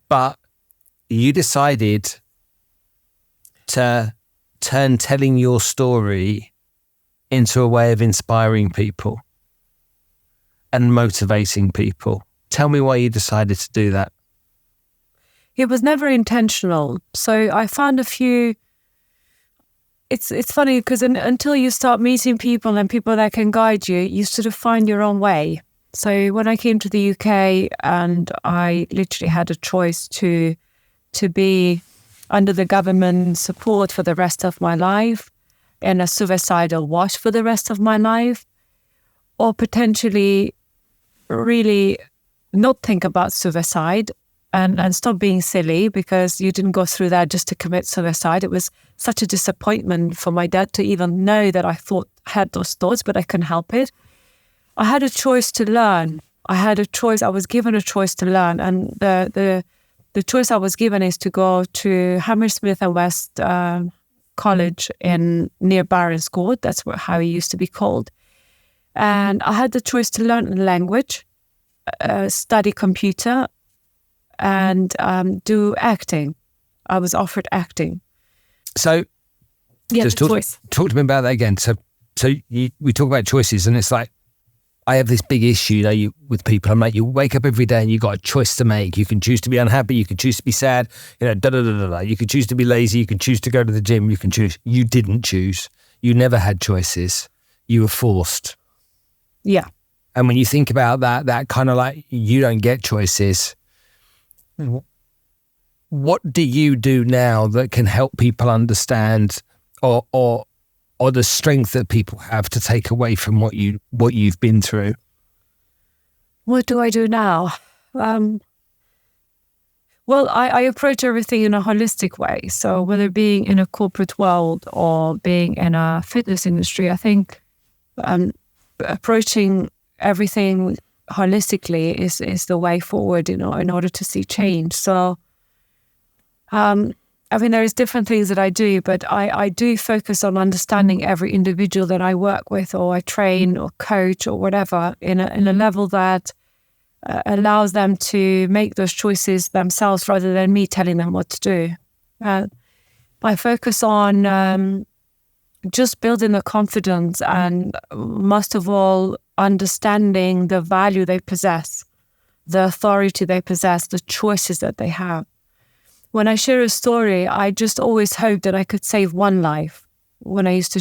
But you decided to turn telling your story into a way of inspiring people and motivating people. Tell me why you decided to do that. It was never intentional. So I found a few... It's funny because until you start meeting people and people that can guide you, you sort of find your own way. So when I came to the UK and I literally had a choice to be under the government support for the rest of my life and a suicidal watch for the rest of my life, or potentially really not think about suicide and stop being silly because you didn't go through that just to commit suicide. It was such a disappointment for my dad to even know that I had those thoughts, but I couldn't help it. I had a choice to learn. I was given a choice to learn. And the choice I was given is to go to Hammersmith and West College near Barron's Court. That's how it used to be called. And I had the choice to learn a language, study computer, and do acting. I was offered acting. So, yeah, just talk to me about that again. So we talk about choices, and it's like, I have this big issue, with people. I'm like, you wake up every day and you got a choice to make. You can choose to be unhappy. You can choose to be sad. You can choose to be lazy. You can choose to go to the gym. You can choose. You didn't choose. You never had choices. You were forced. Yeah. And when you think about that kind of like, you don't get choices. What do you do now that can help people understand or the strength that people have to take away from what you've been through? What do I do now? Well, I approach everything in a holistic way. So whether being in a corporate world or being in a fitness industry, I think approaching everything holistically is the way forward, in order to see change. So, there's different things that I do, but I do focus on understanding every individual that I work with or I train or coach or whatever in a level that allows them to make those choices themselves rather than me telling them what to do. I focus on just building the confidence and most of all, understanding the value they possess, the authority they possess, the choices that they have. When I share a story, I just always hoped that I could save one life. When I used to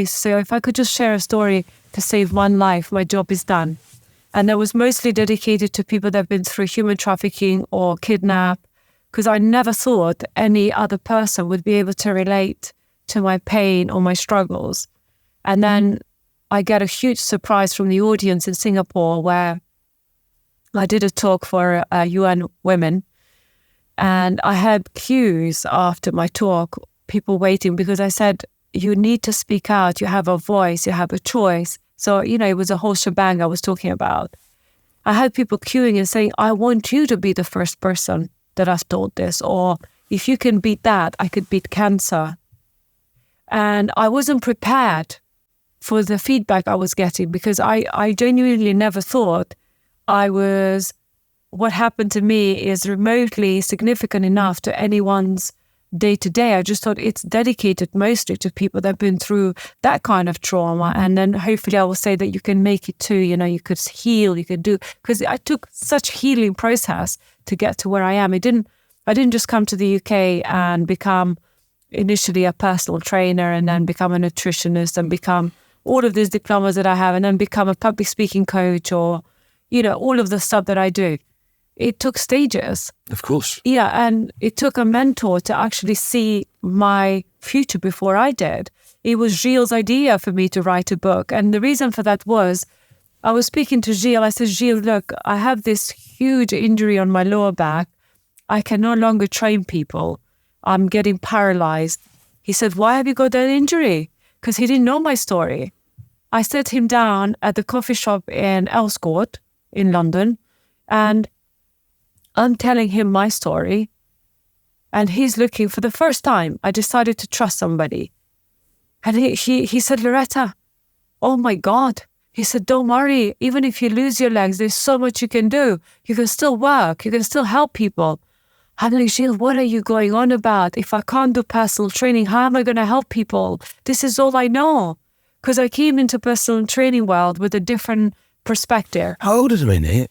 say, if I could just share a story to save one life, my job is done. And that was mostly dedicated to people that have been through human trafficking or kidnapped, because I never thought any other person would be able to relate to my pain or my struggles. And then I get a huge surprise from the audience in Singapore where I did a talk for UN women, and I had queues after my talk, people waiting, because I said, you need to speak out, you have a voice, you have a choice. So, it was a whole shebang I was talking about. I had people queuing and saying, I want you to be the first person that I've told this, or if you can beat that, I could beat cancer. And I wasn't prepared for the feedback I was getting, because I genuinely never thought what happened to me is remotely significant enough to anyone's day-to-day. I just thought it's dedicated mostly to people that have been through that kind of trauma. And then hopefully I will say that you can make it too, you could heal, you could do, because I took such healing process to get to where I am. I didn't just come to the UK and become initially a personal trainer and then become a nutritionist and become all of these diplomas that I have and then become a public speaking coach or, all of the stuff that I do. It took stages. Of course. Yeah, and it took a mentor to actually see my future before I did. It was Gilles' idea for me to write a book. And the reason for that was, I was speaking to Gilles. I said, Gilles, look, I have this huge injury on my lower back. I can no longer train people. I'm getting paralyzed. He said, why have you got that injury? Because he didn't know my story. I sat him down at the coffee shop in Elscourt in London, and I'm telling him my story, and he's looking for the first time. I decided to trust somebody. And he said, Lurata, oh my God. He said, don't worry. Even if you lose your legs, there's so much you can do. You can still work. You can still help people. I'm like, Gilles, what are you going on about? If I can't do personal training, how am I going to help people? This is all I know. Because I came into personal training world with a different perspective. Hold on a minute.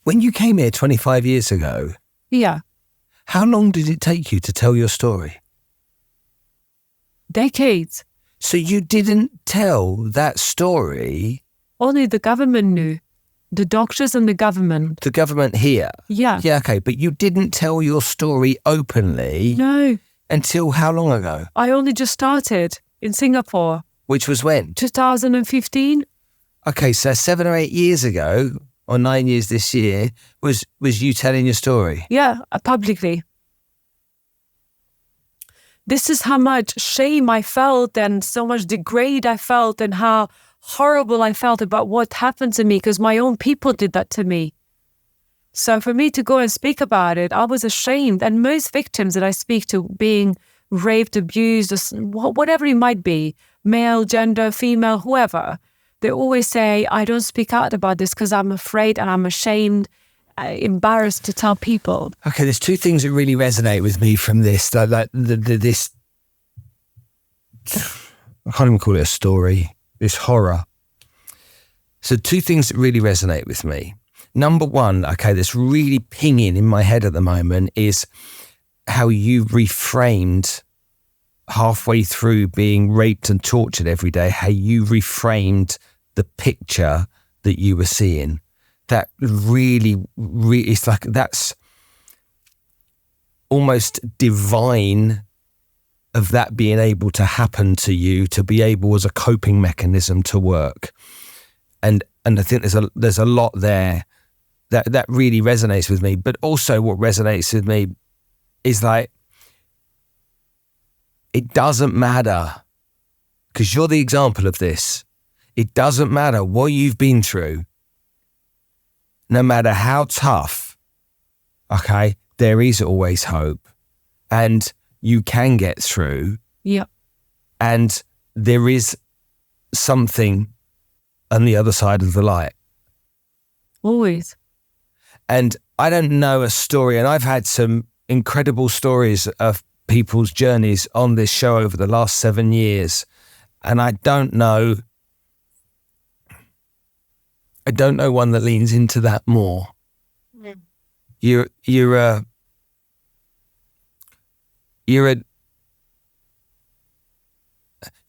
When you came here 25 years ago, Yeah. how long did it take you to tell your story? Decades. So you didn't tell that story. Only the government knew. The doctors and the government. The government here. Yeah. Yeah, okay. But you didn't tell your story openly. No. Until how long ago? I only just started in Singapore. Which was when? 2015. Okay, so 7 or 8 years ago, or 9 years this year, was you telling your story? Yeah, publicly. This is how much shame I felt and so much degrade I felt and how horrible I felt about what happened to me because my own people did that to me. So for me to go and speak about it, I was ashamed. And most victims that I speak to being raped, abused, or whatever it might be, male, gender, female, whoever, they always say, I don't speak out about this because I'm afraid and I'm ashamed, embarrassed to tell people. Okay, there's two things that really resonate with me from this. This, I can't even call it a story, this horror. So two things that really resonate with me. Number one, okay, that's really pinging in my head at the moment is how you reframed halfway through being raped and tortured every day, how you reframed the picture that you were seeing. That really, it's like that's almost divine of that being able to happen to you, to be able as a coping mechanism to work. And I think there's a lot there that really resonates with me. But also what resonates with me is like, it doesn't matter, because you're the example of this. It doesn't matter what you've been through. No matter how tough, okay, there is always hope. And you can get through. Yeah. And there is something on the other side of the light. Always. And I don't know a story, and I've had some incredible stories of people's journeys on this show over the last 7 years. And I don't know one that leans into that more. Mm. You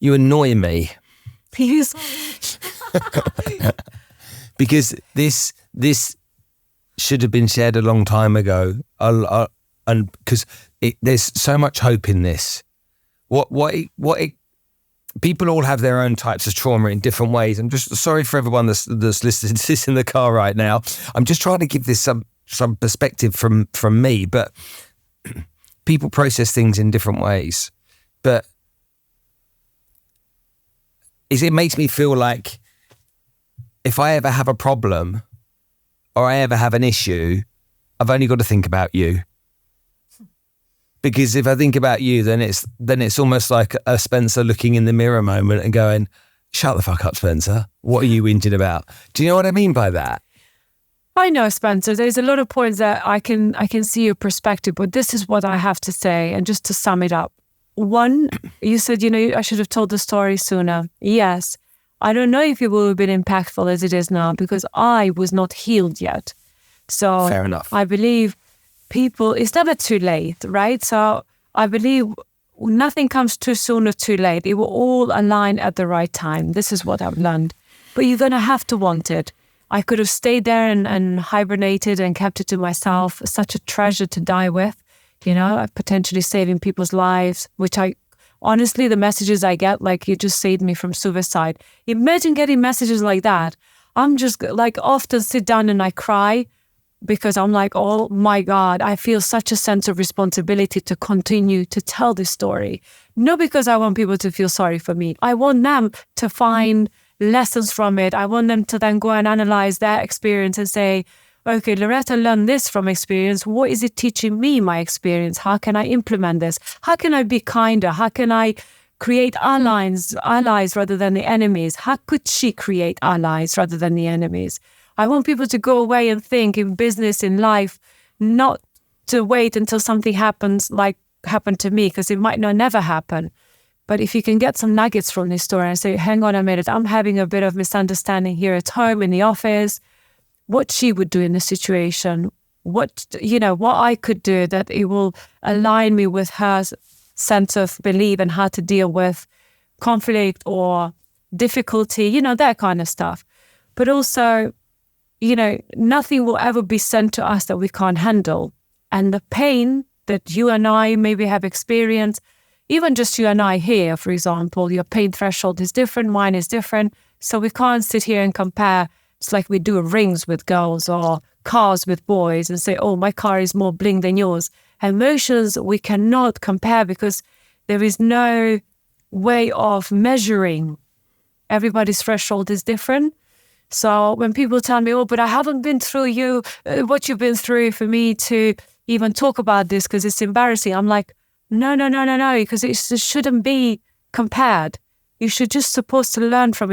annoy me. Please. Because this should have been shared a long time ago. And because there's so much hope in this. People all have their own types of trauma in different ways. I'm just sorry for everyone that's listening to this in the car right now. I'm just trying to give this some perspective from me, but people process things in different ways. But it makes me feel like if I ever have a problem or I ever have an issue, I've only got to think about you. Because if I think about you, then it's almost like a Spencer looking in the mirror moment and going, shut the fuck up, Spencer. What are you whinging about? Do you know what I mean by that? I know, Spencer. There's a lot of points that I can see your perspective, but this is what I have to say. And just to sum it up. One, you said, I should have told the story sooner. Yes. I don't know if it would have been impactful as it is now because I was not healed yet. So fair enough. I believe people, it's never too late, right? So I believe nothing comes too soon or too late. It will all align at the right time. This is what I've learned. But you're going to have to want it. I could have stayed there and hibernated and kept it to myself. Such a treasure to die with, potentially saving people's lives, which honestly, the messages I get, like you just saved me from suicide. Imagine getting messages like that. I'm just like often sit down and I cry because I'm like, oh my God, I feel such a sense of responsibility to continue to tell this story. Not because I want people to feel sorry for me. I want them to find lessons from it. I want them to then go and analyze their experience and say, okay, Lurata learned this from experience. What is it teaching me, my experience? How can I implement this? How can I be kinder? How can I create allies rather than the enemies? How could she create allies rather than the enemies? I want people to go away and think in business, in life, not to wait until something happens like happened to me, because it might not never happen. But if you can get some nuggets from this story and say, hang on a minute, I'm having a bit of misunderstanding here at home, in the office, what she would do in this situation, what I could do that it will align me with her sense of belief and how to deal with conflict or difficulty, that kind of stuff. But also, nothing will ever be sent to us that we can't handle. And the pain that you and I maybe have experienced, even just you and I here, for example, your pain threshold is different, mine is different. So we can't sit here and compare. It's like we do rings with girls or cars with boys and say, oh, my car is more bling than yours. Emotions, we cannot compare because there is no way of measuring. Everybody's threshold is different. So when people tell me, oh, but I haven't been through what you've been through for me to even talk about this because it's embarrassing. I'm like, no, because it shouldn't be compared. You should just supposed to learn from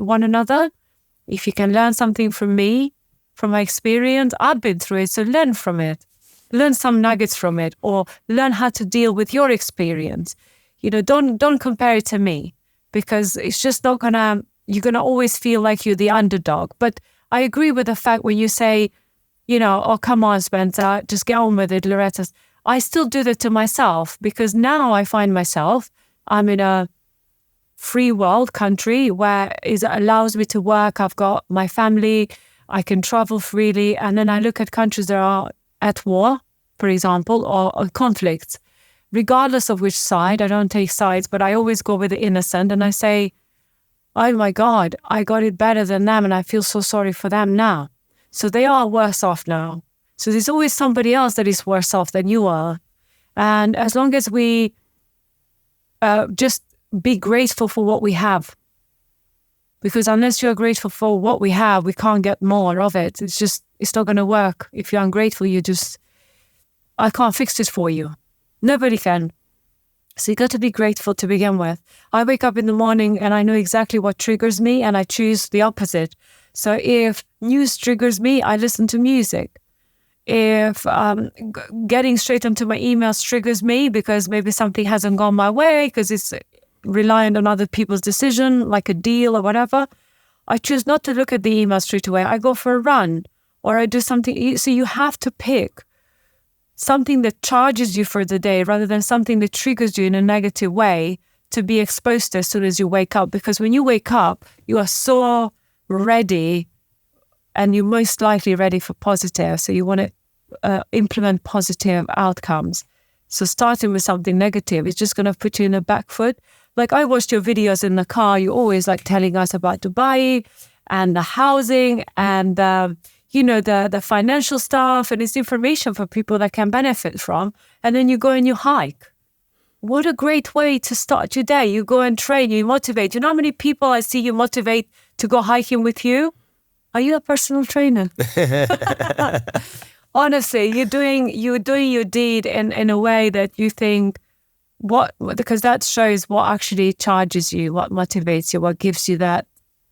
one another. If you can learn something from me, from my experience, I've been through it, so learn from it. Learn some nuggets from it, or learn how to deal with your experience. Don't compare it to me, because it's just not you're gonna always feel like you're the underdog. But I agree with the fact when you say, oh, come on, Spencer, just get on with it, Lurata. I still do that to myself, because now I find myself, I'm in a free world country where it allows me to work. I've got my family, I can travel freely. And then I look at countries that are at war, for example, or conflicts. Regardless of which side, I don't take sides, but I always go with the innocent and I say, oh my God, I got it better than them and I feel so sorry for them now. So they are worse off now. So there's always somebody else that is worse off than you are. And as long as we just be grateful for what we have, because unless you're grateful for what we have, we can't get more of it. It's not going to work. If you're ungrateful, I can't fix this for you. Nobody can. So you got to be grateful to begin with. I wake up in the morning and I know exactly what triggers me and I choose the opposite. So if news triggers me, I listen to music. If getting straight into my emails triggers me because maybe something hasn't gone my way, because it's reliant on other people's decision, like a deal or whatever, I choose not to look at the email straight away. I go for a run or I do something. So you have to pick something that charges you for the day rather than something that triggers you in a negative way to be exposed to as soon as you wake up. Because when you wake up, you are so ready and you're most likely ready for positive. So you want to implement positive outcomes. So starting with something negative is just going to put you in a back foot. Like I watched your videos in the car. You're always like telling us about Dubai and the housing and the financial stuff, and it's information for people that can benefit from. And then you go and you hike. What a great way to start your day. You go and train, you motivate. You know how many people I see you motivate to go hiking with you? Are you a personal trainer? Honestly, you're doing your deed in a way that you think, because that shows what actually charges you, what motivates you, what gives you that,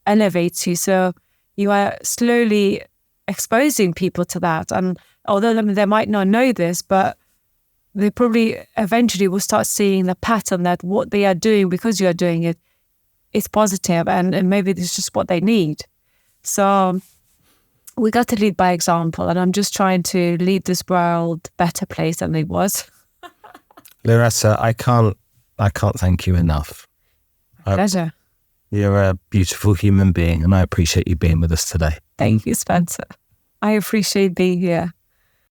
elevates you. So you are slowly exposing people to that. And although they might not know this, but they probably eventually will start seeing the pattern that what they are doing because you are doing it is positive, and maybe it's just what they need. So we got to lead by example, and I'm just trying to lead this world a better place than it was. Lurata, I can't thank you enough. Pleasure. You're a beautiful human being, and I appreciate you being with us today. Thank you, Spencer. I appreciate being here.